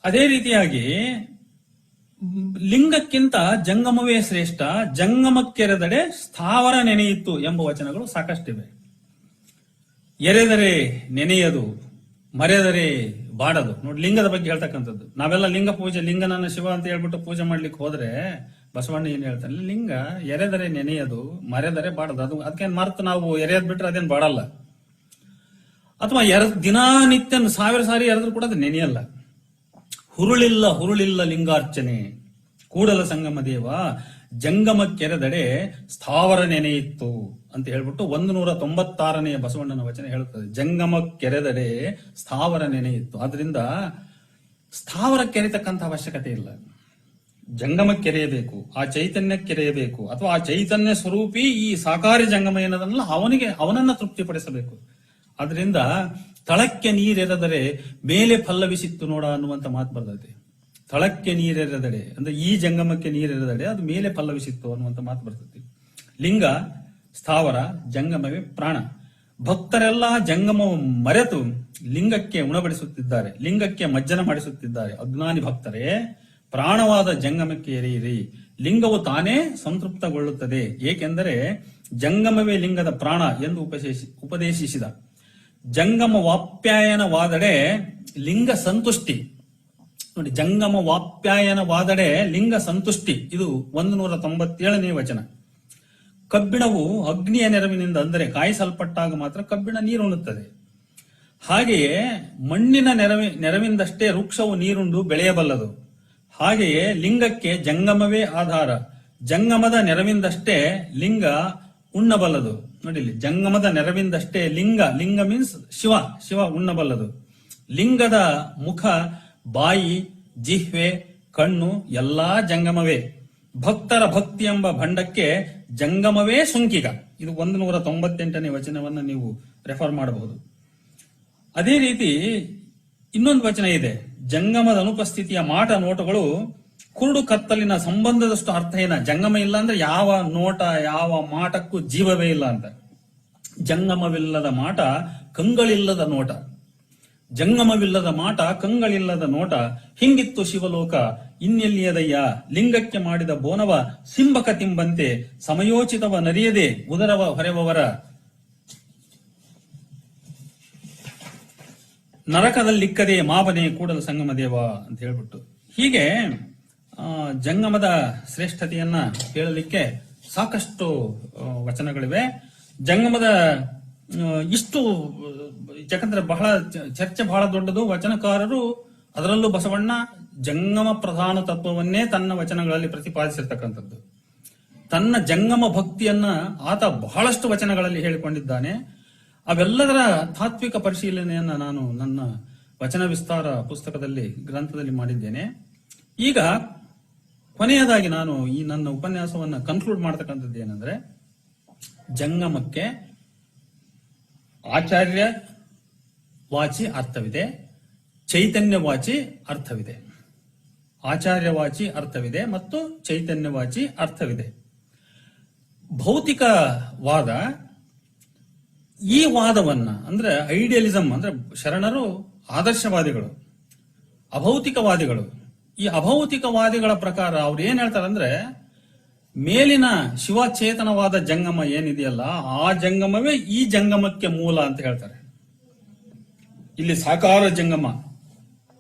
ಅದೇ ರೀತಿಯಾಗಿ ಲಿಂಗಕ್ಕಿಂತ ಜಂಗಮವೇ ಶ್ರೇಷ್ಠ, ಜಂಗಮಕ್ಕೆರೆದಡೆ ಸ್ಥಾವರ ನೆನೆಯಿತು ಎಂಬ ವಚನಗಳು ಸಾಕಷ್ಟಿವೆ. ಎರೆದರೆ ನೆನೆಯದು, ಮರೆದರೆ ಬಾಡದು. ನೋಡಿ, ಲಿಂಗದ ಬಗ್ಗೆ ಹೇಳ್ತಕ್ಕಂಥದ್ದು. ನಾವೆಲ್ಲ ಲಿಂಗ ಪೂಜೆ, ಲಿಂಗನನ್ನ ಶಿವ ಅಂತ ಹೇಳ್ಬಿಟ್ಟು ಪೂಜೆ ಮಾಡ್ಲಿಕ್ಕೆ ಹೋದ್ರೆ ಬಸವಣ್ಣ ಏನ್ ಹೇಳ್ತಾನೆ, ಲಿಂಗ ಎರೆದರೆ ನೆನೆಯದು, ಮರೆದರೆ ಬಾಡದು. ಅದಕ್ಕೆ ಮರ್ತು ನಾವು ಎರೆಯದ್ ಬಿಟ್ರೆ ಅದೇನ್ ಬಾಡಲ್ಲ. ಅಥವಾ ದಿನಾನಿತ್ಯ 1000 ಸಾರಿ ಎರೆದ್ರು ಕೂಡ ಅದು ನೆನೆಯಲ್ಲ. ಹುರುಳಿಲ್ಲ ಲಿಂಗಾರ್ಚನೆ ಕೂಡಲ ಸಂಗಮ ದೇವ ಜಂಗಮಕ್ಕೆರೆದಡೆ ಸ್ಥಾವರ ನೆನೆಯಿತ್ತು ಅಂತ ಹೇಳ್ಬಿಟ್ಟು 196ನೇ ಬಸವಣ್ಣನ ವಚನ ಹೇಳುತ್ತದೆ. ಜಂಗಮಕ್ಕೆರೆದಡೆ ಸ್ಥಾವರ ನೆನೆಯಿತ್ತು. ಆದ್ರಿಂದ ಸ್ಥಾವರ ಕೆರೆತಕ್ಕಂಥ ಅವಶ್ಯಕತೆ ಇಲ್ಲ. ಜಂಗಮಕ್ಕೆರೆಯಬೇಕು, ಆ ಚೈತನ್ಯಕ್ಕೆರೆಯಬೇಕು, ಅಥವಾ ಆ ಚೈತನ್ಯ ಸ್ವರೂಪಿ ಈ ಸಾಕಾರಿ ಜಂಗಮ ಏನದಲ್ಲ ಅವನನ್ನ ತೃಪ್ತಿಪಡಿಸಬೇಕು. ಆದ್ರಿಂದ ತಳಕ್ಕೆ ನೀರೆರೆದರೆ ಮೇಲೆ ಪಲ್ಲವಿಸಿತ್ತು ನೋಡ ಅನ್ನುವಂತ ಮಾತು ಬರ್ತದೆ. ತಳಕ್ಕೆ ನೀರೆರೆದಡೆ ಅಂದ್ರೆ ಈ ಜಂಗಮಕ್ಕೆ ನೀರೆರೆದಡೆ ಅದು ಮೇಲೆ ಪಲ್ಲವಿಸಿತ್ತು ಅನ್ನುವಂತ ಮಾತು ಬರ್ತದೆ. ಲಿಂಗ ಸ್ಥಾವರ, ಜಂಗಮವೇ ಪ್ರಾಣ. ಭಕ್ತರೆಲ್ಲ ಜಂಗಮ ಮರೆತು ಲಿಂಗಕ್ಕೆ ಉಣಬಡಿಸುತ್ತಿದ್ದಾರೆ, ಲಿಂಗಕ್ಕೆ ಮಜ್ಜನ ಮಾಡಿಸುತ್ತಿದ್ದಾರೆ. ಅಜ್ಞಾನಿ ಭಕ್ತರೇ, ಪ್ರಾಣವಾದ ಜಂಗಮಕ್ಕೆ ಎರೆಯಿರಿ, ಲಿಂಗವು ತಾನೇ ಸಂತೃಪ್ತಗೊಳ್ಳುತ್ತದೆ. ಏಕೆಂದರೆ ಜಂಗಮವೇ ಲಿಂಗದ ಪ್ರಾಣ ಎಂದು ಉಪದೇಶಿಸಿದ. ಜಂಗಮ ವಾಪ್ಯಾಯನವಾದಡೆ ಲಿಂಗ ಸಂತುಷ್ಟಿ. ನೋಡಿ, ಜಂಗಮ ವಾಪ್ಯಾಯನವಾದಡೆ ಲಿಂಗ ಸಂತುಷ್ಟಿ. ಇದು 197ನೇ ವಚನ. ಕಬ್ಬಿಣವು ಅಗ್ನಿಯ ನೆರವಿನಿಂದ ಅಂದರೆ ಕಾಯಿಸಲ್ಪಟ್ಟಾಗ ಮಾತ್ರ ಕಬ್ಬಿಣ ನೀರುಣ್ಣುತ್ತದೆ. ಹಾಗೆಯೇ ಮಣ್ಣಿನ ನೆರವಿಂದಷ್ಟೇ ವೃಕ್ಷವು ನೀರುಂಡು ಬೆಳೆಯಬಲ್ಲದು. ಹಾಗೆಯೇ ಲಿಂಗಕ್ಕೆ ಜಂಗಮವೇ ಆಧಾರ. ಜಂಗಮದ ನೆರವಿಂದಷ್ಟೇ ಲಿಂಗ ಉಣ್ಣಬಲ್ಲದು. ನೋಡಿ, ಜಂಗಮದ ನೆರವಿಂದಷ್ಟೇ ಲಿಂಗ ಮೀನ್ಸ್ ಶಿವ ಉಣ್ಣಬಲ್ಲದು. ಲಿಂಗದ ಮುಖ, ಬಾಯಿ, ಜಿಹ್ವೆ, ಕಣ್ಣು ಎಲ್ಲಾ ಜಂಗಮವೇ. ಭಕ್ತರ ಭಕ್ತಿ ಎಂಬ ಭಂಡಕ್ಕೆ ಜಂಗಮವೇ ಸುಂಕಿಗ. ಇದು 198ನೇ ವಚನವನ್ನು ನೀವು ರೆಫರ್ ಮಾಡಬಹುದು. ಅದೇ ರೀತಿ ಇನ್ನೊಂದು ವಚನ ಇದೆ. ಜಂಗಮದ ಅನುಪಸ್ಥಿತಿಯ ಮಾಟ ನೋಟಗಳು ಕುರುಡು ಕತ್ತಲಿನ ಸಂಬಂಧದಷ್ಟು ಅರ್ಥ ಏನ. ಜಂಗಮ ಇಲ್ಲ ಅಂದ್ರೆ ಯಾವ ನೋಟ ಯಾವ ಮಾಟಕ್ಕೂ ಜೀವವೇ ಇಲ್ಲ ಅಂತ. ಜಂಗಮವಿಲ್ಲದ ಮಾಟ ಕಂಗಳಿಲ್ಲದ ನೋಟ, ಜಂಗಮವಿಲ್ಲದ ಮಾಟ ಕಂಗಳಿಲ್ಲದ ನೋಟ. ಹಿಂಗಿತ್ತು ಶಿವಲೋಕ ಇನ್ನೆಲ್ಲಿಯದಯ್ಯ, ಲಿಂಗಕ್ಕೆ ಮಾಡಿದ ಬೋನವ ಸಿಂಬಕ ತಿಂಬಂತೆ, ಸಮಯೋಚಿತವ ನರಿಯದೆ ಉದರವ ಹೊರೆವವರ ನರಕದಲ್ಲಿಕ್ಕದೆ ಮಾವನೆ ಕೂಡಲ ಸಂಗಮ ದೇವ ಅಂತ ಹೇಳ್ಬಿಟ್ಟು. ಹೀಗೆ ಜಂಗಮದ ಶ್ರೇಷ್ಠತೆಯನ್ನ ಹೇಳಲಿಕ್ಕೆ ಸಾಕಷ್ಟು ವಚನಗಳಿವೆ. ಜಂಗಮದ ಇಷ್ಟು, ಯಾಕಂದ್ರೆ ಚರ್ಚೆ ಬಹಳ ದೊಡ್ಡದು. ವಚನಕಾರರು, ಅದರಲ್ಲೂ ಬಸವಣ್ಣ, ಜಂಗಮ ಪ್ರಧಾನ ತತ್ವವನ್ನೇ ತನ್ನ ವಚನಗಳಲ್ಲಿ ಪ್ರತಿಪಾದಿಸಿರ್ತಕ್ಕಂಥದ್ದು. ತನ್ನ ಜಂಗಮ ಭಕ್ತಿಯನ್ನ ಆತ ಬಹಳಷ್ಟು ವಚನಗಳಲ್ಲಿ ಹೇಳಿಕೊಂಡಿದ್ದಾನೆ. ಅವೆಲ್ಲದರ ತಾತ್ವಿಕ ಪರಿಶೀಲನೆಯನ್ನ ನಾನು ನನ್ನ ವಚನ ವಿಸ್ತಾರ ಪುಸ್ತಕದಲ್ಲಿ ಗ್ರಂಥದಲ್ಲಿ ಮಾಡಿದ್ದೇನೆ. ಈಗ ಕೊನೆಯದಾಗಿ ನಾನು ಈ ನನ್ನ ಉಪನ್ಯಾಸವನ್ನು ಕನ್ಕ್ಲೂಡ್ ಮಾಡತಕ್ಕಂಥದ್ದು ಏನಂದ್ರೆ, ಜಂಗಮಕ್ಕೆ ಆಚಾರ್ಯವಾಚಿ ಅರ್ಥವಿದೆ, ಚೈತನ್ಯವಾಚಿ ಅರ್ಥವಿದೆ. ಆಚಾರ್ಯವಾಚಿ ಅರ್ಥವಿದೆ ಮತ್ತು ಚೈತನ್ಯವಾಚಿ ಅರ್ಥವಿದೆ. ಭೌತಿಕವಾದ ಈ ವಾದವನ್ನ ಅಂದ್ರೆ ಐಡಿಯಲಿಸಂ ಅಂದ್ರೆ ಶರಣರು ಆದರ್ಶವಾದಿಗಳು, ಅಭೌತಿಕವಾದಿಗಳು. ಈ ಅಭೌತಿಕವಾದಿಗಳ ಪ್ರಕಾರ ಅವ್ರು ಏನ್ ಹೇಳ್ತಾರಂದ್ರೆ, ಮೇಲಿನ ಶಿವಚೇತನವಾದ ಜಂಗಮ ಏನಿದೆಯಲ್ಲ ಆ ಜಂಗಮವೇ ಈ ಜಂಗಮಕ್ಕೆ ಮೂಲ ಅಂತ ಹೇಳ್ತಾರೆ. ಇಲ್ಲಿ ಸಾಕಾರ ಜಂಗಮ,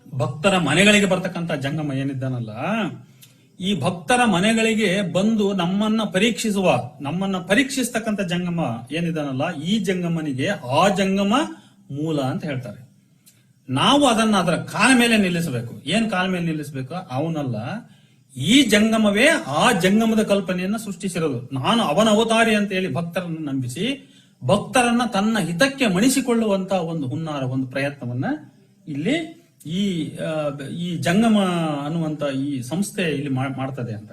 ಭಕ್ತರ ಮನೆಗಳಿಗೆ ಬರ್ತಕ್ಕಂಥ ಜಂಗಮ ಏನಿದ್ದಾನಲ್ಲ, ಈ ಭಕ್ತರ ಮನೆಗಳಿಗೆ ಬಂದು ನಮ್ಮನ್ನ ಪರೀಕ್ಷಿಸ್ತಕ್ಕಂಥ ಜಂಗಮ ಏನಿದ್ದಾನಲ್ಲ, ಈ ಜಂಗಮನಿಗೆ ಆ ಜಂಗಮ ಮೂಲ ಅಂತ ಹೇಳ್ತಾರೆ. ನಾವು ಅದನ್ನ ಅದರ ಕಾಲ ಮೇಲೆ ನಿಲ್ಲಿಸಬೇಕು. ಏನ್ ಕಾಲ ಮೇಲೆ ನಿಲ್ಲಿಸಬೇಕು? ಅವನಲ್ಲ, ಈ ಜಂಗಮವೇ ಆ ಜಂಗಮದ ಕಲ್ಪನೆಯನ್ನ ಸೃಷ್ಟಿಸಿರೋದು. ನಾನು ಅವನ ಅವತಾರಿ ಅಂತ ಹೇಳಿ ಭಕ್ತರನ್ನು ನಂಬಿಸಿ ಭಕ್ತರನ್ನ ತನ್ನ ಹಿತಕ್ಕೆ ಮಣಿಸಿಕೊಳ್ಳುವಂತ ಒಂದು ಹುನ್ನಾರ, ಒಂದು ಪ್ರಯತ್ನವನ್ನ ಇಲ್ಲಿ ಈ ಜಂಗಮ ಅನ್ನುವಂತ ಈ ಸಂಸ್ಥೆ ಇಲ್ಲಿ ಮಾಡ್ತದೆ ಅಂತ.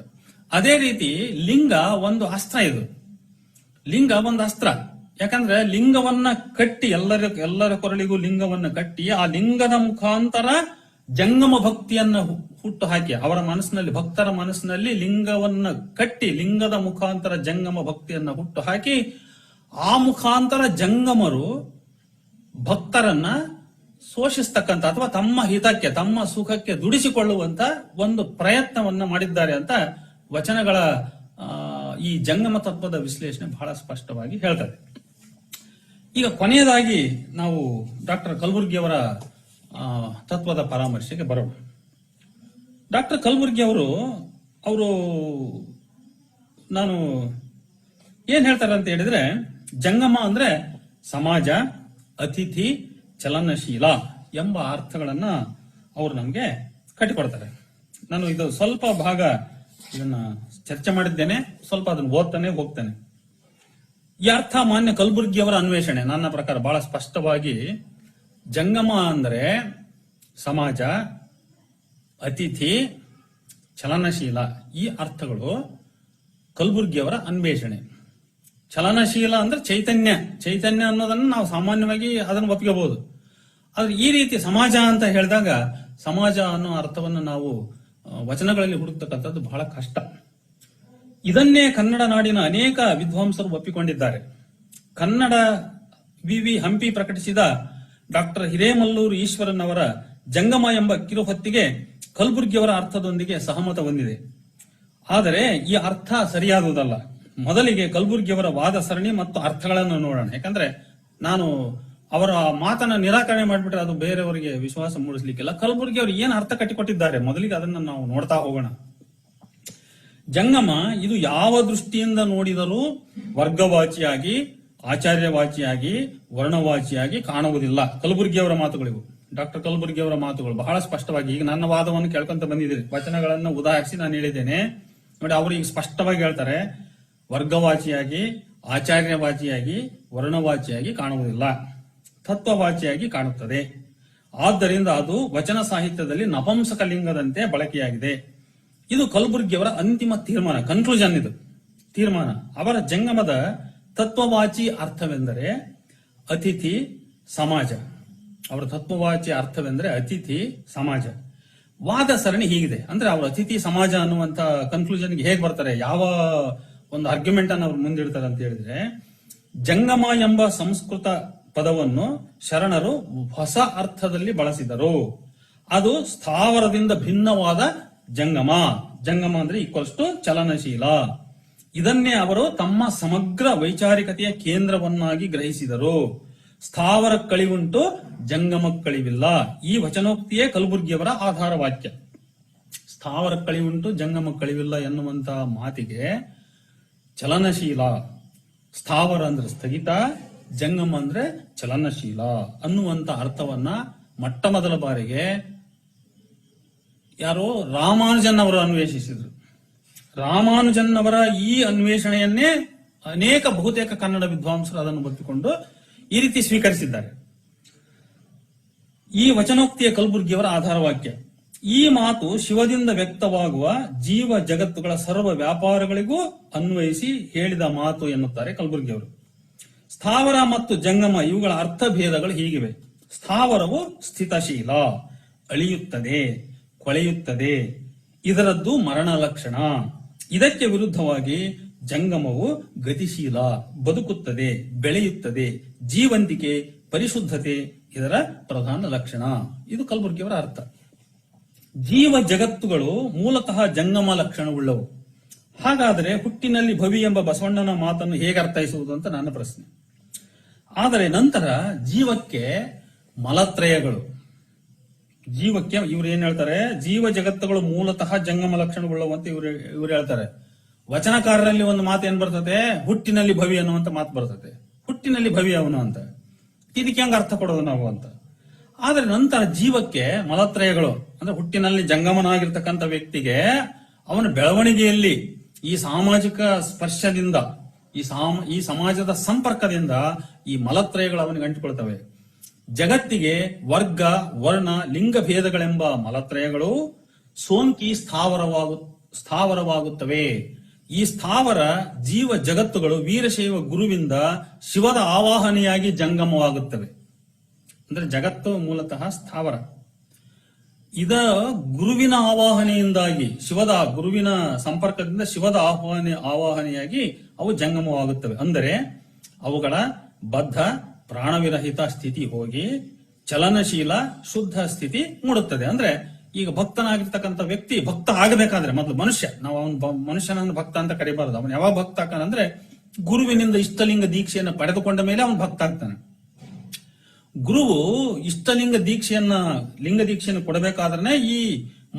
ಅದೇ ರೀತಿ ಲಿಂಗ ಒಂದು ಅಸ್ತ್ರ. ಇದು ಲಿಂಗ ಒಂದು ಅಸ್ತ್ರ. ಯಾಕಂದ್ರೆ ಲಿಂಗವನ್ನ ಕಟ್ಟಿ ಎಲ್ಲರ ಕೊರಳಿಗೂ ಲಿಂಗವನ್ನ ಕಟ್ಟಿ ಆ ಲಿಂಗದ ಮುಖಾಂತರ ಜಂಗಮ ಭಕ್ತಿಯನ್ನ ಹುಟ್ಟು ಹಾಕಿ ಅವರ ಮನಸ್ಸಿನಲ್ಲಿ, ಭಕ್ತರ ಮನಸ್ಸಿನಲ್ಲಿ ಲಿಂಗವನ್ನ ಕಟ್ಟಿ ಲಿಂಗದ ಮುಖಾಂತರ ಜಂಗಮ ಭಕ್ತಿಯನ್ನ ಹುಟ್ಟು ಹಾಕಿ ಆ ಮುಖಾಂತರ ಜಂಗಮರು ಭಕ್ತರನ್ನ ಶೋಷಿಸ್ತಕ್ಕಂಥ ಅಥವಾ ತಮ್ಮ ಹಿತಕ್ಕೆ, ತಮ್ಮ ಸುಖಕ್ಕೆ ದುಡಿಸಿಕೊಳ್ಳುವಂತ ಒಂದು ಪ್ರಯತ್ನವನ್ನ ಮಾಡಿದ್ದಾರೆ ಅಂತ ವಚನಗಳ ಈ ಜಂಗಮ ತತ್ವದ ವಿಶ್ಲೇಷಣೆ ಬಹಳ ಸ್ಪಷ್ಟವಾಗಿ ಹೇಳ್ತದೆ. ಈಗ ಕೊನೆಯದಾಗಿ ನಾವು ಡಾಕ್ಟರ್ ಕಲಬುರ್ಗಿಯವರ ತತ್ವದ ಪರಾಮರ್ಶೆಗೆ ಬರೋಣ. ಡಾಕ್ಟರ್ ಕಲಬುರ್ಗಿ ಅವರು ನಾನು ಏನ್ ಹೇಳ್ತಾರೆ ಅಂತ ಹೇಳಿದ್ರೆ, ಜಂಗಮ ಅಂದ್ರೆ ಸಮಾಜ, ಅತಿಥಿ, ಚಲನಶೀಲ ಎಂಬ ಅರ್ಥಗಳನ್ನ ಅವರು ನಮ್ಗೆ ಕಟ್ಟಿಕೊಡ್ತಾರೆ. ನಾನು ಇದು ಸ್ವಲ್ಪ ಭಾಗ ಇದನ್ನ ಚರ್ಚೆ ಮಾಡಿದ್ದೇನೆ, ಸ್ವಲ್ಪ ಅದನ್ನ ಓದ್ತಾನೆ ಹೋಗ್ತಾನೆ. ಈ ಅರ್ಥ ಮಾನ್ಯ ಕಲಬುರ್ಗಿಯವರ ಅನ್ವೇಷಣೆ ನನ್ನ ಪ್ರಕಾರ ಬಹಳ ಸ್ಪಷ್ಟವಾಗಿ, ಜಂಗಮ ಅಂದ್ರೆ ಸಮಾಜ, ಅತಿಥಿ, ಚಲನಶೀಲ, ಈ ಅರ್ಥಗಳು ಕಲಬುರ್ಗಿಯವರ ಅನ್ವೇಷಣೆ. ಚಲನಶೀಲ ಅಂದ್ರೆ ಚೈತನ್ಯ ಅನ್ನೋದನ್ನ ನಾವು ಸಾಮಾನ್ಯವಾಗಿ ಅದನ್ನು ಒಪ್ಪಿಸಬಹುದು. ಆದ್ರೆ ಈ ರೀತಿ ಸಮಾಜ ಅಂತ ಹೇಳಿದಾಗ ಸಮಾಜ ಅನ್ನೋ ಅರ್ಥವನ್ನು ನಾವು ವಚನಗಳಲ್ಲಿ ಹುಡುಕ್ತಕ್ಕಂಥದ್ದು ಬಹಳ ಕಷ್ಟ. ಇದನ್ನೇ ಕನ್ನಡ ನಾಡಿನ ಅನೇಕ ವಿದ್ವಾಂಸರು ಒಪ್ಪಿಕೊಂಡಿದ್ದಾರೆ. ಕನ್ನಡ ವಿ ಹಂಪಿ ಪ್ರಕಟಿಸಿದ ಡಾಕ್ಟರ್ ಹಿರೇಮಲ್ಲೂರು ಈಶ್ವರನ್ ಅವರ ಜಂಗಮ ಎಂಬ ಕಿರುಹೊತ್ತಿಗೆ ಕಲಬುರ್ಗಿಯವರ ಅರ್ಥದೊಂದಿಗೆ ಸಹಮತ ಹೊಂದಿದೆ. ಆದರೆ ಈ ಅರ್ಥ ಸರಿಯಾದುದಲ್ಲ. ಮೊದಲಿಗೆ ಕಲಬುರ್ಗಿಯವರ ವಾದ ಸರಣಿ ಮತ್ತು ಅರ್ಥಗಳನ್ನು ನೋಡೋಣ. ಯಾಕಂದ್ರೆ ನಾನು ಅವರ ಮಾತನ್ನ ನಿರಾಕರಣೆ ಮಾಡಿಬಿಟ್ರೆ ಅದು ಬೇರೆಯವರಿಗೆ ವಿಶ್ವಾಸ ಮೂಡಿಸ್ಲಿಕ್ಕಿಲ್ಲ. ಕಲಬುರ್ಗಿ ಅವರು ಏನು ಅರ್ಥ ಕಟ್ಟಿಕೊಟ್ಟಿದ್ದಾರೆ ಮೊದಲಿಗೆ ಅದನ್ನ ನಾವು ನೋಡ್ತಾ ಹೋಗೋಣ. ಜಂಗಮ ಇದು ಯಾವ ದೃಷ್ಟಿಯಿಂದ ನೋಡಿದರೂ ವರ್ಗವಾಚಿಯಾಗಿ, ಆಚಾರ್ಯವಾಚಿಯಾಗಿ, ವರ್ಣವಾಚಿಯಾಗಿ ಕಾಣುವುದಿಲ್ಲ. ಕಲಬುರ್ಗಿಯವರ ಮಾತುಗಳಿವು, ಡಾಕ್ಟರ್ ಕಲಬುರ್ಗಿ ಅವರ ಮಾತುಗಳು ಬಹಳ ಸ್ಪಷ್ಟವಾಗಿ. ಈಗ ನನ್ನ ವಾದವನ್ನು ಕೇಳ್ಕೊಂತ ಬಂದಿದ್ದೀರಿ, ವಚನಗಳನ್ನು ಉದಾಹರಿಸಿ ನಾನು ಹೇಳಿದ್ದೇನೆ ನೋಡಿ. ಅವರು ಈಗ ಸ್ಪಷ್ಟವಾಗಿ ಹೇಳ್ತಾರೆ, ವರ್ಗವಾಚಿಯಾಗಿ, ಆಚಾರ್ಯವಾಚಿಯಾಗಿ, ವರ್ಣವಾಚಿಯಾಗಿ ಕಾಣುವುದಿಲ್ಲ, ತತ್ವವಾಚಿಯಾಗಿ ಕಾಣುತ್ತದೆ. ಆದ್ದರಿಂದ ಅದು ವಚನ ಸಾಹಿತ್ಯದಲ್ಲಿ ನಪುಂಸಕ ಲಿಂಗದಂತೆ ಬಳಕೆಯಾಗಿದೆ. ಇದು ಕಲಬುರ್ಗಿಯವರ ಅಂತಿಮ ತೀರ್ಮಾನ, ಕನ್ಕ್ಲೂಷನ್. ಇದು ತೀರ್ಮಾನ. ಅವರ ಜಂಗಮದ ತತ್ವವಾಚಿ ಅರ್ಥವೆಂದರೆ ಅತಿಥಿ, ಸಮಾಜ. ಅವರ ತತ್ವವಾಚಿ ಅರ್ಥವೆಂದರೆ ಅತಿಥಿ, ಸಮಾಜ. ವಾದ ಸರಣಿ ಹೀಗಿದೆ. ಅಂದ್ರೆ ಅವರು ಅತಿಥಿ, ಸಮಾಜ ಅನ್ನುವಂತ ಕನ್ಕ್ಲೂಷನ್ಗೆ ಹೇಗೆ ಬರ್ತಾರೆ, ಯಾವ ಒಂದು ಆರ್ಗ್ಯುಮೆಂಟ್ ಅನ್ನು ಅವ್ರು ಮುಂದಿಡ್ತಾರೆ ಅಂತ ಹೇಳಿದ್ರೆ, ಜಂಗಮ ಎಂಬ ಸಂಸ್ಕೃತ ಪದವನ್ನು ಶರಣರು ಹೊಸ ಅರ್ಥದಲ್ಲಿ ಬಳಸಿದರು. ಅದು ಸ್ಥಾವರದಿಂದ ಭಿನ್ನವಾದ ಜಂಗಮ. ಜಂಗಮ ಅಂದ್ರೆ ಈಕ್ವಲ್ಸ್ ಟು ಚಲನಶೀಲ. ಇದನ್ನೇ ಅವರು ತಮ್ಮ ಸಮಗ್ರ ವೈಚಾರಿಕತೆಯ ಕೇಂದ್ರವನ್ನಾಗಿ ಗ್ರಹಿಸಿದರು. ಸ್ಥಾವರಕ್ಕಳಿವುಂಟು, ಜಂಗಮಕ್ಕಳಿವಿಲ್ಲ. ಈ ವಚನೋಕ್ತಿಯೇ ಕಲಬುರ್ಗಿಯವರ ಆಧಾರ ವಾಕ್ಯ. ಸ್ಥಾವರಕ್ಕಳಿವುಂಟು, ಜಂಗಮಕ್ಕಳಿವಿಲ್ಲ ಎನ್ನುವಂತ ಮಾತಿಗೆ ಚಲನಶೀಲ, ಸ್ಥಾವರ ಅಂದ್ರೆ ಸ್ಥಗಿತ, ಜಂಗಮ ಅಂದ್ರೆ ಚಲನಶೀಲ ಅನ್ನುವಂತ ಅರ್ಥವನ್ನ ಮೊಟ್ಟ ಮೊದಲ ಬಾರಿಗೆ ಯಾರೋ ರಾಮಾನುಜನ್ ಅವರು ಅನ್ವೇಷಿಸಿದ್ರು. ರಾಮಾನುಜನ್ ಅವರ ಈ ಅನ್ವೇಷಣೆಯನ್ನೇ ಬಹುತೇಕ ಕನ್ನಡ ವಿದ್ವಾಂಸರು ಅದನ್ನು ಒಪ್ಪಿಕೊಂಡು ಈ ರೀತಿ ಸ್ವೀಕರಿಸಿದ್ದಾರೆ. ಈ ವಚನೋಕ್ತಿಯ ಕಲಬುರ್ಗಿಯವರ ಆಧಾರ ವಾಕ್ಯ. ಈ ಮಾತು ಶಿವದಿಂದ ವ್ಯಕ್ತವಾಗುವ ಜೀವ ಜಗತ್ತುಗಳ ಸರ್ವ ವ್ಯಾಪಾರಗಳಿಗೂ ಅನ್ವಯಿಸಿ ಹೇಳಿದ ಮಾತು ಎನ್ನುತ್ತಾರೆ ಕಲಬುರ್ಗಿಯವರು. ಸ್ಥಾವರ ಮತ್ತು ಜಂಗಮ ಇವುಗಳ ಅರ್ಥಭೇದಗಳು ಹೀಗಿವೆ. ಸ್ಥಾವರವು ಸ್ಥಿತಶೀಲ, ಅಳಿಯುತ್ತದೆ, ಕೊಳೆಯುತ್ತದೆ, ಇದರದ್ದು ಮರಣ ಲಕ್ಷಣ. ಇದಕ್ಕೆ ವಿರುದ್ಧವಾಗಿ ಜಂಗಮವು ಗತಿಶೀಲ, ಬದುಕುತ್ತದೆ, ಬೆಳೆಯುತ್ತದೆ, ಜೀವಂತಿಕೆ, ಪರಿಶುದ್ಧತೆ ಇದರ ಪ್ರಧಾನ ಲಕ್ಷಣ. ಇದು ಕಲಬುರ್ಗಿಯವರ ಅರ್ಥ. ಜೀವ ಜಗತ್ತುಗಳು ಮೂಲತಃ ಜಂಗಮ ಲಕ್ಷಣವುಳ್ಳವು. ಹಾಗಾದರೆ ಹುಟ್ಟಿನಲ್ಲಿ ಭವಿ ಎಂಬ ಬಸವಣ್ಣನ ಮಾತನ್ನು ಹೇಗೆ ಅರ್ಥೈಸುವುದು ಅಂತ ನನ್ನ ಪ್ರಶ್ನೆ. ಆದರೆ ನಂತರ ಜೀವಕ್ಕೆ ಮಲತ್ರಯಗಳು, ಜೀವಕ್ಕೆ ಇವ್ರು ಏನ್ ಹೇಳ್ತಾರೆ, ಜೀವ ಜಗತ್ತುಗಳು ಮೂಲತಃ ಜಂಗಮ ಲಕ್ಷಣವುಳ್ಳವು ಅಂತ ಇವ್ರು ಹೇಳ್ತಾರೆ. ವಚನಕಾರರಲ್ಲಿ ಒಂದು ಮಾತು ಏನ್ ಬರ್ತದೆ, ಹುಟ್ಟಿನಲ್ಲಿ ಭವಿ ಅನ್ನುವಂತ ಮಾತು ಬರ್ತದೆ. ಹುಟ್ಟಿನಲ್ಲಿ ಭವಿ ಅವನು ಅಂತ, ಇದಕ್ಕೆ ಹೆಂಗ ಅರ್ಥ ಕೊಡೋದು ನಾವು ಅಂತ. ಆದ್ರೆ ನಂತರ ಜೀವಕ್ಕೆ ಮಲತ್ರಯಗಳು ಅಂದ್ರೆ ಹುಟ್ಟಿನಲ್ಲಿ ಜಂಗಮನಾಗಿರ್ತಕ್ಕಂಥ ವ್ಯಕ್ತಿಗೆ ಅವನ ಬೆಳವಣಿಗೆಯಲ್ಲಿ ಈ ಸಾಮಾಜಿಕ ಸ್ಪರ್ಶದಿಂದ, ಈ ಸಮಾಜದ ಸಂಪರ್ಕದಿಂದ ಈ ಮಲತ್ರಯಗಳು ಅವನಿಗೆ ಅಂಟಿಕೊಳ್ತವೆ. ಜಗತ್ತಿಗೆ ವರ್ಗ, ವರ್ಣ, ಲಿಂಗ ಭೇದಗಳೆಂಬ ಮಲತ್ರಯಗಳು ಸೋಂಕಿ ಸ್ಥಾವರವಾಗುತ್ತವೆ. ಈ ಸ್ಥಾವರ ಜೀವ ಜಗತ್ತುಗಳು ವೀರಶೈವ ಗುರುವಿಂದ ಶಿವದ ಆವಾಹನೆಯಾಗಿ ಜಂಗಮವಾಗುತ್ತವೆ. ಅಂದ್ರೆ ಜಗತ್ತು ಮೂಲತಃ ಸ್ಥಾವರ. ಇದ ಗುರುವಿನ ಆವಾಹನೆಯಿಂದಾಗಿ, ಗುರುವಿನ ಸಂಪರ್ಕದಿಂದ ಶಿವದ ಆವಾಹನೆಯಾಗಿ ಅವು ಜಂಗಮವಾಗುತ್ತವೆ. ಅಂದರೆ ಅವುಗಳ ಬದ್ಧ ಪ್ರಾಣವಿರಹಿತ ಸ್ಥಿತಿ ಹೋಗಿ ಚಲನಶೀಲ ಶುದ್ಧ ಸ್ಥಿತಿ ಮೂಡುತ್ತದೆ. ಅಂದ್ರೆ ಈಗ ಭಕ್ತನಾಗಿರ್ತಕ್ಕಂಥ ವ್ಯಕ್ತಿ ಭಕ್ತ ಆಗಬೇಕಾದ್ರೆ ಮೊದಲು ಮನುಷ್ಯ, ನಾವು ಮನುಷ್ಯನನ್ನು ಭಕ್ತ ಅಂತ ಕರಿಬಾರದು. ಅವನು ಯಾವಾಗ ಭಕ್ತ ಆಗ್ತಾನಂದ್ರೆ ಗುರುವಿನಿಂದ ಇಷ್ಟಲಿಂಗ ದೀಕ್ಷೆಯನ್ನು ಪಡೆದುಕೊಂಡ ಮೇಲೆ ಅವನು ಭಕ್ತ ಆಗ್ತಾನೆ. ಗುರುವು ಇಷ್ಟಲಿಂಗ ಲಿಂಗ ದೀಕ್ಷೆಯನ್ನು ಕೊಡಬೇಕಾದ್ರೆ ಈ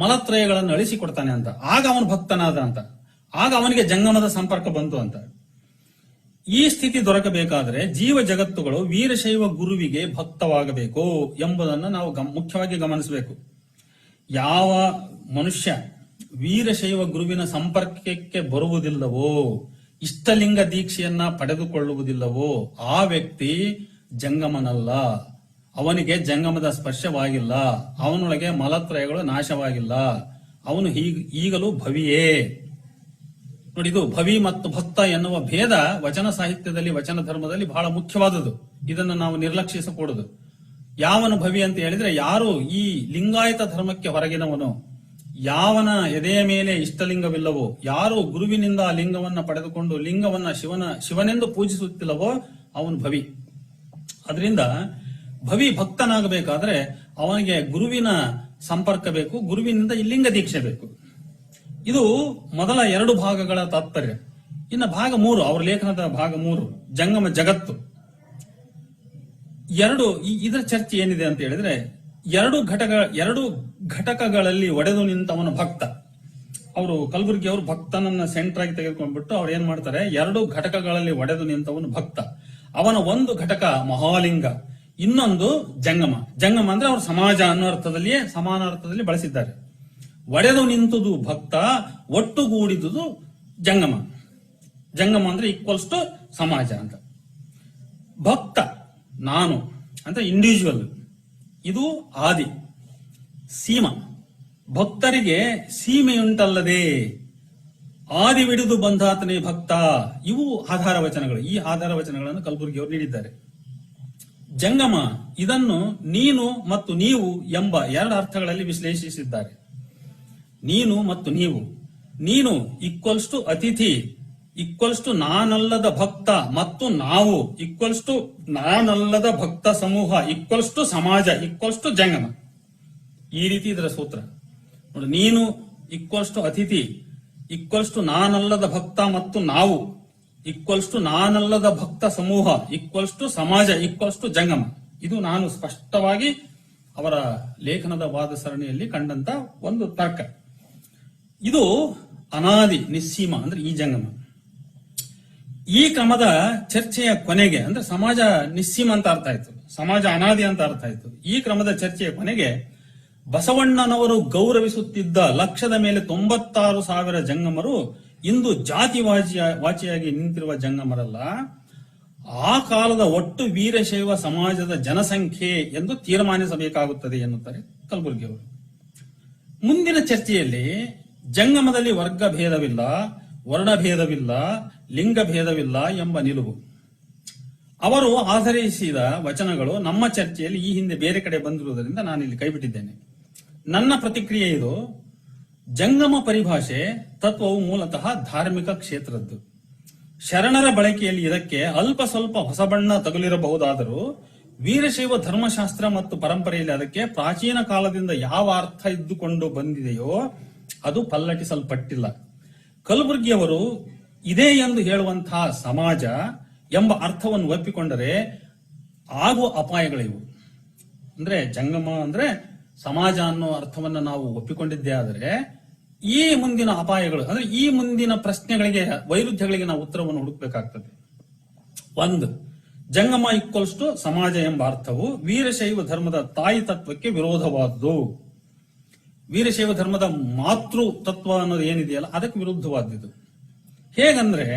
ಮಲತ್ರಯಗಳನ್ನು ಅಳಿಸಿಕೊಡ್ತಾನೆ ಅಂತ, ಆಗ ಅವನು ಭಕ್ತನಾದ ಅಂತ, ಆಗ ಅವನಿಗೆ ಜಂಗಮದ ಸಂಪರ್ಕ ಬಂತು ಅಂತ. ಈ ಸ್ಥಿತಿ ದೊರಕಬೇಕಾದ್ರೆ ಜೀವ ಜಗತ್ತುಗಳು ವೀರಶೈವ ಗುರುವಿಗೆ ಭಕ್ತವಾಗಬೇಕು ಎಂಬುದನ್ನು ನಾವು ಮುಖ್ಯವಾಗಿ ಗಮನಿಸಬೇಕು. ಯಾವ ಮನುಷ್ಯ ವೀರಶೈವ ಗುರುವಿನ ಸಂಪರ್ಕಕ್ಕೆ ಬರುವುದಿಲ್ಲವೋ, ಇಷ್ಟಲಿಂಗ ದೀಕ್ಷೆಯನ್ನ ಪಡೆದುಕೊಳ್ಳುವುದಿಲ್ಲವೋ ಆ ವ್ಯಕ್ತಿ ಜಂಗಮನಲ್ಲ. ಅವನಿಗೆ ಜಂಗಮದ ಸ್ಪರ್ಶವಾಗಿಲ್ಲ, ಅವನೊಳಗೆ ಮಲತ್ರಯಗಳು ನಾಶವಾಗಿಲ್ಲ, ಅವನು ಈಗಲೂ ಭವಿಯೇ. ನೋಡಿ, ಇದು ಭವಿ ಮತ್ತು ಭಕ್ತ ಎನ್ನುವ ಭೇದ ವಚನ ಸಾಹಿತ್ಯದಲ್ಲಿ, ವಚನ ಧರ್ಮದಲ್ಲಿ ಬಹಳ ಮುಖ್ಯವಾದದ್ದು. ಇದನ್ನು ನಾವು ನಿರ್ಲಕ್ಷಿಸಕೂಡದು. ಯಾವನು ಭವಿ ಅಂತ ಹೇಳಿದ್ರೆ ಯಾರು ಈ ಲಿಂಗಾಯತ ಧರ್ಮಕ್ಕೆ ಹೊರಗಿನವನು, ಯಾವನ ಎದೆಯ ಮೇಲೆ ಇಷ್ಟಲಿಂಗವಿಲ್ಲವೋ, ಯಾರು ಗುರುವಿನಿಂದ ಆ ಲಿಂಗವನ್ನ ಪಡೆದುಕೊಂಡು ಲಿಂಗವನ್ನ ಶಿವನೆಂದು ಪೂಜಿಸುತ್ತಿಲ್ಲವೋ ಅವನು ಭವಿ. ಅದರಿಂದ ಭವಿ ಭಕ್ತನಾಗಬೇಕಾದ್ರೆ ಅವನಿಗೆ ಗುರುವಿನ ಸಂಪರ್ಕ ಬೇಕು, ಗುರುವಿನಿಂದ ಈ ಲಿಂಗ ದೀಕ್ಷೆ ಬೇಕು. ಇದು ಮೊದಲ 2 ಭಾಗಗಳ ತಾತ್ಪರ್ಯ. ಇನ್ನು ಭಾಗ 3, ಅವರ ಲೇಖನದ ಭಾಗ 3, ಜಂಗಮ ಜಗತ್ತು. ಇದರ ಚರ್ಚೆ ಏನಿದೆ ಅಂತ ಹೇಳಿದ್ರೆ, 2 ಘಟಕಗಳಲ್ಲಿ ಒಡೆದು ನಿಂತವನು ಭಕ್ತ. ಅವರು ಕಲಬುರ್ಗಿ ಅವರು ಭಕ್ತನನ್ನ ಸೆಂಟರ್ ಆಗಿ ತೆಗೆದುಕೊಂಡ್ಬಿಟ್ಟು ಅವ್ರು ಏನ್ ಮಾಡ್ತಾರೆ, 2 ಘಟಕಗಳಲ್ಲಿ ಒಡೆದು ನಿಂತವನು ಭಕ್ತ. ಅವನ ಒಂದು ಘಟಕ ಮಹಾಲಿಂಗ, ಇನ್ನೊಂದು ಜಂಗಮ. ಜಂಗಮ ಅಂದ್ರೆ ಅವರು ಸಮಾಜ ಅನ್ನೋ ಅರ್ಥದಲ್ಲಿಯೇ ಸಮಾನ ಅರ್ಥದಲ್ಲಿ ಬಳಸಿದ್ದಾರೆ. ಒಡೆದು ನಿಂತುದು ಭಕ್ತ, ಒಟ್ಟುಗೂಡಿದುದು ಜಂಗಮ. ಜಂಗಮ ಅಂದ್ರೆ ಈಕ್ವಲ್ಸ್ ಟು ಸಮಾಜ ಅಂತ. ಭಕ್ತ ನಾನು ಅಂತ ಇಂಡಿವಿಜುವಲ್, ಇದು ಆದಿ ಸೀಮಾ. ಭಕ್ತರಿಗೆ ಸೀಮೆಯುಂಟಲ್ಲದೆ ಆದಿವಿಡಿದು ಬಂಧಾತನೇ ಭಕ್ತ. ಇವು ಆಧಾರ ವಚನಗಳು. ಈ ಆಧಾರ ವಚನಗಳನ್ನು ಕಲಬುರ್ಗಿ ಅವರು ನೀಡಿದ್ದಾರೆ. ಜಂಗಮ ಇದನ್ನು ನೀನು ಮತ್ತು ನೀವು ಎಂಬ 2 ಅರ್ಥಗಳಲ್ಲಿ ವಿಶ್ಲೇಷಿಸಿದ್ದಾರೆ. ನೀನು ಮತ್ತು ನೀವು. ನೀನು ಈಕ್ವಲ್ಸ್ ಟು ಅತಿಥಿ, ಈಕ್ವಲ್ಸ್ ಟು ನಾನಲ್ಲದ ಭಕ್ತ, ಮತ್ತು ನಾವು ಈಕ್ವಲ್ಸ್ ಟು ನಾನಲ್ಲದ ಭಕ್ತ ಸಮೂಹ, ಈಕ್ವಲ್ಸ್ ಟು ಸಮಾಜ, ಈಕ್ವಲ್ಸ್ ಟು ಜಂಗಮ. ಈ ರೀತಿ ಇದರ ಸೂತ್ರ ನೋಡಿ. ನೀನು ಈಕ್ವಲ್ಸ್ ಟು ಅತಿಥಿ, ಈಕ್ವಲ್ಸ್ ಟು ನಾನಲ್ಲದ ಭಕ್ತ ಮತ್ತು ನಾವು, ಈಕ್ವಲ್ಸ್ ಟು ನಾನಲ್ಲದ ಭಕ್ತ ಸಮೂಹ, ಈಕ್ವಲ್ಸ್ ಟು ಸಮಾಜ, ಈಕ್ವಲ್ಸ್ ಟು ಜಂಗಮ. ಇದು ನಾನು ಸ್ಪಷ್ಟವಾಗಿ ಅವರ ಲೇಖನದ ವಾದ ಸರಣಿಯಲ್ಲಿ ಕಂಡಂತ ಒಂದು ತರ್ಕ. ಇದು ಅನಾದಿ ನಿಸ್ಸೀಮ ಅಂದ್ರೆ ಈ ಜಂಗಮ. ಈ ಕ್ರಮದ ಚರ್ಚೆಯ ಕೊನೆಗೆ, ಅಂದ್ರೆ ಸಮಾಜ ನಿಸ್ಸೀಮ ಅಂತ ಅರ್ಥ ಆಯ್ತು, ಸಮಾಜ ಅನಾದಿ ಅಂತ ಅರ್ಥ ಆಯ್ತು. ಈ ಕ್ರಮದ ಚರ್ಚೆಯ ಕೊನೆಗೆ ಬಸವಣ್ಣನವರು ಗೌರವಿಸುತ್ತಿದ್ದ 1,00,000 ಮೇಲೆ 96,000 ಜಂಗಮರು ಇಂದು ಜಾತಿ ವಾಚಿಯಾಗಿ ನಿಂತಿರುವ ಜಂಗಮರಲ್ಲ, ಆ ಕಾಲದ ಒಟ್ಟು ವೀರಶೈವ ಸಮಾಜದ ಜನಸಂಖ್ಯೆ ಎಂದು ತೀರ್ಮಾನಿಸಬೇಕಾಗುತ್ತದೆ ಎನ್ನುತ್ತಾರೆ ಕಲಬುರ್ಗಿಯವರು. ಮುಂದಿನ ಚರ್ಚೆಯಲ್ಲಿ ಜಂಗಮದಲ್ಲಿ ವರ್ಗ ಭೇದವಿಲ್ಲ, ವರ್ಣಭೇದವಿಲ್ಲ, ಲಿಂಗ ಭೇದವಿಲ್ಲ ಎಂಬ ನಿಲುವು ಅವರು ಆಧರಿಸಿದ ವಚನಗಳು ನಮ್ಮ ಚರ್ಚೆಯಲ್ಲಿ ಈ ಹಿಂದೆ ಬೇರೆ ಕಡೆ ಬಂದಿರುವುದರಿಂದ ನಾನು ಇಲ್ಲಿ ಕೈಬಿಟ್ಟಿದ್ದೇನೆ. ನನ್ನ ಪ್ರತಿಕ್ರಿಯೆ ಇದು. ಜಂಗಮ ಪರಿಭಾಷೆ ತತ್ವವು ಮೂಲತಃ ಧಾರ್ಮಿಕ ಕ್ಷೇತ್ರದ್ದು. ಶರಣರ ಬಳಕೆಯಲ್ಲಿ ಇದಕ್ಕೆ ಅಲ್ಪ ಸ್ವಲ್ಪ ಹೊಸ ಬಣ್ಣ ತಗುಲಿರಬಹುದಾದರೂ ವೀರಶೈವ ಧರ್ಮಶಾಸ್ತ್ರ ಮತ್ತು ಪರಂಪರೆಯಲ್ಲಿ ಅದಕ್ಕೆ ಪ್ರಾಚೀನ ಕಾಲದಿಂದ ಯಾವ ಅರ್ಥ ಇದ್ದುಕೊಂಡು ಬಂದಿದೆಯೋ ಅದು ಪಲ್ಲಟಿಸಲ್ಪಟ್ಟಿಲ್ಲ. ಕಲಬುರ್ಗಿಯವರು ಇದೇ ಎಂದು ಹೇಳುವಂತಹ ಸಮಾಜ ಎಂಬ ಅರ್ಥವನ್ನು ಒಪ್ಪಿಕೊಂಡರೆ ಆಗುವ ಅಪಾಯಗಳಿವು. ಅಂದ್ರೆ ಜಂಗಮ ಅಂದ್ರೆ ಸಮಾಜ ಅನ್ನೋ ಅರ್ಥವನ್ನು ನಾವು ಒಪ್ಪಿಕೊಂಡಿದ್ದೇ ಆದರೆ ಈ ಮುಂದಿನ ಅಪಾಯಗಳು ಅಂದ್ರೆ ಈ ಮುಂದಿನ ಪ್ರಶ್ನೆಗಳಿಗೆ, ವೈರುಧ್ಯಗಳಿಗೆ ನಾವು ಉತ್ತರವನ್ನು ಹುಡುಕಬೇಕಾಗ್ತದೆ. ಒಂದು, ಜಂಗಮ ಈಕ್ವಲ್ಸ್ ಟು ಸಮಾಜ ಎಂಬ ಅರ್ಥವು ವೀರಶೈವ ಧರ್ಮದ ತಾಯಿ ತತ್ವಕ್ಕೆ ವಿರೋಧವಾದುದು. ವೀರಶೈವ ಧರ್ಮದ ಮಾತೃ ತತ್ವ ಅನ್ನೋದು ಏನಿದೆಯಲ್ಲ ಅದಕ್ಕೆ ವಿರುದ್ಧವಾದದ್ದು. ಹೇಗಂದ್ರೆ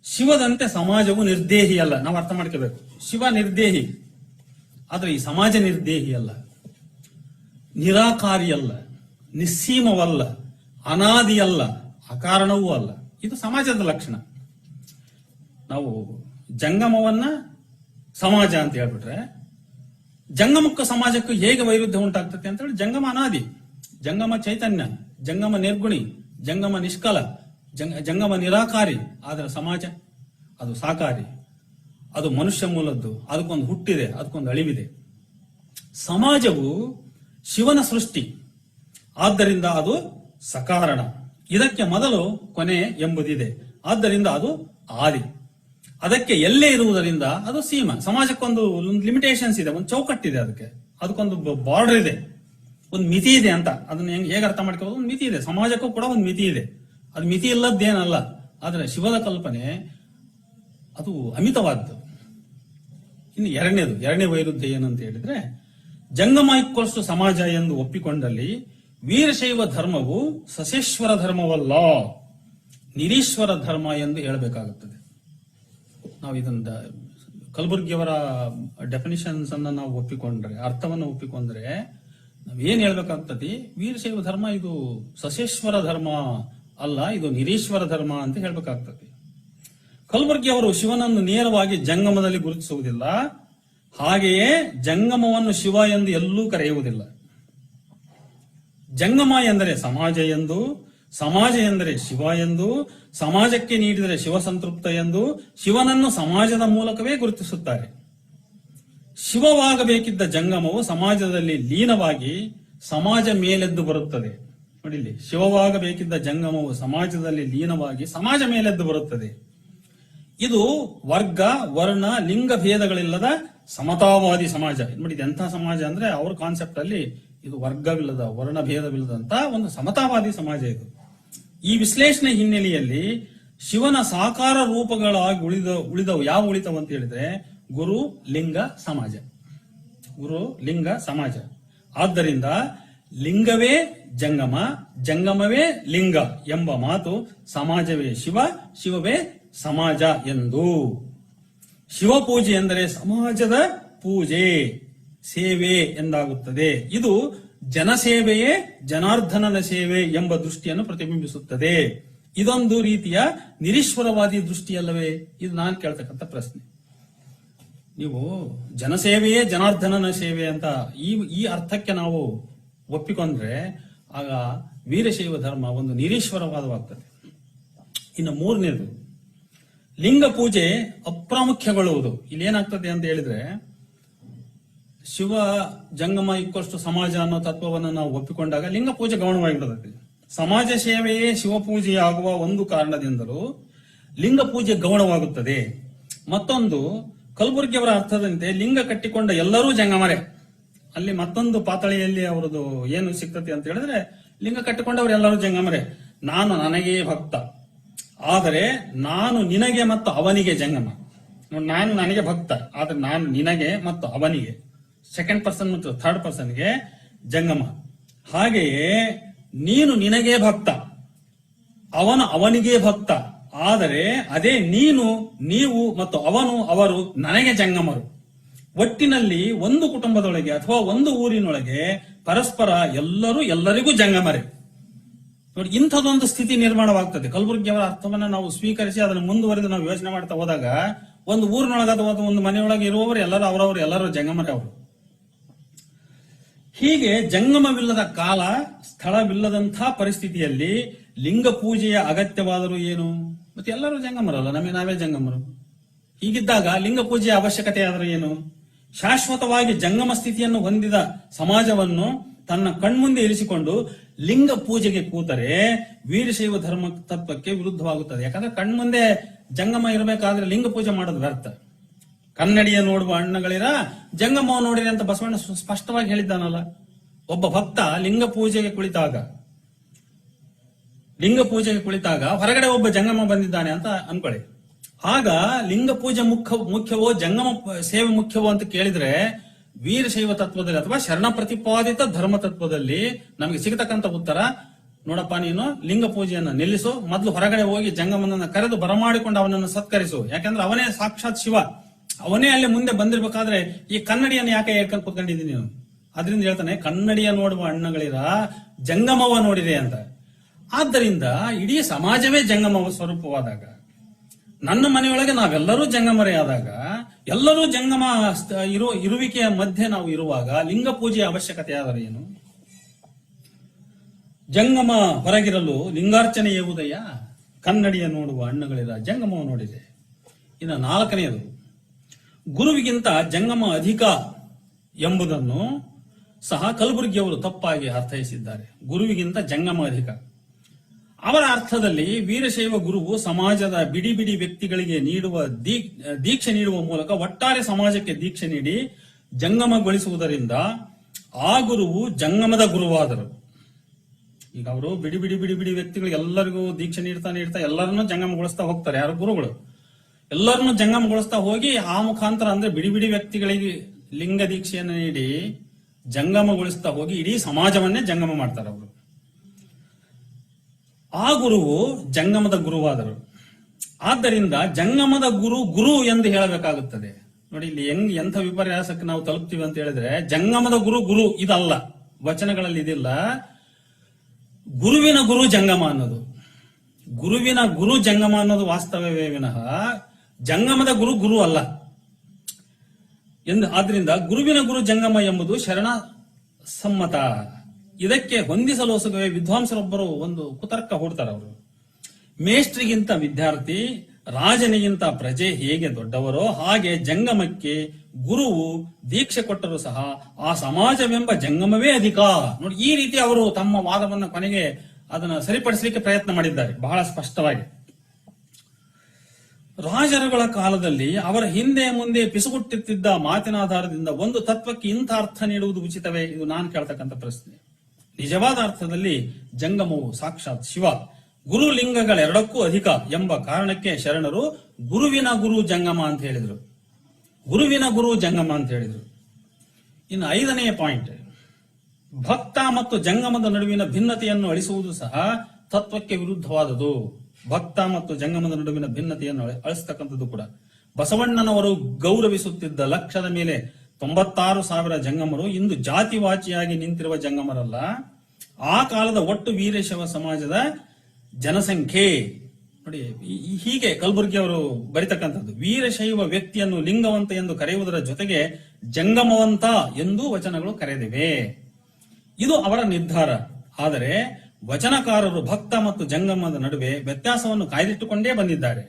ಶಿವದಂತೆ ಸಮಾಜವು ನಿರ್ದೇಹಿ ಅಲ್ಲ. ನಾವು ಅರ್ಥ ಮಾಡ್ಕೋಬೇಕು. ಶಿವ ನಿರ್ದೇಹಿ, ಆದ್ರೆ ಈ ಸಮಾಜ ನಿರ್ದೇಹಿ ಅಲ್ಲ, ನಿರಾಕಾರಿಯಲ್ಲ, ನಿಸ್ಸೀಮವಲ್ಲ, ಅನಾದಿಯಲ್ಲ, ಅಕಾರಣವೂ ಅಲ್ಲ. ಇದು ಸಮಾಜದ ಲಕ್ಷಣ. ನಾವು ಜಂಗಮವನ್ನ ಸಮಾಜ ಅಂತ ಹೇಳ್ಬಿಟ್ರೆ ಜಂಗಮಕ್ಕೂ ಸಮಾಜಕ್ಕೂ ಹೇಗೆ ವೈರುಧ್ಯ ಉಂಟಾಗ್ತದೆ ಅಂತ ಹೇಳಿ, ಜಂಗಮ ಅನಾದಿ, ಜಂಗಮ ಚೈತನ್ಯ, ಜಂಗಮ ನಿರ್ಗುಣಿ, ಜಂಗಮ ನಿಷ್ಕಲ, ಜಂಗಮ ನಿರಾಕಾರಿ. ಆದ್ರೆ ಸಮಾಜ ಅದು ಸಾಕಾರಿ, ಅದು ಮನುಷ್ಯ ಮೂಲದ್ದು, ಅದಕ್ಕೊಂದು ಹುಟ್ಟಿದೆ, ಅದಕ್ಕೊಂದು ಅಳಿವಿದೆ. ಸಮಾಜವು ಶಿವನ ಸೃಷ್ಟಿ, ಆದ್ದರಿಂದ ಅದು ಸಕಾರಣ. ಇದಕ್ಕೆ ಮೊದಲು ಕೊನೆ ಎಂಬುದಿದೆ, ಆದ್ದರಿಂದ ಅದು ಆದಿ. ಅದಕ್ಕೆ ಎಲ್ಲೇ ಇರುವುದರಿಂದ ಅದು ಸೀಮಾ. ಸಮಾಜಕ್ಕೊಂದು ಲಿಮಿಟೇಷನ್ಸ್ ಇದೆ, ಒಂದು ಚೌಕಟ್ಟಿದೆ, ಅದಕ್ಕೊಂದು ಬಾರ್ಡರ್ ಇದೆ, ಒಂದು ಮಿತಿ ಇದೆ ಅಂತ. ಅದನ್ನ ಹೇಗೆ ಅರ್ಥ ಮಾಡ್ಕೋಬಹುದು? ಒಂದು ಮಿತಿ ಇದೆ. ಸಮಾಜಕ್ಕೂ ಕೂಡ ಒಂದು ಮಿತಿ ಇದೆ. ಅದು ಮಿತಿ ಇಲ್ಲದ್ದೇನಲ್ಲ. ಆದ್ರೆ ಶಿವದ ಕಲ್ಪನೆ ಅದು ಅಮಿತವಾದ್ದು. ಇನ್ನು ಎರಡನೇ ವೈರುಧ್ಯ ಏನಂತ ಹೇಳಿದ್ರೆ, ಜಂಗಮ ಈಕ್ವಲ್ಸ್ ಸಮಾಜ ಎಂದು ಒಪ್ಪಿಕೊಂಡಲ್ಲಿ ವೀರಶೈವ ಧರ್ಮವು ಸಶೇಶ್ವರ ಧರ್ಮವಲ್ಲ, ನಿರೀಶ್ವರ ಧರ್ಮ ಎಂದು ಹೇಳಬೇಕಾಗುತ್ತದೆ. ನಾವು ಇದನ್ನ ಕಲಬುರ್ಗಿಯವರ ಡೆಫಿನಿಷನ್ಸ್ ಅನ್ನ ನಾವು ಒಪ್ಪಿಕೊಂಡ್ರೆ, ಅರ್ಥವನ್ನು ಒಪ್ಪಿಕೊಂಡ್ರೆ ನಾವೇನ್ ಹೇಳ್ಬೇಕಾಗ್ತದೆ? ವೀರಶೈವ ಧರ್ಮ ಇದು ಸಶೇಶ್ವರ ಧರ್ಮ ಅಲ್ಲ, ಇದು ನಿರೀಶ್ವರ ಧರ್ಮ ಅಂತ ಹೇಳ್ಬೇಕಾಗ್ತದೆ. ಕಲಬುರ್ಗಿ ಅವರು ಶಿವನನ್ನು ನೇರವಾಗಿ ಜಂಗಮದಲ್ಲಿ ಗುರುತಿಸುವುದಿಲ್ಲ, ಹಾಗೆಯೇ ಜಂಗಮವನ್ನು ಶಿವ ಎಂದು ಎಲ್ಲೂ ಕರೆಯುವುದಿಲ್ಲ. ಜಂಗಮ ಎಂದರೆ ಸಮಾಜ ಎಂದು, ಸಮಾಜ ಎಂದರೆ ಶಿವ ಎಂದು, ಸಮಾಜಕ್ಕೆ ನೀಡಿದರೆ ಶಿವ ಸಂತೃಪ್ತ ಎಂದು ಶಿವನನ್ನು ಸಮಾಜದ ಮೂಲಕವೇ ಗುರುತಿಸುತ್ತಾರೆ. ಶಿವವಾಗಬೇಕಿದ್ದ ಜಂಗಮವು ಸಮಾಜದಲ್ಲಿ ಲೀನವಾಗಿ ಸಮಾಜ ಮೇಲೆದ್ದು ಬರುತ್ತದೆ. ನೋಡಿಲ್ಲಿ, ಶಿವವಾಗಬೇಕಿದ್ದ ಜಂಗಮವು ಸಮಾಜದಲ್ಲಿ ಲೀನವಾಗಿ ಸಮಾಜ ಮೇಲೆದ್ದು ಬರುತ್ತದೆ. ಇದು ವರ್ಗ, ವರ್ಣ, ಲಿಂಗ ಭೇದಗಳಿಲ್ಲದ ಸಮತಾವಾದಿ ಸಮಾಜ. ನೋಡಿ, ಎಂಥ ಸಮಾಜ ಅಂದ್ರೆ ಅವ್ರ ಕಾನ್ಸೆಪ್ಟ್ ಅಲ್ಲಿ ಇದು ವರ್ಗವಿಲ್ಲದ, ವರ್ಣ ಭೇದವಿಲ್ಲದಂತ ಒಂದು ಸಮತಾವಾದಿ ಸಮಾಜ ಇದು. ಈ ವಿಶ್ಲೇಷಣೆ ಹಿನ್ನೆಲೆಯಲ್ಲಿ ಶಿವನ ಸಾಕಾರ ರೂಪಗಳಾಗಿ ಉಳಿದವು ಯಾವ ಉಳಿತವು ಅಂತ ಹೇಳಿದ್ರೆ ಗುರು, ಲಿಂಗ, ಸಮಾಜ. ಗುರು, ಲಿಂಗ, ಸಮಾಜ. ಆದ್ದರಿಂದ ಲಿಂಗವೇ ಜಂಗಮ, ಜಂಗಮವೇ ಲಿಂಗ ಎಂಬ ಮಾತು ಸಮಾಜವೇ ಶಿವ, ಶಿವವೇ ಸಮಾಜ ಎಂದು. ಶಿವಪೂಜೆ ಎಂದರೆ ಸಮಾಜದ ಪೂಜೆ, ಸೇವೆ ಎಂದಾಗುತ್ತದೆ. ಇದು ಜನಸೇವೆಯೇ ಜನಾರ್ದನನ ಸೇವೆ ಎಂಬ ದೃಷ್ಟಿಯನ್ನು ಪ್ರತಿಬಿಂಬಿಸುತ್ತದೆ. ಇದೊಂದು ರೀತಿಯ ನಿರೀಶ್ವರವಾದಿ ದೃಷ್ಟಿಯಲ್ಲವೇ? ಇದು ನಾನು ಕೇಳ್ತಕ್ಕಂಥ ಪ್ರಶ್ನೆ. ನೀವು ಜನಸೇವೆಯೇ ಜನಾರ್ದನನ ಸೇವೆ ಅಂತ ಈ ಅರ್ಥಕ್ಕೆ ನಾವು ಒಪ್ಪಿಕೊಂಡ್ರೆ ಆಗ ವೀರಶೈವ ಧರ್ಮ ಒಂದು ನಿರೀಶ್ವರವಾದವಾಗ್ತದೆ. ಇನ್ನು ಮೂರನೇದು, ಲಿಂಗ ಪೂಜೆ ಅಪ್ರಾಮುಖ್ಯಗೊಳ್ಳುವುದು. ಇಲ್ಲೇನಾಗ್ತದೆ ಅಂತ ಹೇಳಿದ್ರೆ, ಶಿವ ಜಂಗಮ ಈಕ್ವಲ್ಸ್ ಸಮಾಜ ಅನ್ನೋ ತತ್ವವನ್ನು ನಾವು ಒಪ್ಪಿಕೊಂಡಾಗ ಲಿಂಗ ಪೂಜೆ ಗೌಣವಾಗಿಬಿಡುತ್ತದೆ. ಸಮಾಜ ಸೇವೆಯೇ ಶಿವಪೂಜೆಯಾಗುವ ಒಂದು ಕಾರಣದಿಂದಲೂ ಲಿಂಗ ಪೂಜೆ ಗೌಣವಾಗುತ್ತದೆ. ಮತ್ತೊಂದು, ಕಲಬುರ್ಗಿಯವರ ಅರ್ಥದಂತೆ ಲಿಂಗ ಕಟ್ಟಿಕೊಂಡ ಎಲ್ಲರೂ ಜಂಗಮರೇ. ಅಲ್ಲಿ ಮತ್ತೊಂದು ಪಾತಳಿಯಲ್ಲಿ ಅವರದು ಏನು ಸಿಗ್ತದೆ ಅಂತ ಹೇಳಿದ್ರೆ, ಲಿಂಗ ಕಟ್ಟಿಕೊಂಡವರು ಎಲ್ಲರೂ ಜಂಗಮರೇ. ನಾನು ನನಗೇ ಭಕ್ತ, ಆದರೆ ನಾನು ನಿನಗೆ ಮತ್ತು ಅವನಿಗೆ ಜಂಗಮ. ನಾನು ನನಗೆ ಭಕ್ತ, ಆದ್ರೆ ನಾನು ನಿನಗೆ ಮತ್ತು ಅವನಿಗೆ, ಸೆಕೆಂಡ್ ಪರ್ಸನ್ ಮತ್ತು ಥರ್ಡ್ ಪರ್ಸನ್ಗೆ ಜಂಗಮ. ಹಾಗೆಯೇ ನೀನು ನಿನಗೆ ಭಕ್ತ, ಅವನಿಗೆ ಭಕ್ತ, ಆದರೆ ಅದೇ ನೀನು, ನೀವು ಮತ್ತು ಅವನು, ಅವರು ನನಗೆ ಜಂಗಮರು. ಒಟ್ಟಿನಲ್ಲಿ ಒಂದು ಕುಟುಂಬದೊಳಗೆ ಅಥವಾ ಒಂದು ಊರಿನೊಳಗೆ ಪರಸ್ಪರ ಎಲ್ಲರೂ ಎಲ್ಲರಿಗೂ ಜಂಗಮರೇ. ನೋಡಿ, ಇಂಥದೊಂದು ಸ್ಥಿತಿ ನಿರ್ಮಾಣವಾಗ್ತದೆ. ಕಲಬುರಗಿಯವರ ಅರ್ಥವನ್ನ ನಾವು ಸ್ವೀಕರಿಸಿ ಅದನ್ನು ಮುಂದುವರೆದು ನಾವು ಯೋಚನೆ ಮಾಡ್ತಾ ಹೋದಾಗ ಒಂದು ಊರಿನೊಳಗೆ ಅಥವಾ ಒಂದು ಮನೆಯೊಳಗೆ ಇರುವವರು ಎಲ್ಲರೂ ಅವರವರು ಎಲ್ಲರೂ ಜಂಗಮರೇ ಅವರು. ಹೀಗೆ ಜಂಗಮವಿಲ್ಲದ ಕಾಲ, ಸ್ಥಳವಿಲ್ಲದಂಥ ಪರಿಸ್ಥಿತಿಯಲ್ಲಿ ಲಿಂಗ ಪೂಜೆಯ ಅಗತ್ಯವಾದರೂ ಏನು? ಮತ್ತೆ ಎಲ್ಲರೂ ಜಂಗಮರಲ್ಲ, ನಮಗೆ ನಾವೇ ಜಂಗಮರು. ಹೀಗಿದ್ದಾಗ ಲಿಂಗ ಪೂಜೆಯ ಅವಶ್ಯಕತೆ ಆದರೂ ಏನು? ಶಾಶ್ವತವಾಗಿ ಜಂಗಮ ಸ್ಥಿತಿಯನ್ನು ಹೊಂದಿದ ಸಮಾಜವನ್ನು ತನ್ನ ಕಣ್ಮುಂದೆ ಇರಿಸಿಕೊಂಡು ಲಿಂಗ ಪೂಜೆಗೆ ಕೂತರೆ ವೀರಶೈವ ಧರ್ಮ ತತ್ವಕ್ಕೆ ವಿರುದ್ಧವಾಗುತ್ತದೆ. ಯಾಕಂದ್ರೆ ಕಣ್ಮುಂದೆ ಜಂಗಮ ಇರಬೇಕಾದ್ರೆ ಲಿಂಗ ಪೂಜೆ ಮಾಡೋದು ವ್ಯರ್ಥ. ಕನ್ನಡಿಯ ನೋಡುವ ಅಣ್ಣಗಳಿರ ಜಂಗಮ ನೋಡಿರಿ ಅಂತ ಬಸವಣ್ಣ ಸ್ಪಷ್ಟವಾಗಿ ಹೇಳಿದ್ದಾನಲ್ಲ. ಒಬ್ಬ ಭಕ್ತ ಲಿಂಗ ಪೂಜೆಗೆ ಕುಳಿತಾಗ ಹೊರಗಡೆ ಒಬ್ಬ ಜಂಗಮ ಬಂದಿದ್ದಾನೆ ಅಂತ ಅನ್ಕೊಳ್ಳಿ. ಆಗ ಲಿಂಗ ಪೂಜೆ ಮುಖ್ಯವೋ ಜಂಗಮ ಸೇವೆ ಮುಖ್ಯವೋ ಅಂತ ಕೇಳಿದ್ರೆ ವೀರಶೈವ ತತ್ವದಲ್ಲಿ ಅಥವಾ ಶರಣ ಪ್ರತಿಪಾದಿತ ಧರ್ಮ ತತ್ವದಲ್ಲಿ ನಮಗೆ ಸಿಗತಕ್ಕಂತ ಉತ್ತರ, ನೋಡಪ್ಪ, ನೀನು ಲಿಂಗ ಪೂಜೆಯನ್ನು ನಿಲ್ಲಿಸು, ಮೊದಲು ಹೊರಗಡೆ ಹೋಗಿ ಜಂಗಮನನ್ನ ಕರೆದು ಬರಮಾಡಿಕೊಂಡು ಅವನನ್ನು ಸತ್ಕರಿಸು. ಯಾಕಂದ್ರೆ ಅವನೇ ಸಾಕ್ಷಾತ್ ಶಿವ, ಅವನೇ ಅಲ್ಲಿ ಮುಂದೆ ಬಂದಿರ್ಬೇಕಾದ್ರೆ ಈ ಕನ್ನಡಿಯನ್ನು ಯಾಕೆ ಹೇಳ್ಕೊಂಡು ಕೂತ್ಕೊಂಡಿದ್ದೀನಿ ನೀನು? ಅದರಿಂದ ಹೇಳ್ತಾನೆ, ಕನ್ನಡಿಯ ನೋಡುವ ಅಣ್ಣಗಳಿರ ಜಂಗಮವ ನೋಡಿದೆ ಅಂತ. ಆದ್ದರಿಂದ ಇಡೀ ಸಮಾಜವೇ ಜಂಗಮ ಸ್ವರೂಪವಾದಾಗ, ನನ್ನ ಮನೆಯೊಳಗೆ ನಾವೆಲ್ಲರೂ ಜಂಗಮರೇ ಆದಾಗ, ಎಲ್ಲರೂ ಜಂಗಮ ಇರುವಿಕೆಯ ಮಧ್ಯೆ ನಾವು ಇರುವಾಗ ಲಿಂಗ ಪೂಜೆಯ ಅವಶ್ಯಕತೆ ಆದರೆ ಏನು? ಜಂಗಮ ಹೊರಗಿರಲು ಲಿಂಗಾರ್ಚನೆ ಉದಯ, ಕನ್ನಡಿಯ ನೋಡುವ ಅಣ್ಣಗಳಿರ ಜಂಗಮ ನೋಡಿದೆ. ಇನ್ನು 4ನೇದು, ಗುರುವಿಗಿಂತ ಜಂಗಮ ಅಧಿಕ ಎಂಬುದನ್ನು ಸಹ ಕಲಬುರಗಿಯವರು ತಪ್ಪಾಗಿ ಅರ್ಥೈಸಿದ್ದಾರೆ. ಗುರುವಿಗಿಂತ ಜಂಗಮ ಅಧಿಕ. ಅವರ ಅರ್ಥದಲ್ಲಿ ವೀರಶೈವ ಗುರುವು ಸಮಾಜದ ಬಿಡಿ ಬಿಡಿ ವ್ಯಕ್ತಿಗಳಿಗೆ ನೀಡುವ ದೀಕ್ಷೆ ನೀಡುವ ಮೂಲಕ ಒಟ್ಟಾರೆ ಸಮಾಜಕ್ಕೆ ದೀಕ್ಷೆ ನೀಡಿ ಜಂಗಮಗೊಳಿಸುವುದರಿಂದ ಆ ಗುರುವು ಜಂಗಮದ ಗುರುವಾದರು. ಈಗ ಅವರು ಬಿಡಿ ಬಿಡಿ ಬಿಡಿ ಬಿಡಿ ವ್ಯಕ್ತಿಗಳಿಗೆ ಎಲ್ಲರಿಗೂ ದೀಕ್ಷೆ ನೀಡ್ತಾ ಎಲ್ಲರನ್ನೂ ಜಂಗಮಗೊಳಿಸ್ತಾ ಹೋಗ್ತಾರೆ. ಯಾರು? ಗುರುಗಳು. ಎಲ್ಲರನ್ನೂ ಜಂಗಮಗೊಳಿಸ್ತಾ ಹೋಗಿ ಆ ಮುಖಾಂತರ ಅಂದ್ರೆ ಬಿಡಿ ಬಿಡಿ ವ್ಯಕ್ತಿಗಳಿಗೆ ಲಿಂಗ ದೀಕ್ಷೆಯನ್ನು ನೀಡಿ ಜಂಗಮಗೊಳಿಸ್ತಾ ಹೋಗಿ ಇಡೀ ಸಮಾಜವನ್ನೇ ಜಂಗಮ ಮಾಡ್ತಾರೆ ಅವರು. ಆ ಗುರುವು ಜಂಗಮದ ಗುರುವಾದರು. ಆದ್ದರಿಂದ ಜಂಗಮದ ಗುರು ಎಂದು ಹೇಳಬೇಕಾಗುತ್ತದೆ. ನೋಡಿ, ಇಲ್ಲಿ ಎಂಥ ವಿಪರ್ಯಾಸಕ್ಕೆ ನಾವು ತಲುಪ್ತೀವಿ ಅಂತ ಹೇಳಿದ್ರೆ, ಜಂಗಮದ ಗುರು ಇದಲ್ಲ, ವಚನಗಳಲ್ಲಿ ಇದಿಲ್ಲ. ಗುರುವಿನ ಗುರು ಜಂಗಮ ಅನ್ನೋದು, ಗುರುವಿನ ಗುರು ಜಂಗಮ ಅನ್ನೋದು ವಾಸ್ತವವೇ ವಿನಃ ಜಂಗಮದ ಗುರು ಅಲ್ಲ ಎಂದು. ಆದ್ರಿಂದ ಗುರುವಿನ ಗುರು ಜಂಗಮ ಎಂಬುದು ಶರಣ ಸಮ್ಮತ. ಇದಕ್ಕೆ ಹೊಂದಿಸಲೋಸುಗವೇ ವಿದ್ವಾಂಸರೊಬ್ಬರು ಒಂದು ಕುತರ್ಕ ಹೂಡ್ತಾರೆ. ಅವರು, ಮೇಷ್ಟ್ರಿಗಿಂತ ವಿದ್ಯಾರ್ಥಿ, ರಾಜನಿಗಿಂತ ಪ್ರಜೆ ಹೇಗೆ ದೊಡ್ಡವರೋ ಹಾಗೆ ಜಂಗಮಕ್ಕೆ ಗುರುವು ದೀಕ್ಷೆ ಕೊಟ್ಟರೂ ಸಹ ಆ ಸಮಾಜವೆಂಬ ಜಂಗಮವೇ ಅಧಿಕ. ನೋಡಿ, ಈ ರೀತಿ ಅವರು ತಮ್ಮ ವಾದವನ್ನು ಕೊನೆಗೆ ಅದನ್ನು ಸರಿಪಡಿಸಲಿಕ್ಕೆ ಪ್ರಯತ್ನ ಮಾಡಿದ್ದಾರೆ ಬಹಳ ಸ್ಪಷ್ಟವಾಗಿ. ರಾಜರುಗಳ ಕಾಲದಲ್ಲಿ ಅವರ ಹಿಂದೆ ಮುಂದೆ ಪಿಸುಗುಟ್ಟುತ್ತಿದ್ದ ಮಾತಿನ ಆಧಾರದಿಂದ ಒಂದು ತತ್ವಕ್ಕೆ ಇಂಥ ಅರ್ಥ ನೀಡುವುದು ಉಚಿತವೇ? ಇದು ನಾನು ಕೇಳ್ತಕ್ಕಂಥ ಪ್ರಶ್ನೆ. ನಿಜವಾದ ಅರ್ಥದಲ್ಲಿ ಜಂಗಮವು ಸಾಕ್ಷಾತ್ ಶಿವ, ಗುರು ಲಿಂಗಗಳೆರಡಕ್ಕೂ ಅಧಿಕ ಎಂಬ ಕಾರಣಕ್ಕೆ ಶರಣರು ಗುರುವಿನ ಗುರು ಜಂಗಮ ಅಂತ ಹೇಳಿದ್ರು. ಗುರುವಿನ ಗುರು ಜಂಗಮ ಅಂತ ಹೇಳಿದ್ರು. ಇನ್ನು 5ನೇ ಪಾಯಿಂಟ್, ಭಕ್ತ ಮತ್ತು ಜಂಗಮದ ನಡುವಿನ ಭಿನ್ನತೆಯನ್ನು ಅಳಿಸುವುದು ಸಹ ತತ್ವಕ್ಕೆ ವಿರುದ್ಧವಾದುದು. ಭಕ್ತ ಮತ್ತು ಜಂಗಮದ ನಡುವಿನ ಭಿನ್ನತೆಯನ್ನು ಅಳಿಸ್ತಕ್ಕಂಥದ್ದು ಕೂಡ. ಬಸವಣ್ಣನವರು ಗೌರವಿಸುತ್ತಿದ್ದ ಲಕ್ಷದ ಮೇಲೆ 96,000 ಜಂಗಮರು ಇಂದು ಜಾತಿವಾಚಿಯಾಗಿ ನಿಂತಿರುವ ಜಂಗಮರಲ್ಲ. ಆ ಕಾಲದ ಒಟ್ಟು ವೀರಶೈವ ಸಮಾಜದ ಜನಸಂಖ್ಯೆ ನೋಡಿ. ಹೀಗೆ ಕಲಬುರ್ಗಿ ಅವರು ಬರಿತಕ್ಕಂಥದ್ದು. ವೀರಶೈವ ವ್ಯಕ್ತಿಯನ್ನು ಲಿಂಗವಂತ ಎಂದು ಕರೆಯುವುದರ ಜೊತೆಗೆ ಜಂಗಮವಂತ ಎಂದೂ ವಚನಗಳು ಕರೆದಿವೆ. ಇದು ಅವರ ನಿರ್ಧಾರ. ಆದರೆ ವಚನಕಾರರು ಭಕ್ತ ಮತ್ತು ಜಂಗಮದ ನಡುವೆ ವ್ಯತ್ಯಾಸವನ್ನು ಕಾಯ್ದಿಟ್ಟುಕೊಂಡೇ ಬಂದಿದ್ದಾರೆ.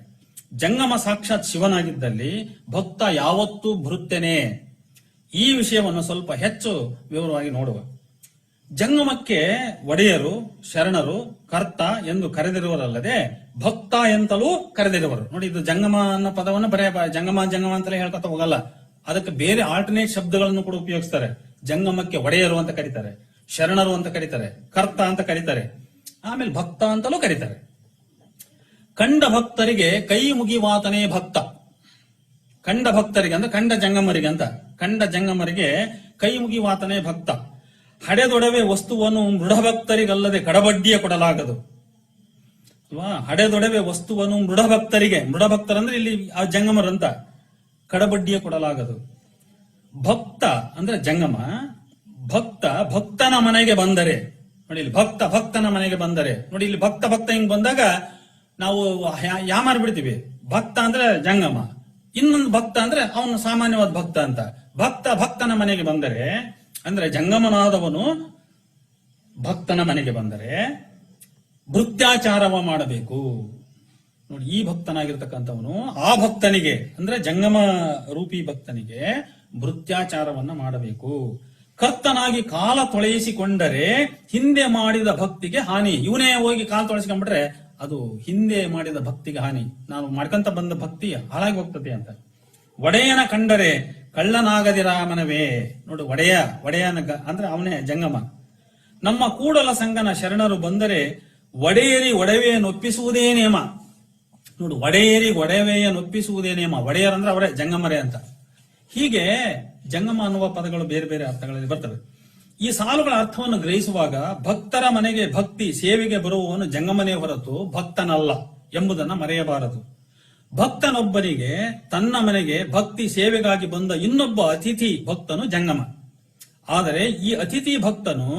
ಜಂಗಮ ಸಾಕ್ಷಾತ್ ಶಿವನಾಗಿದ್ದಲ್ಲಿ ಭಕ್ತ ಯಾವತ್ತೂ ಭೃತ್ಯನೇ. ಈ ವಿಷಯವನ್ನು ಸ್ವಲ್ಪ ಹೆಚ್ಚು ವಿವರವಾಗಿ ನೋಡುವ. ಜಂಗಮಕ್ಕೆ ಒಡೆಯರು, ಶರಣರು, ಕರ್ತ ಎಂದು ಕರೆದಿರುವರಲ್ಲದೆ ಭಕ್ತ ಎಂತಲೂ ಕರೆದಿರುವರು. ನೋಡಿ, ಇದು ಜಂಗಮ ಅನ್ನೋ ಪದವನ್ನು ಬರೇ ಜಂಗಮ ಅಂತಲೇ ಹೇಳ್ಕೊತ ಹೋಗಲ್ಲ. ಅದಕ್ಕೆ ಬೇರೆ ಆಲ್ಟರ್ನೇಟ್ ಶಬ್ದಗಳನ್ನು ಕೂಡ ಉಪಯೋಗಿಸ್ತಾರೆ. ಜಂಗಮಕ್ಕೆ ಒಡೆಯರು ಅಂತ ಕರೀತಾರೆ, ಶರಣರು ಅಂತ ಕರೀತಾರೆ, ಕರ್ತ ಅಂತ ಕರೀತಾರೆ, ಆಮೇಲೆ ಭಕ್ತ ಅಂತಲೂ ಕರೀತಾರೆ. ಕಂಡ ಭಕ್ತರಿಗೆ ಕೈ ಮುಗಿವಾತನೇ ಭಕ್ತ. ಕಂಡ ಭಕ್ತರಿಗೆ ಅಂದ್ರೆ ಕಂಡ ಜಂಗಮರಿಗೆ ಅಂತ, ಕಂಡ ಜಂಗಮರಿಗೆ ಕೈ ಮುಗಿವಾತನೇ ಭಕ್ತ. ಹಡೆದೊಡವೆ ವಸ್ತುವನ್ನು ಮೃಢಭಕ್ತರಿಗಲ್ಲದೆ ಕಡಬಡ್ಡಿಯ ಕೊಡಲಾಗದು. ಅಲ್ವಾ? ಹಡೆದೊಡವೆ ವಸ್ತುವನ್ನು ಮೃಢಭಕ್ತರಿಗೆ, ಮೃಢಭಕ್ತರಂದ್ರೆ ಇಲ್ಲಿ ಆ ಜಂಗಮರಂತ, ಕಡಬಡ್ಡಿಯ ಕೊಡಲಾಗದು. ಭಕ್ತ ಅಂದ್ರೆ ಜಂಗಮ, ಭಕ್ತ ಭಕ್ತನ ಮನೆಗೆ ಬಂದರೆ, ನೋಡಿ ಇಲ್ಲಿ ಭಕ್ತ ಭಕ್ತನ ಮನೆಗೆ ಬಂದರೆ, ನೋಡಿ ಇಲ್ಲಿ ಭಕ್ತ ಭಕ್ತ ಹಿಂಗ್ ಬಂದಾಗ ನಾವು ಯಾಮಾರ್ ಬಿಡ್ತೀವಿ. ಭಕ್ತ ಅಂದ್ರೆ ಜಂಗಮ, ಇನ್ನೊಂದು ಭಕ್ತ ಅಂದ್ರೆ ಅವನು ಸಾಮಾನ್ಯವಾದ ಭಕ್ತ ಅಂತ. ಭಕ್ತ ಭಕ್ತನ ಮನೆಗೆ ಬಂದರೆ ಅಂದ್ರೆ ಜಂಗಮನಾದವನು ಭಕ್ತನ ಮನೆಗೆ ಬಂದರೆ ಭೃತ್ಯಾಚಾರವ ಮಾಡಬೇಕು. ನೋಡಿ, ಈ ಭಕ್ತನಾಗಿರ್ತಕ್ಕಂಥವನು ಆ ಭಕ್ತನಿಗೆ ಅಂದ್ರೆ ಜಂಗಮ ರೂಪಿ ಭಕ್ತನಿಗೆ ಭೃತ್ಯಾಚಾರವನ್ನ ಮಾಡಬೇಕು. ಕರ್ತನಾಗಿ ಕಾಲ ತೊಳೆಯಿಸಿಕೊಂಡರೆ ಹಿಂದೆ ಮಾಡಿದ ಭಕ್ತಿಗೆ ಹಾನಿ. ಇವನೇ ಹೋಗಿ ಕಾಲ ತೊಳೆಸಿಕೊಂಡ್ಬಿಟ್ರೆ ಅದು ಹಿಂದೆ ಮಾಡಿದ ಭಕ್ತಿಗೆ ಹಾನಿ. ನಾನು ಮಾಡ್ಕೊಂತ ಬಂದ ಭಕ್ತಿ ಹಾಳಾಗಿ ಹೋಗ್ತದೆ ಅಂತ. ಒಡೆಯನ ಕಂಡರೆ ಕಳ್ಳನಾಗದಿರಾಮನವೇ. ನೋಡಿ, ಒಡೆಯನ ಅಂದ್ರೆ ಅವನೇ ಜಂಗಮ. ನಮ್ಮ ಕೂಡಲ ಸಂಗನ ಶರಣರು ಬಂದರೆ ಒಡೆಯರಿ ಒಡವೆಯನ್ನೊಪ್ಪಿಸುವುದೇ ನೇಮ. ನೋಡಿ, ಒಡೆಯರಿ ಒಡವೆಯನ್ನೊಪ್ಪಿಸುವುದೇ ನೇಮ. ಒಡೆಯರಂದ್ರೆ ಅವರೇ ಜಂಗಮರೇ ಅಂತ. ಹೀಗೆ ಜಂಗಮ ಅನ್ನುವ ಪದಗಳು ಬೇರೆ ಬೇರೆ ಅರ್ಥಗಳಲ್ಲಿ ಬರ್ತವೆ. ಈ ಸಾಲುಗಳ ಅರ್ಥವನ್ನು ಗ್ರಹಿಸುವಾಗ ಭಕ್ತರ ಮನೆಗೆ ಭಕ್ತಿ ಸೇವೆಗೆ ಬರುವವನು ಜಂಗಮನೇ ಹೊರತು ಭಕ್ತನಲ್ಲ ಎಂಬುದನ್ನು ಮರೆಯಬಾರದು. ಭಕ್ತನೊಬ್ಬನಿಗೆ ತನ್ನ ಮನೆಗೆ ಭಕ್ತಿ ಸೇವೆಗಾಗಿ ಬಂದ ಇನ್ನೊಬ್ಬ ಅತಿಥಿ ಭಕ್ತನು ಜಂಗಮ. ಆದರೆ ಈ ಅತಿಥಿ ಭಕ್ತನು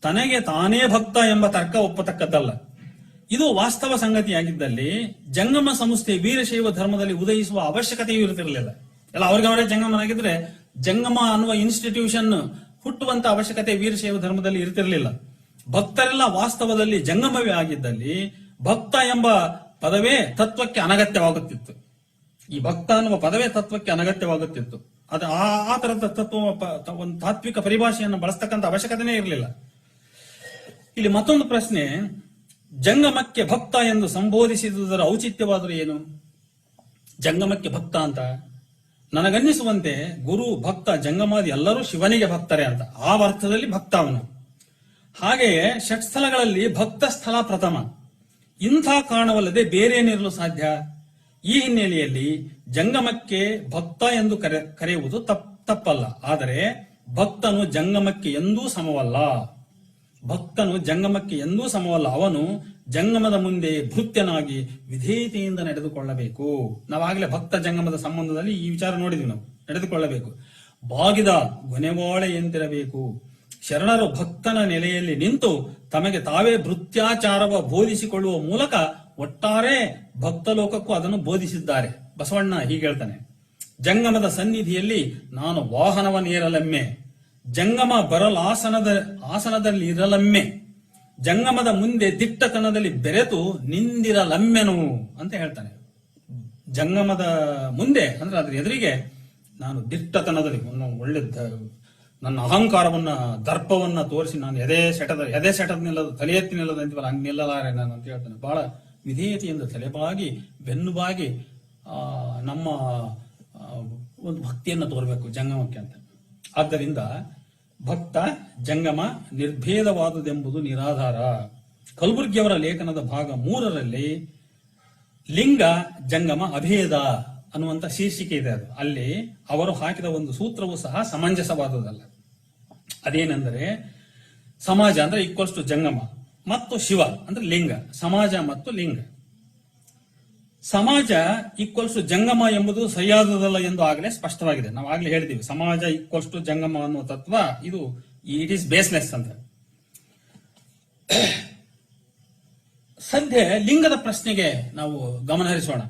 ತನಗೆ ತಾನೇ ಭಕ್ತ ಎಂಬ ತರ್ಕ ಒಪ್ಪತಕ್ಕದ್ದಲ್ಲ. ಇದು ವಾಸ್ತವ ಸಂಗತಿಯಾಗಿದ್ದಲ್ಲಿ ಜಂಗಮ ಸಂಸ್ಥೆ ವೀರಶೈವ ಧರ್ಮದಲ್ಲಿ ಉದಯಿಸುವ ಅವಶ್ಯಕತೆಯೂ ಇರುತ್ತಿರಲಿಲ್ಲ. ಎಲ್ಲ ಅವ್ರಿಗವರೇ ಜಂಗಮನಾಗಿದ್ರೆ ಜಂಗಮ ಅನ್ನುವ ಇನ್ಸ್ಟಿಟ್ಯೂಷನ್ ಹುಟ್ಟುವಂತ ಅವಶ್ಯಕತೆ ವೀರಶೈವ ಧರ್ಮದಲ್ಲಿ ಇರ್ತಿರ್ಲಿಲ್ಲ. ಭಕ್ತರೆಲ್ಲ ವಾಸ್ತವದಲ್ಲಿ ಜಂಗಮವೇ ಆಗಿದ್ದಲ್ಲಿ ಭಕ್ತ ಎಂಬ ಪದವೇ ತತ್ವಕ್ಕೆ ಅನಗತ್ಯವಾಗುತ್ತಿತ್ತು. ಈ ಭಕ್ತ ಅನ್ನುವ ಪದವೇ ತತ್ವಕ್ಕೆ ಅನಗತ್ಯವಾಗುತ್ತಿತ್ತು. ಅದು ಆ ತರದ ತತ್ವ, ಒಂದು ತಾತ್ವಿಕ ಪರಿಭಾಷೆಯನ್ನು ಬಳಸ್ತಕ್ಕಂಥ ಅವಶ್ಯಕತೆನೇ ಇರಲಿಲ್ಲ. ಇಲ್ಲಿ ಮತ್ತೊಂದು ಪ್ರಶ್ನೆ, ಜಂಗಮಕ್ಕೆ ಭಕ್ತ ಎಂದು ಸಂಬೋಧಿಸಿದುದರ ಔಚಿತ್ಯವಾದರೂ ಏನು? ಜಂಗಮಕ್ಕೆ ಭಕ್ತ ಅಂತ ನನಗನ್ನಿಸುವಂತೆ ಗುರು ಭಕ್ತ ಜಂಗಮಾದಿ ಎಲ್ಲರೂ ಶಿವನಿಗೆ ಭಕ್ತರೇ ಅಂತ ಆ ಅರ್ಥದಲ್ಲಿ ಭಕ್ತ ಅವನು. ಹಾಗೆಯೇ ಷಟ್ಸ್ಥಳಗಳಲ್ಲಿ ಭಕ್ತ ಸ್ಥಳ ಪ್ರಥಮ. ಇಂಥ ಕಾರಣವಲ್ಲದೆ ಬೇರೇನಿರಲು ಸಾಧ್ಯ? ಈ ಹಿನ್ನೆಲೆಯಲ್ಲಿ ಜಂಗಮಕ್ಕೆ ಭಕ್ತ ಎಂದು ಕರೆಯುವುದು ತಪ್ಪಲ್ಲ. ಆದರೆ ಭಕ್ತನು ಜಂಗಮಕ್ಕೆ ಎಂದೂ ಸಮವಲ್ಲ. ಭಕ್ತನು ಜಂಗಮಕ್ಕೆ ಎಂದೂ ಸಮವಲ್ಲ. ಅವನು ಜಂಗಮದ ಮುಂದೆ ಭೃತ್ಯನಾಗಿ ವಿಧೇಯತೆಯಿಂದ ನಡೆದುಕೊಳ್ಳಬೇಕು. ನಾವಾಗಲೇ ಭಕ್ತ ಜಂಗಮದ ಸಂಬಂಧದಲ್ಲಿ ಈ ವಿಚಾರ ನೋಡಿದ್ವಿ. ನಾವು ನಡೆದುಕೊಳ್ಳಬೇಕು. ಬಾಗಿದ ಗೊನೆವಾಳೆಯಂತಿರಬೇಕು. ಶರಣರು ಭಕ್ತನ ನೆಲೆಯಲ್ಲಿ ನಿಂತು ತಮಗೆ ತಾವೇ ಭೃತ್ಯಾಚಾರವ ಬೋಧಿಸಿಕೊಳ್ಳುವ ಮೂಲಕ ಒಟ್ಟಾರೆ ಭಕ್ತ ಲೋಕಕ್ಕೂ ಅದನ್ನು ಬೋಧಿಸಿದ್ದಾರೆ. ಬಸವಣ್ಣ ಹೀಗೆ ಹೇಳ್ತಾನೆ, ಜಂಗಮದ ಸನ್ನಿಧಿಯಲ್ಲಿ ನಾನು ವಾಹನವನ್ನೇರಲಮ್ಮೆ, ಜಂಗಮ ಆಸನದಲ್ಲಿ ಇರಲಮ್ಮೆ, ಜಂಗಮದ ಮುಂದೆ ದಿಟ್ಟತನದಲ್ಲಿ ಬೆರೆತು ನಿಂದಿರಲಮ್ಮೆನು ಅಂತ ಹೇಳ್ತಾನೆ. ಜಂಗಮದ ಮುಂದೆ ಅಂದ್ರೆ ಅದ್ರ ಎದುರಿಗೆ ನಾನು ದಿಟ್ಟತನದಲ್ಲಿ ಒಳ್ಳೆ ನನ್ನ ಅಹಂಕಾರವನ್ನ ದರ್ಪವನ್ನ ತೋರಿಸಿ ನಾನು ಎದೆ ಸೆಟದ ನಿಲ್ಲದು, ತಲೆ ಎತ್ತಿ ನಿಲ್ಲದು ಅಂತೀವಲ್ಲ, ಹಂಗೆ ನಿಲ್ಲಲಾರೆ ನಾನು ಅಂತ ಹೇಳ್ತಾನೆ. ಬಹಳ ವಿಧೇಯತೆಯಿಂದ ತಲೆಬಾಗಿ ಬೆನ್ನುಬಾಗಿ ನಮ್ಮ ಒಂದು ಭಕ್ತಿಯನ್ನು ತೋರಬೇಕು ಜಂಗಮಕ್ಕೆ ಅಂತ. ಆದ್ದರಿಂದ ಭಕ್ತ ಜಂಗಮ ನಿರ್ಭೇದವಾದುದೆಂಬುದು ನಿರಾಧಾರ. ಕಲಬುರ್ಗಿಯವರ ಲೇಖನದ ಭಾಗ 3ರಲ್ಲಿ ಲಿಂಗ ಜಂಗಮ ಅಭೇದ ಅನ್ನುವಂತ ಶೀರ್ಷಿಕೆ ಇದೆ. ಅದು ಅಲ್ಲಿ ಅವರು ಹಾಕಿದ ಒಂದು ಸೂತ್ರವೂ ಸಹ ಸಮಂಜಸವಾದುದಲ್ಲ. ಅದೇನೆಂದರೆ, ಸಮಾಜ ಅಂದ್ರೆ ಈಕ್ವಲ್ಸ್ ಟು ಜಂಗಮ ಮತ್ತು ಶಿವ ಅಂದ್ರೆ ಲಿಂಗ. ಸಮಾಜ ಮತ್ತು ಲಿಂಗ. ಸಮಾಜ ಈಕ್ವಲ್ಸ್ ಟು ಜಂಗಮ ಎಂಬುದು ಸರಿಯಾದುದಲ್ಲ ಎಂದು ಆಗಲೇ ಸ್ಪಷ್ಟವಾಗಿದೆ. ನಾವು ಆಗ್ಲೇ ಹೇಳಿದೀವಿ, ಸಮಾಜ ಈಕ್ವಲ್ಸ್ ಟು ಜಂಗಮ ಅನ್ನುವ ತತ್ವ ಇದು ಇಟ್ ಈಸ್ ಬೇಸ್ಲೆಸ್ ಅಂತ. ಸದ್ಯ ಲಿಂಗದ ಪ್ರಶ್ನೆಗೆ ನಾವು ಗಮನ ಹರಿಸೋಣ.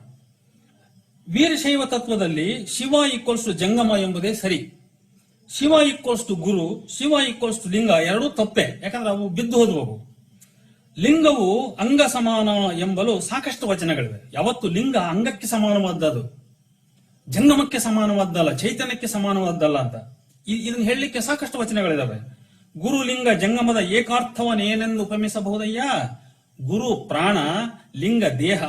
ವೀರಶೈವ ತತ್ವದಲ್ಲಿ ಶಿವ ಈಕ್ವಲ್ಸ್ ಟು ಜಂಗಮ ಎಂಬುದೇ ಸರಿ. Shiva equals to guru, Shiva equals to linga ಎರಡೂ ತಪ್ಪೆ. ಯಾಕಂದ್ರೆ ಅವು ಬಿದ್ದು ಹೋದವು. ಲಿಂಗವು ಅಂಗ ಸಮಾನ ಎಂಬಲು ಸಾಕಷ್ಟು ವಚನಗಳಿವೆ. ಯಾವತ್ತು ಲಿಂಗ ಅಂಗಕ್ಕೆ ಸಮಾನವಾದದ್ದು, ಜಂಗಮಕ್ಕೆ ಸಮಾನವಾದ್ದಲ್ಲ, ಚೈತನ್ಯಕ್ಕೆ ಸಮಾನವಾದ್ದಲ್ಲ ಅಂತ ಇದನ್ನ ಹೇಳಲಿಕ್ಕೆ ಸಾಕಷ್ಟು ವಚನಗಳಿದಾವೆ. ಗುರು ಲಿಂಗ ಜಂಗಮದ ಏಕಾರ್ಥವನ್ನೇನೆಂದು ಉಪಮಿಸಬಹುದಯ್ಯ? ಗುರು ಪ್ರಾಣ, ಲಿಂಗ ದೇಹ,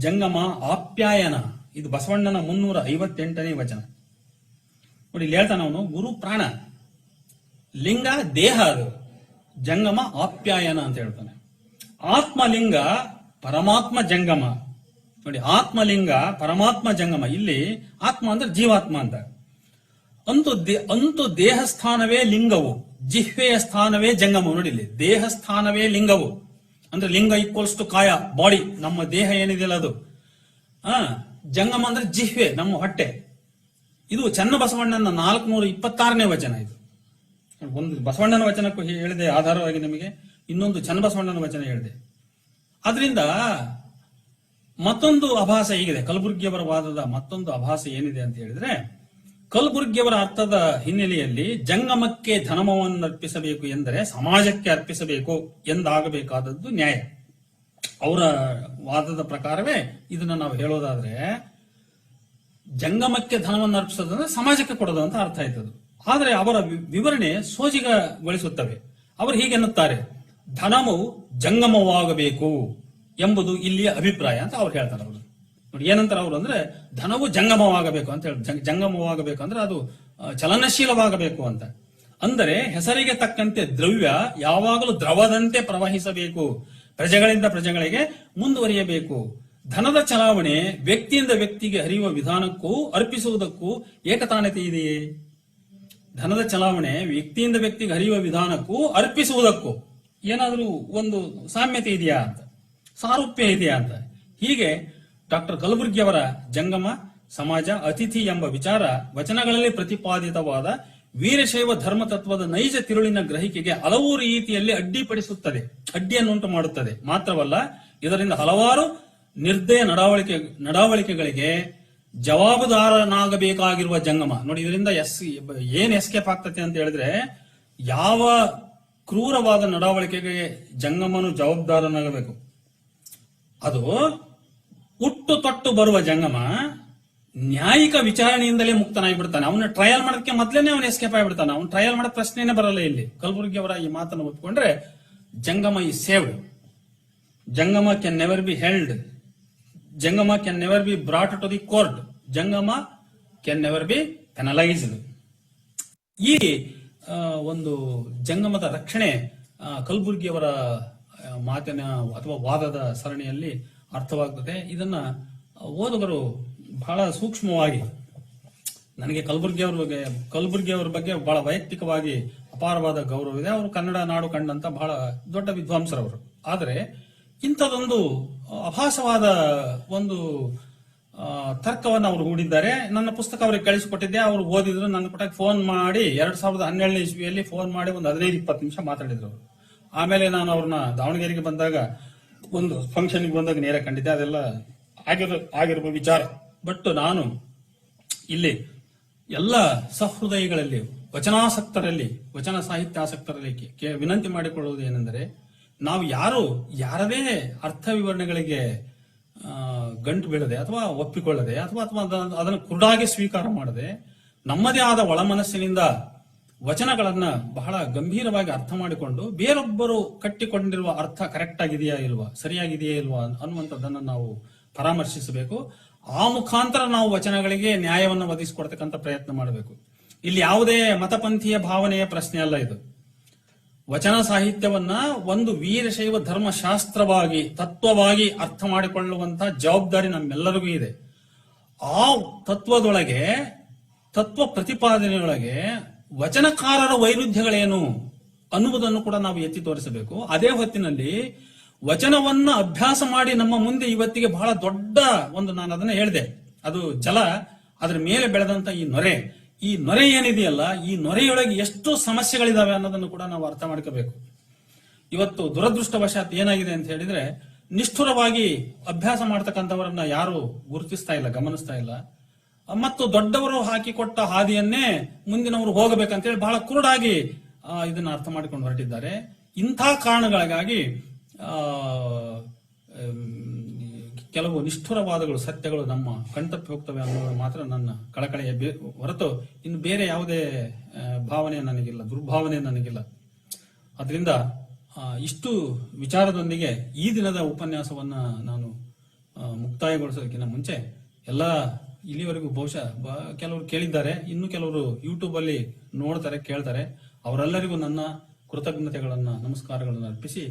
ಜಂಗಮ ಆಪ್ಯಾಯನ. ಇದು ಬಸವಣ್ಣನ 358ನೇ ವಚನ. ನೋಡಿ, ಇಲ್ಲಿ ಹೇಳ್ತಾನ ಅವನು, ಗುರು ಪ್ರಾಣ, ಲಿಂಗ ದೇಹ, ಅದು ಜಂಗಮ ಆಪ್ಯಾಯನ ಅಂತ ಹೇಳ್ತಾನೆ. ಆತ್ಮಲಿಂಗ ಪರಮಾತ್ಮ ಜಂಗಮ. ನೋಡಿ, ಆತ್ಮಲಿಂಗ ಪರಮಾತ್ಮ ಜಂಗಮ. ಇಲ್ಲಿ ಆತ್ಮ ಅಂದ್ರೆ ಜೀವಾತ್ಮ ಅಂತ. ಅಂತೂ ದೇಹ ಸ್ಥಾನವೇ ಲಿಂಗವು, ಜಿಹ್ವೆಯ ಸ್ಥಾನವೇ ಜಂಗಮ. ನೋಡಿ, ಇಲ್ಲಿ ದೇಹ ಸ್ಥಾನವೇ ಲಿಂಗವು ಅಂದ್ರೆ ಲಿಂಗ ಈಕ್ವಲ್ಸ್ ಟು ಕಾಯ, ಬಾಡಿ, ನಮ್ಮ ದೇಹ ಏನಿದೆಯಲ್ಲ ಅದು. ಜಂಗಮ ಅಂದ್ರೆ ಜಿಹ್ವೆ, ನಮ್ಮ ಹೊಟ್ಟೆ. ಇದು ಚನ್ನಬಸವಣ್ಣನ 426ನೇ ವಚನ. ಇದು ಒಂದು ಬಸವಣ್ಣನ ವಚನಕ್ಕೂ ಹೇಳಿದೆ ಆಧಾರವಾಗಿ ನಿಮಗೆ, ಇನ್ನೊಂದು ಚನ್ನಬಸವಣ್ಣನ ವಚನ ಹೇಳಿದೆ. ಆದ್ರಿಂದ ಮತ್ತೊಂದು ಅಭಾಸ ಹೀಗಿದೆ, ಕಲಬುರ್ಗಿಯವರ ವಾದದ ಮತ್ತೊಂದು ಅಭಾಸ ಏನಿದೆ ಅಂತ ಹೇಳಿದ್ರೆ, ಕಲಬುರ್ಗಿಯವರ ಅರ್ಥದ ಹಿನ್ನೆಲೆಯಲ್ಲಿ ಜಂಗಮಕ್ಕೆ ಧರ್ಮವನ್ನು ಅರ್ಪಿಸಬೇಕು ಎಂದರೆ ಸಮಾಜಕ್ಕೆ ಅರ್ಪಿಸಬೇಕು ಎಂದಾಗಬೇಕಾದದ್ದು ನ್ಯಾಯ. ಅವರ ವಾದದ ಪ್ರಕಾರವೇ ಇದನ್ನ ನಾವು ಹೇಳೋದಾದ್ರೆ, ಜಂಗಮಕ್ಕೆ ಧನವನ್ನು ಅರ್ಪಿಸೋದಂದ್ರೆ ಸಮಾಜಕ್ಕೆ ಕೊಡೋದು ಅಂತ ಅರ್ಥ ಆಯ್ತದು. ಆದರೆ ಅವರ ವಿವರಣೆ ಸೋಜಿಗಗೊಳಿಸುತ್ತವೆ. ಅವರು ಹೀಗೆನ್ನುತ್ತಾರೆ, ಧನವು ಜಂಗಮವಾಗಬೇಕು ಎಂಬುದು ಇಲ್ಲಿಯ ಅಭಿಪ್ರಾಯ ಅಂತ ಅವ್ರು ಹೇಳ್ತಾರೆ. ಅವರು ನೋಡಿ ಏನಂತಾರೆ ಅವರು ಅಂದ್ರೆ, ಧನವು ಜಂಗಮವಾಗಬೇಕು ಅಂತ ಹೇಳಿ, ಜಂಗಮವಾಗಬೇಕು ಅಂದ್ರೆ ಅದು ಚಲನಶೀಲವಾಗಬೇಕು ಅಂತ. ಅಂದರೆ ಹೆಸರಿಗೆ ತಕ್ಕಂತೆ ದ್ರವ್ಯ ಯಾವಾಗಲೂ ದ್ರವದಂತೆ ಪ್ರವಹಿಸಬೇಕು, ಪ್ರಜೆಗಳಿಂದ ಪ್ರಜೆಗಳಿಗೆ ಮುಂದುವರಿಯಬೇಕು. ಧನದ ಚಲಾವಣೆ ವ್ಯಕ್ತಿಯಿಂದ ವ್ಯಕ್ತಿಗೆ ಹರಿಯುವ ವಿಧಾನಕ್ಕೂ ಅರ್ಪಿಸುವುದಕ್ಕೂ ಏಕತಾನತೆ ಇದೆಯೇ? ಧನದ ಚಲಾವಣೆ ವ್ಯಕ್ತಿಯಿಂದ ವ್ಯಕ್ತಿಗೆ ಹರಿಯುವ ವಿಧಾನಕ್ಕೂ ಅರ್ಪಿಸುವುದಕ್ಕೂ ಏನಾದರೂ ಒಂದು ಸಾಮ್ಯತೆ ಇದೆಯಾ ಅಂತ, ಸಾರೂಪ್ಯ ಇದೆಯಾ ಅಂತ. ಹೀಗೆ ಡಾಕ್ಟರ್ ಕಲಬುರ್ಗಿಯವರ ಜಂಗಮ, ಸಮಾಜ, ಅತಿಥಿ ಎಂಬ ವಿಚಾರ ವಚನಗಳಲ್ಲಿ ಪ್ರತಿಪಾದಿತವಾದ ವೀರಶೈವ ಧರ್ಮ ತತ್ವದ ನೈಜ ತಿರುಳಿನ ಗ್ರಹಿಕೆಗೆ ಹಲವು ರೀತಿಯಲ್ಲಿ ಅಡ್ಡಿಯನ್ನುಂಟು ಮಾಡುತ್ತದೆ. ಮಾತ್ರವಲ್ಲ, ಇದರಿಂದ ಹಲವಾರು ನಿರ್ದಯ ನಡವಳಿಕೆಗಳಿಗೆ ಜವಾಬುದಾರನಾಗಬೇಕಾಗಿರುವ ಜಂಗಮ ನೋಡಿ, ಇದರಿಂದ ಏನ್ ಎಸ್ಕೇಪ್ ಆಗ್ತದೆ ಅಂತ ಹೇಳಿದ್ರೆ, ಯಾವ ಕ್ರೂರವಾದ ನಡವಳಿಕೆಗೆ ಜಂಗಮನು ಜವಾಬ್ದಾರನಾಗಬೇಕು. ಅದು ಹುಟ್ಟು ತೊಟ್ಟು ಬರುವ ಜಂಗಮ ನ್ಯಾಯಿಕ ವಿಚಾರಣೆಯಿಂದಲೇ ಮುಕ್ತನಾಗಿ ಬಿಡ್ತಾನೆ. ಅವನ ಟ್ರಯಲ್ ಮಾಡೋದಕ್ಕೆ ಮೊದಲೇನೆ ಅವನು ಎಸ್ಕೇಪ್ ಆಗಿಬಿಡ್ತಾನೆ. ಅವನು ಟ್ರಯಲ್ ಮಾಡೋ ಪ್ರಶ್ನೆನೇ ಬರಲ್ಲ ಇಲ್ಲಿ. ಕಲಬುರ್ಗಿ ಅವರ ಈ ಮಾತನ್ನು ಒಪ್ಪಿಕೊಂಡ್ರೆ ಜಂಗಮ is saved, Jangama can never be held, Jangama can never be brought to the court, Jangama can never be penalised. ಈ ಒಂದು ಜಂಗಮದ ರಕ್ಷಣೆ ಕಲಬುರ್ಗಿಯವರ ಮಾತಿನ ಅಥವಾ ವಾದದ ಸರಣಿಯಲ್ಲಿ ಅರ್ಥವಾಗ್ತದೆ. ಇದನ್ನ ಓದುಗರು ಬಹಳ ಸೂಕ್ಷ್ಮವಾಗಿ, ನನಗೆ ಕಲಬುರ್ಗಿಯವರ ಬಗ್ಗೆ ಬಹಳ ವೈಯಕ್ತಿಕವಾಗಿ ಅಪಾರವಾದ ಗೌರವ ಇದೆ. ಅವರು ಕನ್ನಡ ನಾಡು ಕಂಡಂತ ಬಹಳ ದೊಡ್ಡ ವಿದ್ವಾಂಸರವರು. ಆದರೆ ಇಂಥದೊಂದು ಅಭಾಸವಾದ ಒಂದು ತರ್ಕವನ್ನು ಅವರು ಹೂಡಿದ್ದಾರೆ. ನನ್ನ ಪುಸ್ತಕ ಅವರಿಗೆ ಕಳಿಸಿಕೊಟ್ಟಿದ್ದೆ, ಅವರು ಓದಿದ್ರು. ನನ್ನ ಕೊಟ್ಟಾಗ ಫೋನ್ ಮಾಡಿ 2017ನೇ ಇಸ್ವಿಯಲ್ಲಿ ಫೋನ್ ಮಾಡಿ ಒಂದು 15-20 ನಿಮಿಷ ಮಾತಾಡಿದ್ರು ಅವರು. ಆಮೇಲೆ ನಾನು ಅವ್ರನ್ನ ದಾವಣಗೆರೆಗೆ ಬಂದಾಗ, ಒಂದು ಫಂಕ್ಷನ್ಗೆ ಬಂದಾಗ ನೇರ ಕಂಡಿದ್ದೆ. ಅದೆಲ್ಲ ಆಗಿರುವ ವಿಚಾರ. ಬಟ್ ನಾನು ಇಲ್ಲಿ ಎಲ್ಲ ಸಹೃದಯಿಗಳಲ್ಲಿ, ವಚನಾಸಕ್ತರಲ್ಲಿ, ವಚನ ಸಾಹಿತ್ಯಾಸಕ್ತರಲ್ಲಿ ವಿನಂತಿ ಮಾಡಿಕೊಳ್ಳುವುದು ಏನೆಂದರೆ, ನಾವು ಯಾರದೇ ಅರ್ಥ ವಿವರಣೆಗಳಿಗೆ ಗಂಟು ಬೀಳದೆ ಅಥವಾ ಒಪ್ಪಿಕೊಳ್ಳದೆ ಅಥವಾ ಅದನ್ನು ಕುರುಡಾಗಿ ಸ್ವೀಕಾರ ಮಾಡದೆ ನಮ್ಮದೇ ಆದ ಒಳಮನಸ್ಸಿನಿಂದ ವಚನಗಳನ್ನ ಬಹಳ ಗಂಭೀರವಾಗಿ ಅರ್ಥ ಮಾಡಿಕೊಂಡು ಬೇರೊಬ್ಬರು ಕಟ್ಟಿಕೊಂಡಿರುವ ಅರ್ಥ ಕರೆಕ್ಟ್ ಆಗಿದೆಯಾ ಇಲ್ವಾ, ಸರಿಯಾಗಿದೆಯಾ ಇಲ್ವಾ ಅನ್ನುವಂಥದ್ದನ್ನು ನಾವು ಪರಾಮರ್ಶಿಸಬೇಕು. ಆ ಮುಖಾಂತರ ನಾವು ವಚನಗಳಿಗೆ ನ್ಯಾಯವನ್ನು ಒದಗಿಸಿಕೊಡ್ತಕ್ಕಂಥ ಪ್ರಯತ್ನ ಮಾಡಬೇಕು. ಇಲ್ಲಿ ಯಾವುದೇ ಮತಪಂಥೀಯ ಭಾವನೆಯ ಪ್ರಶ್ನೆ ಅಲ್ಲ. ಇದು ವಚನ ಸಾಹಿತ್ಯವನ್ನ ಒಂದು ವೀರಶೈವ ಧರ್ಮಶಾಸ್ತ್ರವಾಗಿ, ತತ್ವವಾಗಿ ಅರ್ಥ ಮಾಡಿಕೊಳ್ಳುವಂತಹ ಜವಾಬ್ದಾರಿ ನಮ್ಮೆಲ್ಲರಿಗೂ ಇದೆ. ಆ ತತ್ವದೊಳಗೆ, ತತ್ವ ಪ್ರತಿಪಾದನೆಯೊಳಗೆ ವಚನಕಾರರ ವೈರುಧ್ಯಗಳೇನು ಅನ್ನುವುದನ್ನು ಕೂಡ ನಾವು ಎತ್ತಿ ತೋರಿಸಬೇಕು. ಅದೇ ಹೊತ್ತಿನಲ್ಲಿ ವಚನವನ್ನ ಅಭ್ಯಾಸ ಮಾಡಿ ನಮ್ಮ ಮುಂದೆ ಇವತ್ತಿಗೆ ಬಹಳ ದೊಡ್ಡ ಒಂದು, ನಾನು ಅದನ್ನ ಹೇಳಿದೆ, ಅದು ಜಲ, ಅದರ ಮೇಲೆ ಬೆಳೆದಂತ ಈ ನೊರೆ ಏನಿದೆಯಲ್ಲ, ಈ ನೊರೆಯೊಳಗೆ ಎಷ್ಟು ಸಮಸ್ಯೆಗಳಿದಾವೆ ಅನ್ನೋದನ್ನು ಕೂಡ ನಾವು ಅರ್ಥ ಮಾಡ್ಕೋಬೇಕು. ಇವತ್ತು ದುರದೃಷ್ಟವಶಾತ್ ಏನಾಗಿದೆ ಅಂತ ಹೇಳಿದ್ರೆ, ನಿಷ್ಠುರವಾಗಿ ಅಭ್ಯಾಸ ಮಾಡ್ತಕ್ಕಂಥವರನ್ನ ಯಾರು ಗುರುತಿಸ್ತಾ ಇಲ್ಲ, ಗಮನಿಸ್ತಾ ಇಲ್ಲ. ಮತ್ತು ದೊಡ್ಡವರು ಹಾಕಿಕೊಟ್ಟ ಹಾದಿಯನ್ನೇ ಮುಂದಿನವರು ಹೋಗಬೇಕಂತೇಳಿ ಬಹಳ ಕುರುಡಾಗಿ ಇದನ್ನ ಅರ್ಥ ಮಾಡಿಕೊಂಡು ಹೊರಟಿದ್ದಾರೆ. ಇಂಥ ಕಾರಣಗಳಿಗಾಗಿ ಕೆಲವು ನಿಷ್ಠುರವಾದಗಳು, ಸತ್ಯಗಳು ನಮ್ಮ ಕಣ್ತಪ್ಪಿ ಹೋಗ್ತವೆ ಅನ್ನೋದು ಮಾತ್ರ ನನ್ನ ಕಳಕಳೆಯ ಹೊರತು ಇನ್ನು ಬೇರೆ ಯಾವುದೇ ಭಾವನೆ ನನಗಿಲ್ಲ, ದುರ್ಭಾವನೆ ನನಗಿಲ್ಲ. ಅದರಿಂದ ಇಷ್ಟು ವಿಚಾರದೊಂದಿಗೆ ಈ ದಿನದ ಉಪನ್ಯಾಸವನ್ನ ನಾನು ಮುಕ್ತಾಯಗೊಳಿಸೋದಕ್ಕಿಂತ ಮುಂಚೆ, ಎಲ್ಲ ಇಲ್ಲಿವರೆಗೂ ಬಹುಶಃ ಕೆಲವರು ಕೇಳಿದ್ದಾರೆ, ಇನ್ನು ಕೆಲವರು ಯೂಟ್ಯೂಬ್ ಅಲ್ಲಿ ನೋಡ್ತಾರೆ, ಕೇಳ್ತಾರೆ. ಅವರೆಲ್ಲರಿಗೂ ನನ್ನ ಕೃತಜ್ಞತೆಗಳನ್ನ, ನಮಸ್ಕಾರಗಳನ್ನು ಅರ್ಪಿಸಿ